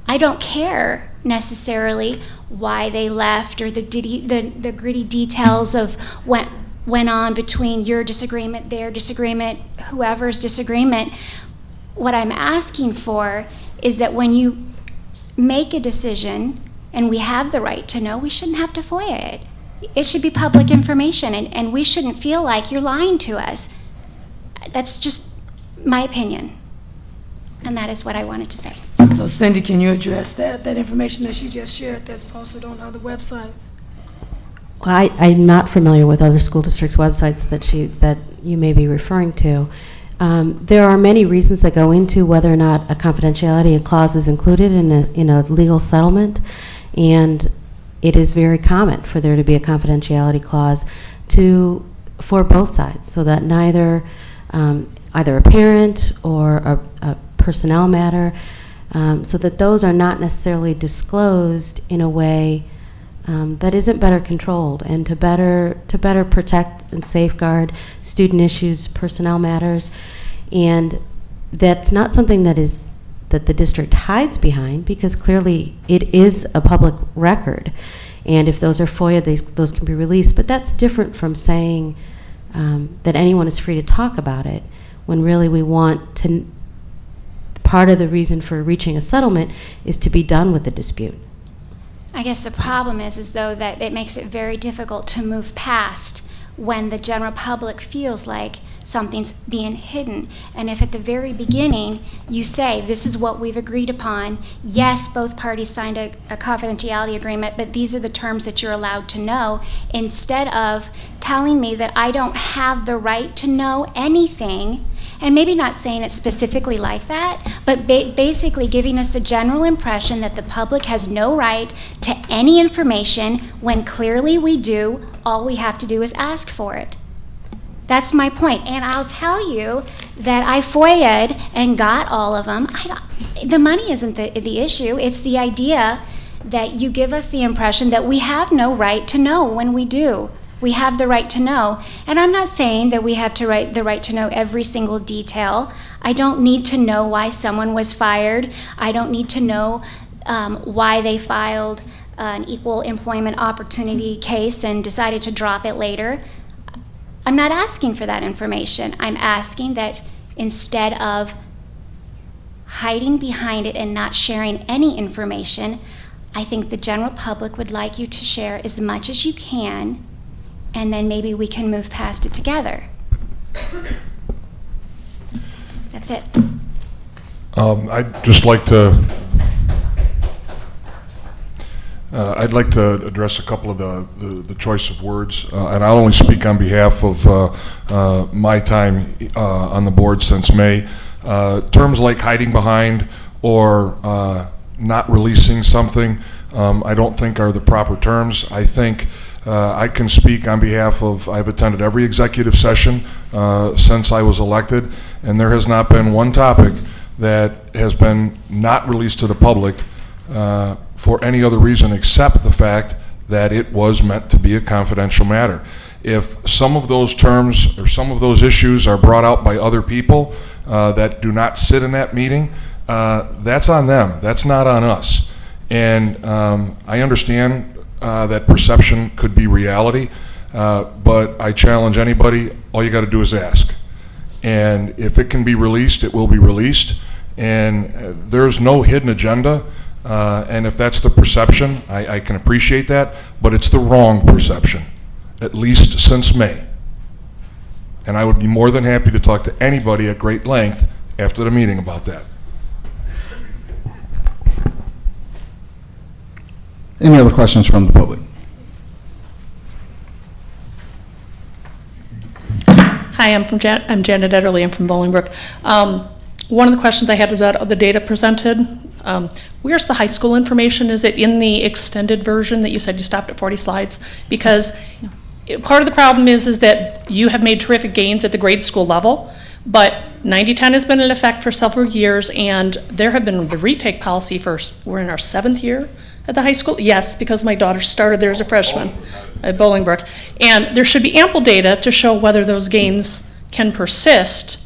I don't care necessarily why they left or the gritty details of what went on between your disagreement, their disagreement, whoever's disagreement. What I'm asking for is that when you make a decision and we have the right to know, we shouldn't have to FOIA it. It should be public information, and we shouldn't feel like you're lying to us. That's just my opinion, and that is what I wanted to say. So Cindy, can you address that information that she just shared that's posted on other websites? Well, I'm not familiar with other school districts' websites that you may be referring to. There are many reasons that go into whether or not a confidentiality clause is included in a legal settlement, and it is very common for there to be a confidentiality clause for both sides, so that neither either a parent or a personnel matter, so that those are not necessarily disclosed in a way that isn't better controlled, and to better protect and safeguard student issues, personnel matters. And that's not something that the district hides behind, because clearly it is a public record, and if those are FOIA, those can be released. But that's different from saying that anyone is free to talk about it, when really we want to, part of the reason for reaching a settlement is to be done with the dispute. I guess the problem is though that it makes it very difficult to move past when the general public feels like something's being hidden. And if at the very beginning you say, this is what we've agreed upon, yes, both parties signed a confidentiality agreement, but these are the terms that you're allowed to know, instead of telling me that I don't have the right to know anything, and maybe not saying it specifically like that, but basically giving us the general impression that the public has no right to any information when clearly we do. All we have to do is ask for it. That's my point. And I'll tell you that I FOIA'd and got all of them. The money isn't the issue. It's the idea that you give us the impression that we have no right to know when we do. We have the right to know. And I'm not saying that we have the right to know every single detail. I don't need to know why someone was fired. I don't need to know why they filed an equal employment opportunity case and decided to drop it later. I'm not asking for that information. I'm asking that instead of hiding behind it and not sharing any information, I think the general public would like you to share as much as you can, and then maybe we can move past it together. That's it. I'd just like to I'd like to address a couple of the choice of words, and I'll only speak on behalf of my time on the board since May. Terms like hiding behind or not releasing something, I don't think are the proper terms. I think I can speak on behalf of, I've attended every executive session since I was elected, and there has not been one topic that has been not released to the public for any other reason except the fact that it was meant to be a confidential matter. If some of those terms or some of those issues are brought out by other people that do not sit in that meeting, that's on them. That's not on us. And I understand that perception could be reality, but I challenge anybody, all you got to do is ask. And if it can be released, it will be released. And there's no hidden agenda. And if that's the perception, I can appreciate that, but it's the wrong perception, at least since May. And I would be more than happy to talk to anybody at great length after the meeting about that. Any other questions from the public? Hi, I'm Janet Ederle. I'm from Bolingbrook. One of the questions I had was about the data presented. Where's the high school information? Is it in the extended version that you said you stopped at 40 slides? Because part of the problem is that you have made terrific gains at the grade school level, but 90-10 has been in effect for several years, and there have been the retake policy we're in our 7th year at the high school. Yes, because my daughter started there as a freshman at Bolingbrook. And there should be ample data to show whether those gains can persist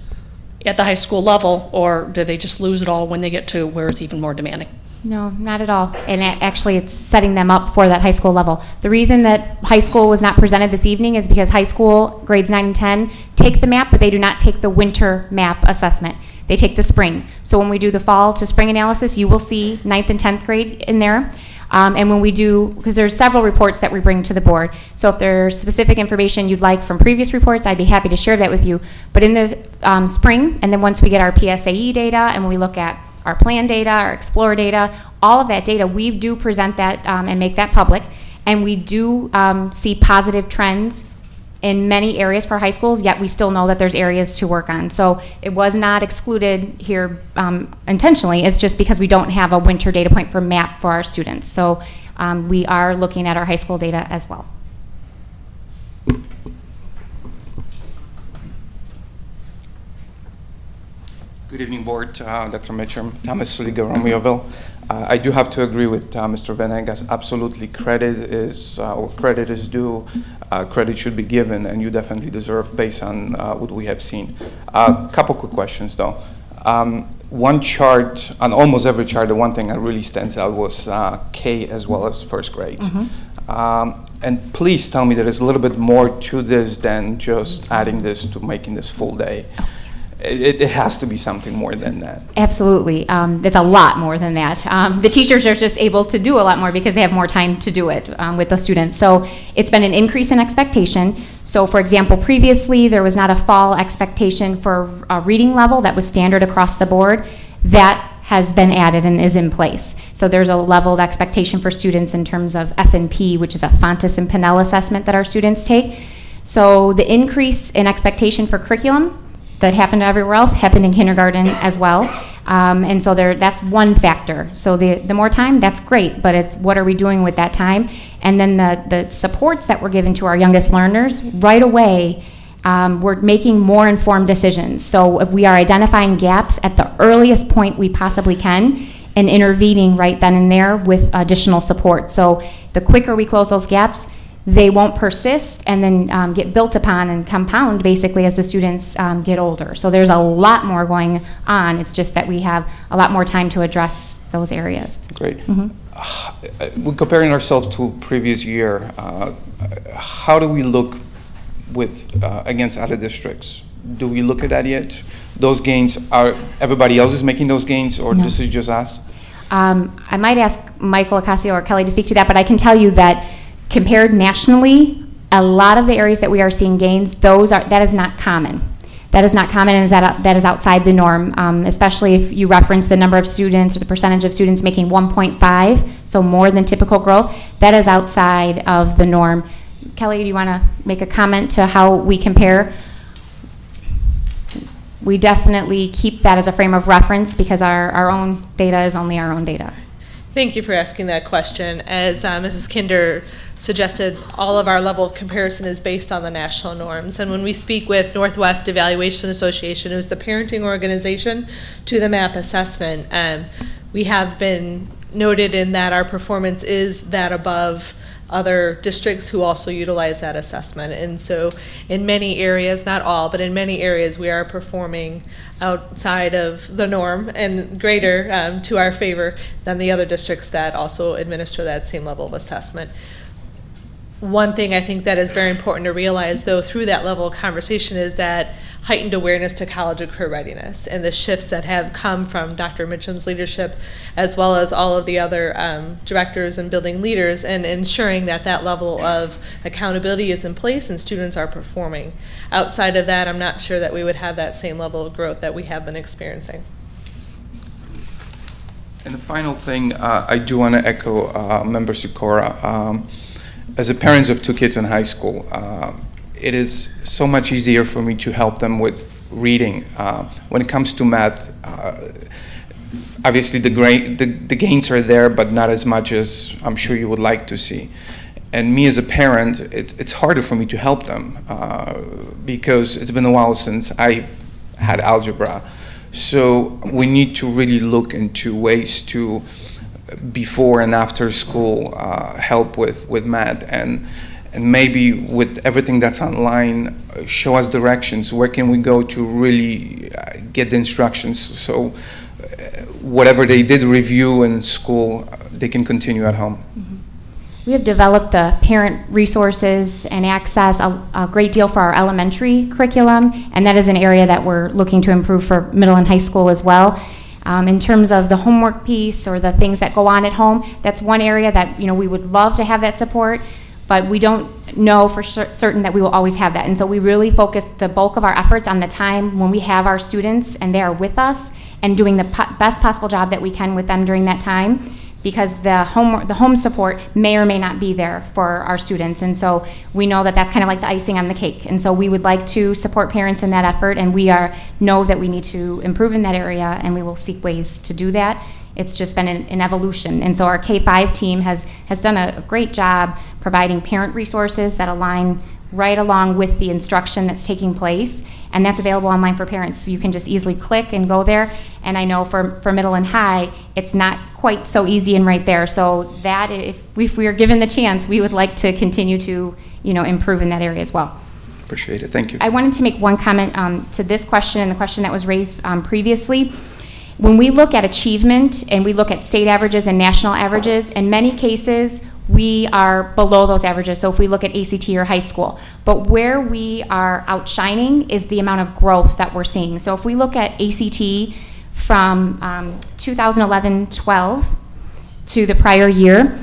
at the high school level, or do they just lose it all when they get to where it's even more demanding? No, not at all. And actually, it's setting them up for that high school level. The reason that high school was not presented this evening is because high school grades 9 and 10 take the map, but they do not take the winter map assessment. They take the spring. So when we do the fall to spring analysis, you will see 9th and 10th grade in there. And when we do, because there's several reports that we bring to the board, so if there's specific information you'd like from previous reports, I'd be happy to share that with you. But in the spring, and then once we get our PSAE data, and when we look at our plan data, our Explorer data, all of that data, we do present that and make that public. And we do see positive trends in many areas for high schools, yet we still know that there's areas to work on. So it was not excluded here intentionally. It's just because we don't have a winter data point for MAP for our students. So we are looking at our high school data as well. Good evening, Board. Dr. Mitchum, Thomas Suliga, Romeoville. I do have to agree with Mr. Venegas. Absolutely, credit is due. Credit should be given, and you definitely deserve based on what we have seen. A couple quick questions, though. One chart, on almost every chart, the one thing that really stands out was K as well as first grade. Mm-hmm. And please tell me there is a little bit more to this than just adding this to making this full day. It has to be something more than that. Absolutely. It's a lot more than that. The teachers are just able to do a lot more because they have more time to do it with the students. So it's been an increase in expectation. So for example, previously there was not a fall expectation for a reading level that was standard across the board. That has been added and is in place. So there's a leveled expectation for students in terms of F&P, which is a Fontes and Pinnell assessment that our students take. So the increase in expectation for curriculum that happened everywhere else happened in kindergarten as well. And so that's one factor. So the more time, that's great, but it's what are we doing with that time? And then the supports that we're given to our youngest learners, right away, we're making more informed decisions. So if we are identifying gaps at the earliest point we possibly can and intervening right then and there with additional support. So the quicker we close those gaps, they won't persist and then get built upon and compound basically as the students get older. So there's a lot more going on. It's just that we have a lot more time to address those areas. Great. Mm-hmm. We're comparing ourselves to previous year. How do we look with against other districts? Do we look at that yet? Those gains, are everybody else is making those gains, or this is just us? I might ask Michael Ocasio or Kelly to speak to that, but I can tell you that compared nationally, a lot of the areas that we are seeing gains, that is not common. That is not common, and that is outside the norm, especially if you reference the number of students or the percentage of students making 1.5, so more than typical growth. That is outside of the norm. Kelly, do you want to make a comment to how we compare? We definitely keep that as a frame of reference because our own data is only our own data. Thank you for asking that question. As Mrs. Kinder suggested, all of our level of comparison is based on the national norms. And when we speak with Northwest Evaluation Association, who's the parenting organization to the MAP assessment, we have been noted in that our performance is that above other districts who also utilize that assessment. And so in many areas, not all, but in many areas, we are performing outside of the norm and greater to our favor than the other districts that also administer that same level of assessment. One thing I think that is very important to realize, though, through that level of conversation is that heightened awareness to college and career readiness and the shifts that have come from Dr. Mitchum's leadership, as well as all of the other directors and building leaders, and ensuring that that level of accountability is in place and students are performing. Outside of that, I'm not sure that we would have that same level of growth that we have been experiencing. And the final thing, I do want to echo Member Sikora. As a parent of two kids in high school, it is so much easier for me to help them with reading. When it comes to math, obviously the gains are there, but not as much as I'm sure you would like to see. And me as a parent, it's harder for me to help them because it's been a while since I had algebra. So we need to really look into ways to before and after school help with math, and maybe with everything that's online, show us directions. Where can we go to really get the instructions so whatever they did review in school, they can continue at home. We have developed the parent resources and access a great deal for our elementary curriculum, and that is an area that we're looking to improve for middle and high school as well. In terms of the homework piece or the things that go on at home, that's one area that we would love to have that support, but we don't know for certain that we will always have that. And so we really focus the bulk of our efforts on the time when we have our students and they are with us and doing the best possible job that we can with them during that time, because the home support may or may not be there for our students. And so we know that that's kind of like the icing on the cake. And so we would like to support parents in that effort, and we know that we need to improve in that area, and we will seek ways to do that. It's just been an evolution. And so our K-5 team has done a great job providing parent resources that align right along with the instruction that's taking place, and that's available online for parents, so you can just easily click and go there. And I know for middle and high, it's not quite so easy and right there, so that if we are given the chance, we would like to continue to improve in that area as well. Appreciate it. Thank you. I wanted to make one comment to this question and the question that was raised previously. When we look at achievement and we look at state averages and national averages, in many cases we are below those averages, so if we look at ACT or high school. But where we are outshining is the amount of growth that we're seeing. So if we look at ACT from 2011-12 to the prior year,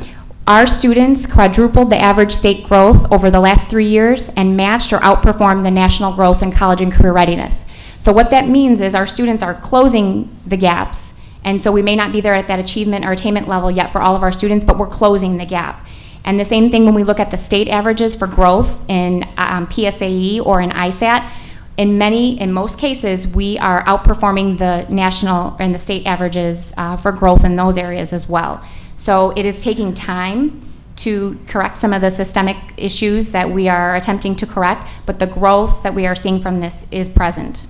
our students quadrupled the average state growth over the last 3 years and matched or outperformed the national growth in college and career readiness. So what that means is our students are closing the gaps, and so we may not be there at that achievement or attainment level yet for all of our students, but we're closing the gap. And the same thing when we look at the state averages for growth in PSAE or in ISAT. In most cases, we are outperforming the national and the state averages for growth in those areas as well. So it is taking time to correct some of the systemic issues that we are attempting to correct, but the growth that we are seeing from this is present.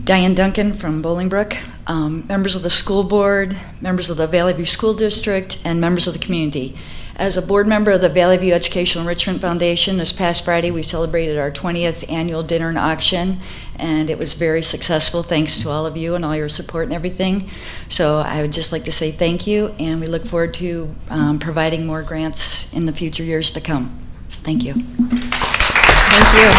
Diane Duncan from Bolingbrook, members of the school board, members of the Valley View School District, and members of the community. As a board member of the Valley View Educational Enrichment Foundation, this past Friday we celebrated our 20th annual dinner and auction, and it was very successful thanks to all of you and all your support and everything. So I would just like to say thank you, and we look forward to providing more grants in the future years to come. So thank you. Thank you.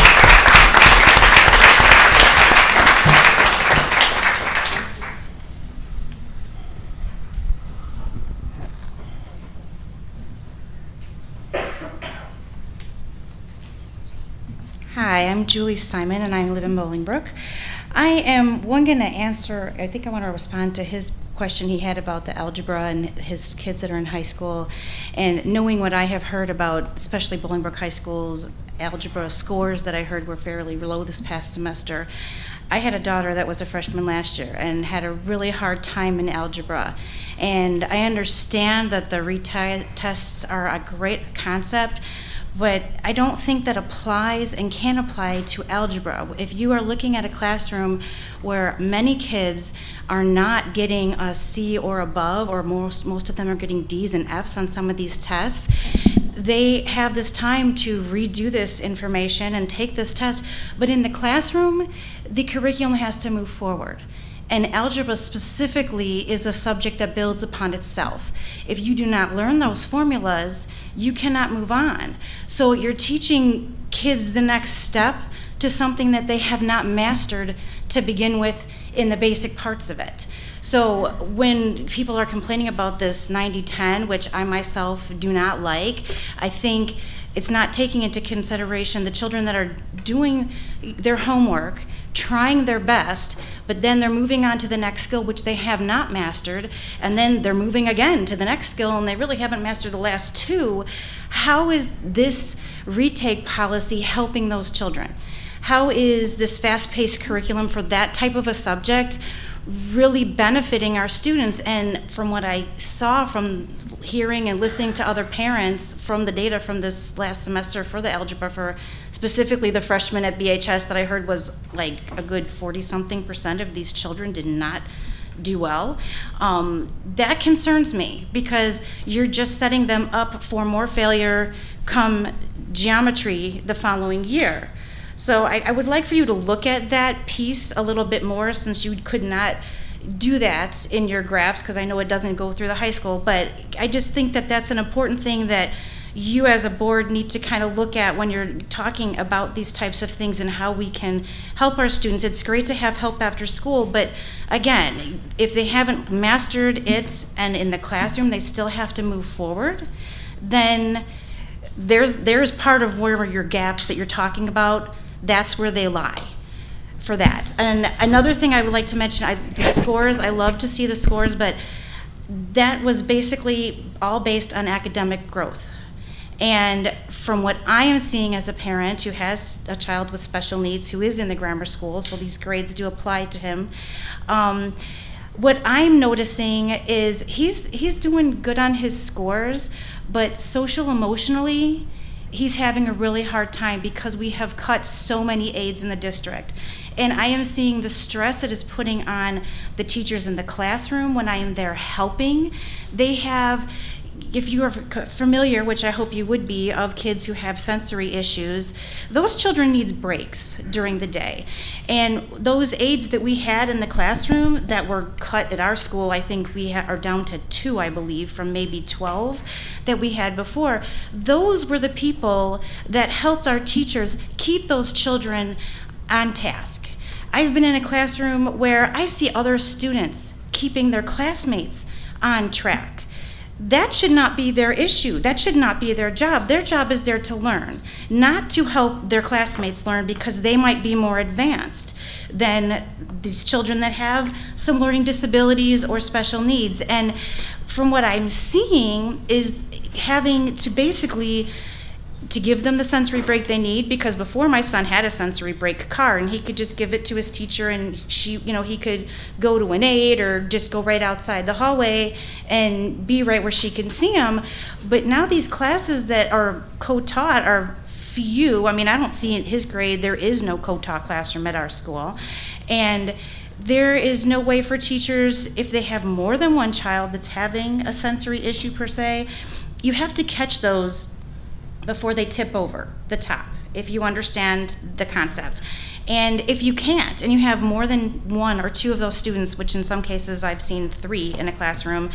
Hi, I'm Julie Simon, and I live in Bolingbrook. I am going to answer, I think I want to respond to his question he had about the algebra and his kids that are in high school, and knowing what I have heard about, especially Bolingbrook High School's algebra scores that I heard were fairly low this past semester. I had a daughter that was a freshman last year and had a really hard time in algebra. And I understand that the retests are a great concept, but I don't think that applies and can apply to algebra. If you are looking at a classroom where many kids are not getting a C or above, or most of them are getting D's and F's on some of these tests, they have this time to redo this information and take this test. But in the classroom, the curriculum has to move forward. And algebra specifically is a subject that builds upon itself. If you do not learn those formulas, you cannot move on. So you're teaching kids the next step to something that they have not mastered to begin with in the basic parts of it. So when people are complaining about this 90-10, which I myself do not like, I think it's not taking into consideration the children that are doing their homework, trying their best, but then they're moving on to the next skill which they have not mastered, and then they're moving again to the next skill and they really haven't mastered the last two. How is this retake policy helping those children? How is this fast-paced curriculum for that type of a subject really benefiting our students? And from what I saw from hearing and listening to other parents from the data from this last semester for the algebra, for specifically the freshmen at BHS, that I heard was like a good 40-something% of these children did not do well. That concerns me, because you're just setting them up for more failure come geometry the following year. So I would like for you to look at that piece a little bit more, since you could not do that in your graphs, because I know it doesn't go through the high school, but I just think that that's an important thing that you as a board need to kind of look at when you're talking about these types of things and how we can help our students. It's great to have help after school, but again, if they haven't mastered it and in the classroom they still have to move forward, then there's part of where your gaps that you're talking about, that's where they lie for that. And another thing I would like to mention, the scores, I love to see the scores, but that was basically all based on academic growth. And from what I am seeing as a parent who has a child with special needs who is in the grammar school, so these grades do apply to him, what I'm noticing is he's doing good on his scores, but social emotionally, he's having a really hard time because we have cut so many aides in the district. And I am seeing the stress it is putting on the teachers in the classroom when I am there helping. They have, if you are familiar, which I hope you would be, of kids who have sensory issues, those children need breaks during the day. And those aides that we had in the classroom that were cut at our school, I think we are down to 2, I believe, from maybe 12 that we had before. Those were the people that helped our teachers keep those children on task. I've been in a classroom where I see other students keeping their classmates on track. That should not be their issue. That should not be their job. Their job is there to learn, not to help their classmates learn because they might be more advanced than these children that have some learning disabilities or special needs. And from what I'm seeing is having to basically to give them the sensory break they need, because before my son had a sensory break card and he could just give it to his teacher and he could go to an aide or just go right outside the hallway and be right where she can see him. But now these classes that are co-taught are few. I mean, I don't see in his grade, there is no co-taught classroom at our school. And there is no way for teachers, if they have more than one child that's having a sensory issue per se, you have to catch those before they tip over the top, if you understand the concept. And if you can't, and you have more than 1 or 2 of those students, which in some cases I've seen 3 in a classroom,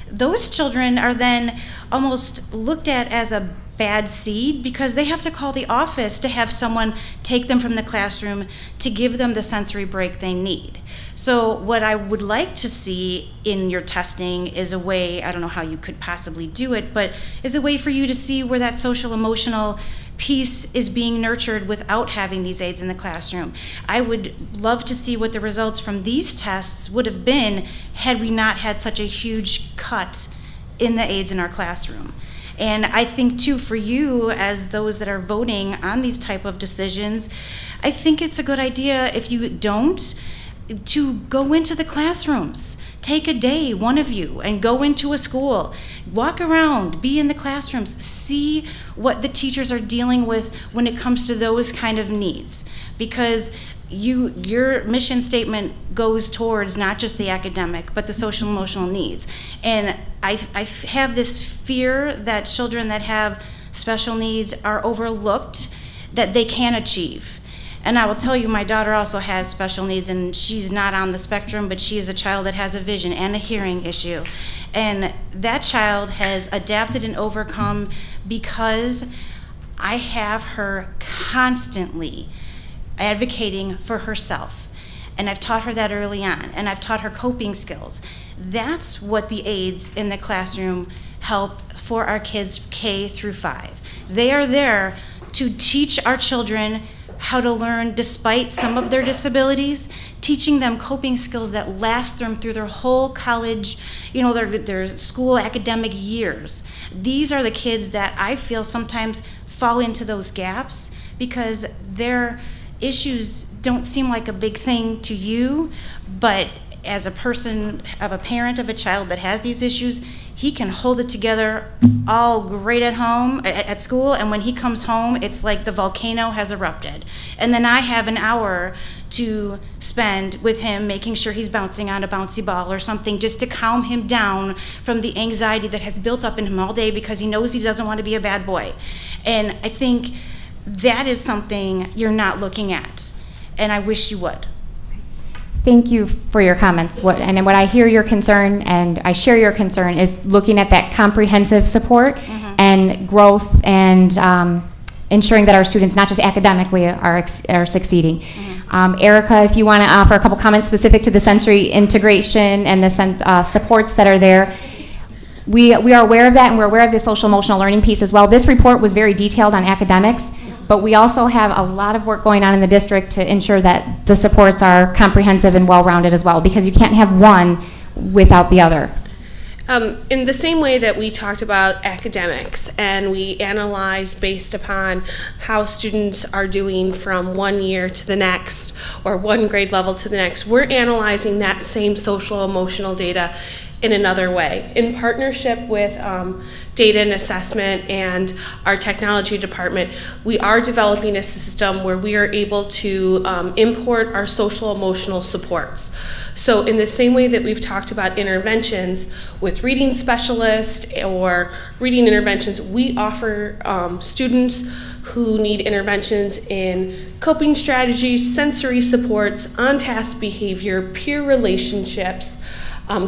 those children are then almost looked at as a bad seed because they have to call the office to have someone take them from the classroom to give them the sensory break they need. So what I would like to see in your testing is a way, I don't know how you could possibly do it, but is a way for you to see where that social emotional piece is being nurtured without having these aids in the classroom. I would love to see what the results from these tests would have been had we not had such a huge cut in the aids in our classroom. And I think too, for you as those that are voting on these type of decisions, I think it's a good idea, if you don't, to go into the classrooms. Take a day, one of you, and go into a school. Walk around, be in the classrooms, see what the teachers are dealing with when it comes to those kind of needs. Because your mission statement goes towards not just the academic, but the social emotional needs. And I have this fear that children that have special needs are overlooked, that they can achieve. And I will tell you, my daughter also has special needs, and she's not on the spectrum, but she is a child that has a vision and a hearing issue. And that child has adapted and overcome because I have her constantly advocating for herself. And I've taught her that early on, and I've taught her coping skills. That's what the aids in the classroom help for our kids K through 5. They are there to teach our children how to learn despite some of their disabilities, teaching them coping skills that last them through their whole college, their school academic years. These are the kids that I feel sometimes fall into those gaps because their issues don't seem like a big thing to you, but as a person, of a parent of a child that has these issues, he can hold it together all great at home, at school, and when he comes home, it's like the volcano has erupted. And then I have an hour to spend with him making sure he's bouncing on a bouncy ball or something, just to calm him down from the anxiety that has built up in him all day because he knows he doesn't want to be a bad boy. And I think that is something you're not looking at, and I wish you would. Thank you for your comments. What I hear your concern, and I share your concern, is looking at that comprehensive support and growth and ensuring that our students, not just academically, are succeeding. Erica, if you want to offer a couple comments specific to the sensory integration and the supports that are there. We are aware of that, and we're aware of the social emotional learning piece as well. This report was very detailed on academics, but we also have a lot of work going on in the district to ensure that the supports are comprehensive and well-rounded as well, because you can't have one without the other. In the same way that we talked about academics and we analyze based upon how students are doing from one year to the next or one grade level to the next, we're analyzing that same social emotional data in another way. In partnership with data and assessment and our technology department, we are developing a system where we are able to import our social emotional supports. So in the same way that we've talked about interventions with reading specialists or reading interventions, we offer students who need interventions in coping strategies, sensory supports, on-task behavior, peer relationships,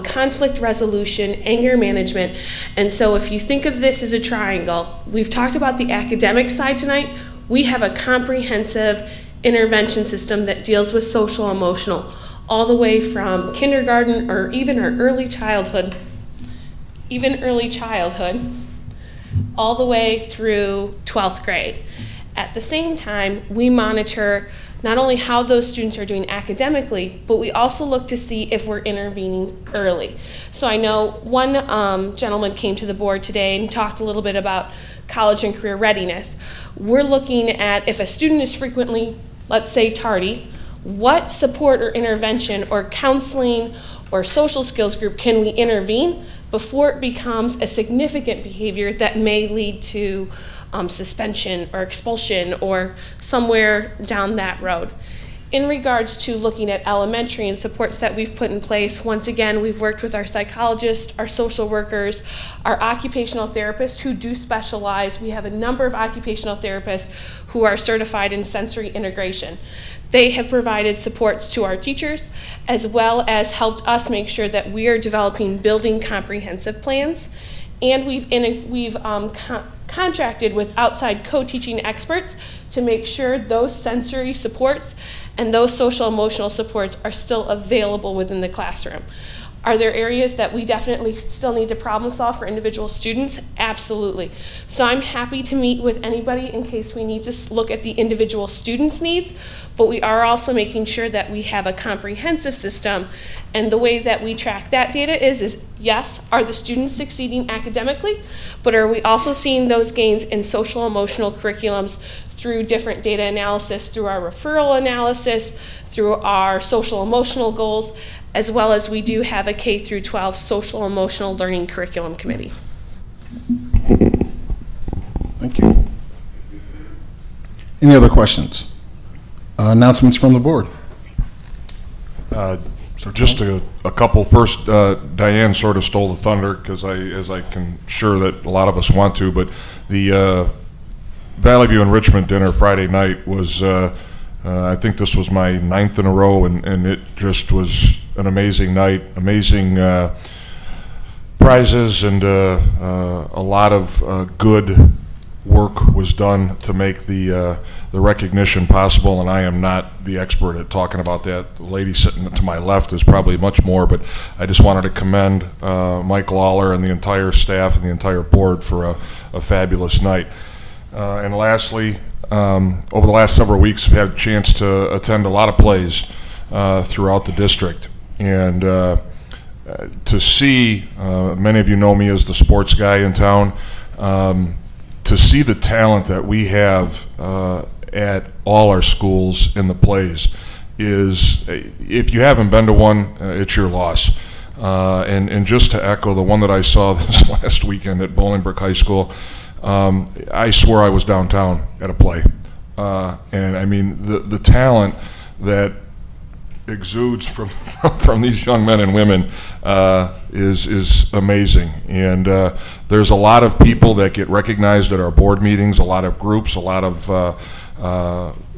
conflict resolution, anger management. And so if you think of this as a triangle, we've talked about the academic side tonight. We have a comprehensive intervention system that deals with social emotional, all the way from kindergarten or even our early childhood, all the way through 12th grade. At the same time, we monitor not only how those students are doing academically, but we also look to see if we're intervening early. So I know one gentleman came to the board today and talked a little bit about college and career readiness. We're looking at if a student is frequently, let's say, tardy, what support or intervention or counseling or social skills group can we intervene before it becomes a significant behavior that may lead to suspension or expulsion or somewhere down that road. In regards to looking at elementary and supports that we've put in place, once again, we've worked with our psychologists, our social workers, our occupational therapists who do specialize. We have a number of occupational therapists who are certified in sensory integration. They have provided supports to our teachers as well as helped us make sure that we are developing building comprehensive plans. And we've contracted with outside co-teaching experts to make sure those sensory supports and those social emotional supports are still available within the classroom. Are there areas that we definitely still need to problem solve for individual students? Absolutely. So I'm happy to meet with anybody in case we need to look at the individual students' needs, but we are also making sure that we have a comprehensive system. And the way that we track that data is yes, are the students succeeding academically, but are we also seeing those gains in social emotional curriculums through different data analysis, through our referral analysis, through our social emotional goals, as well as we do have a K through 12 social emotional learning curriculum committee. Thank you. Any other questions? Announcements from the board. Just a couple. First, Diane sort of stole the thunder because as I can sure that a lot of us want to, but the Valley View Enrichment Dinner Friday night was, I think this was my 9th in a row, and it just was an amazing night, amazing prizes, and a lot of good work was done to make the recognition possible, and I am not the expert at talking about that. The lady sitting to my left is probably much more, but I just wanted to commend Mike Lawler and the entire staff and the entire board for a fabulous night. And lastly, over the last several weeks, I've had a chance to attend a lot of plays throughout the district, and to see, many of you know me as the sports guy in town, to see the talent that we have at all our schools in the plays is, if you haven't been to one, it's your loss. And just to echo the one that I saw this last weekend at Bolingbrook High School, I swear I was downtown at a play. And I mean, the talent that exudes from these young men and women is amazing. And there's a lot of people that get recognized at our board meetings, a lot of groups, a lot of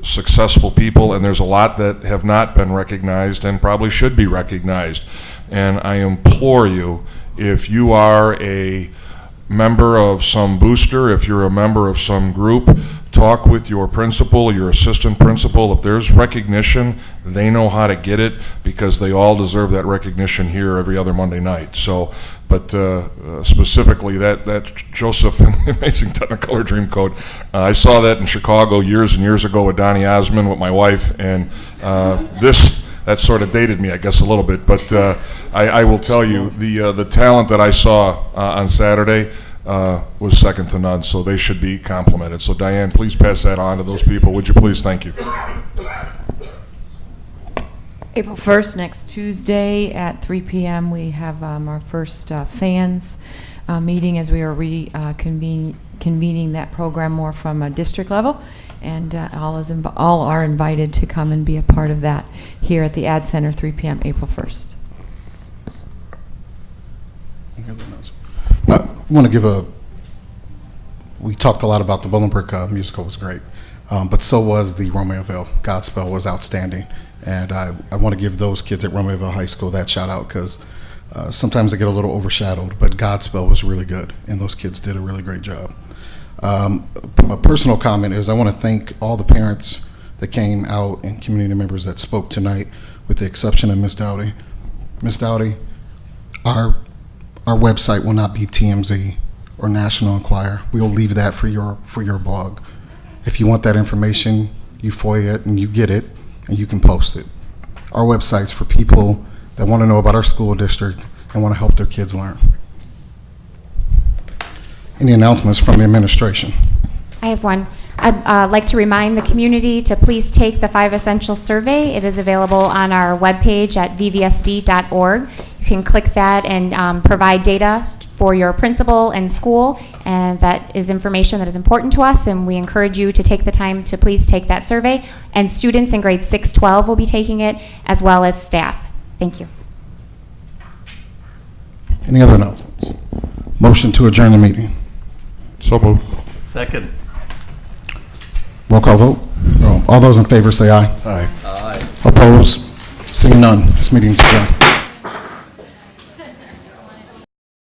successful people, and there's a lot that have not been recognized and probably should be recognized. And I implore you, if you are a member of some booster, if you're a member of some group, talk with your principal, your assistant principal. If there's recognition, they know how to get it, because they all deserve that recognition here every other Monday night. So, but specifically that Joseph and the Amazing Technicolor Dreamcoat, I saw that in Chicago years and years ago with Donnie Osmond, with my wife, and that sort of dated me, I guess, a little bit. But I will tell you, the talent that I saw on Saturday was second to none, so they should be complimented. So Diane, please pass that on to those people, would you please? Thank you. April 1st, next Tuesday at 3 p.m., we have our first fans meeting, as we are convening that program more from a district level. And all are invited to come and be a part of that here at the Ad Center, 3 p.m., April 1st. I want to we talked a lot about the Bolingbrook musical, was great, but so was the Romeoville. Godspell was outstanding, and I want to give those kids at Romeoville High School that shout out, because sometimes they get a little overshadowed, but Godspell was really good, and those kids did a really great job. A personal comment is I want to thank all the parents that came out and community members that spoke tonight, with the exception of Ms. Dowdy. Ms. Dowdy, our website will not be TMZ or National Enquirer. We'll leave that for your blog. If you want that information, you FOIA it and you get it, and you can post it. Our website's for people that want to know about our school district and want to help their kids learn. Any announcements from the administration? I have one. I'd like to remind the community to please take the 5 Essential Survey. It is available on our webpage at vvsd.org. You can click that and provide data for your principal and school, and that is information that is important to us, and we encourage you to take the time to please take that survey. And students in grades 6-12 will be taking it, as well as staff. Thank you. Any other announcements? Motion to adjourn the meeting. So moved. Second. Roll call vote. All those in favor say aye. Aye. Aye. Opposed? Seeing none, this meeting is adjourned.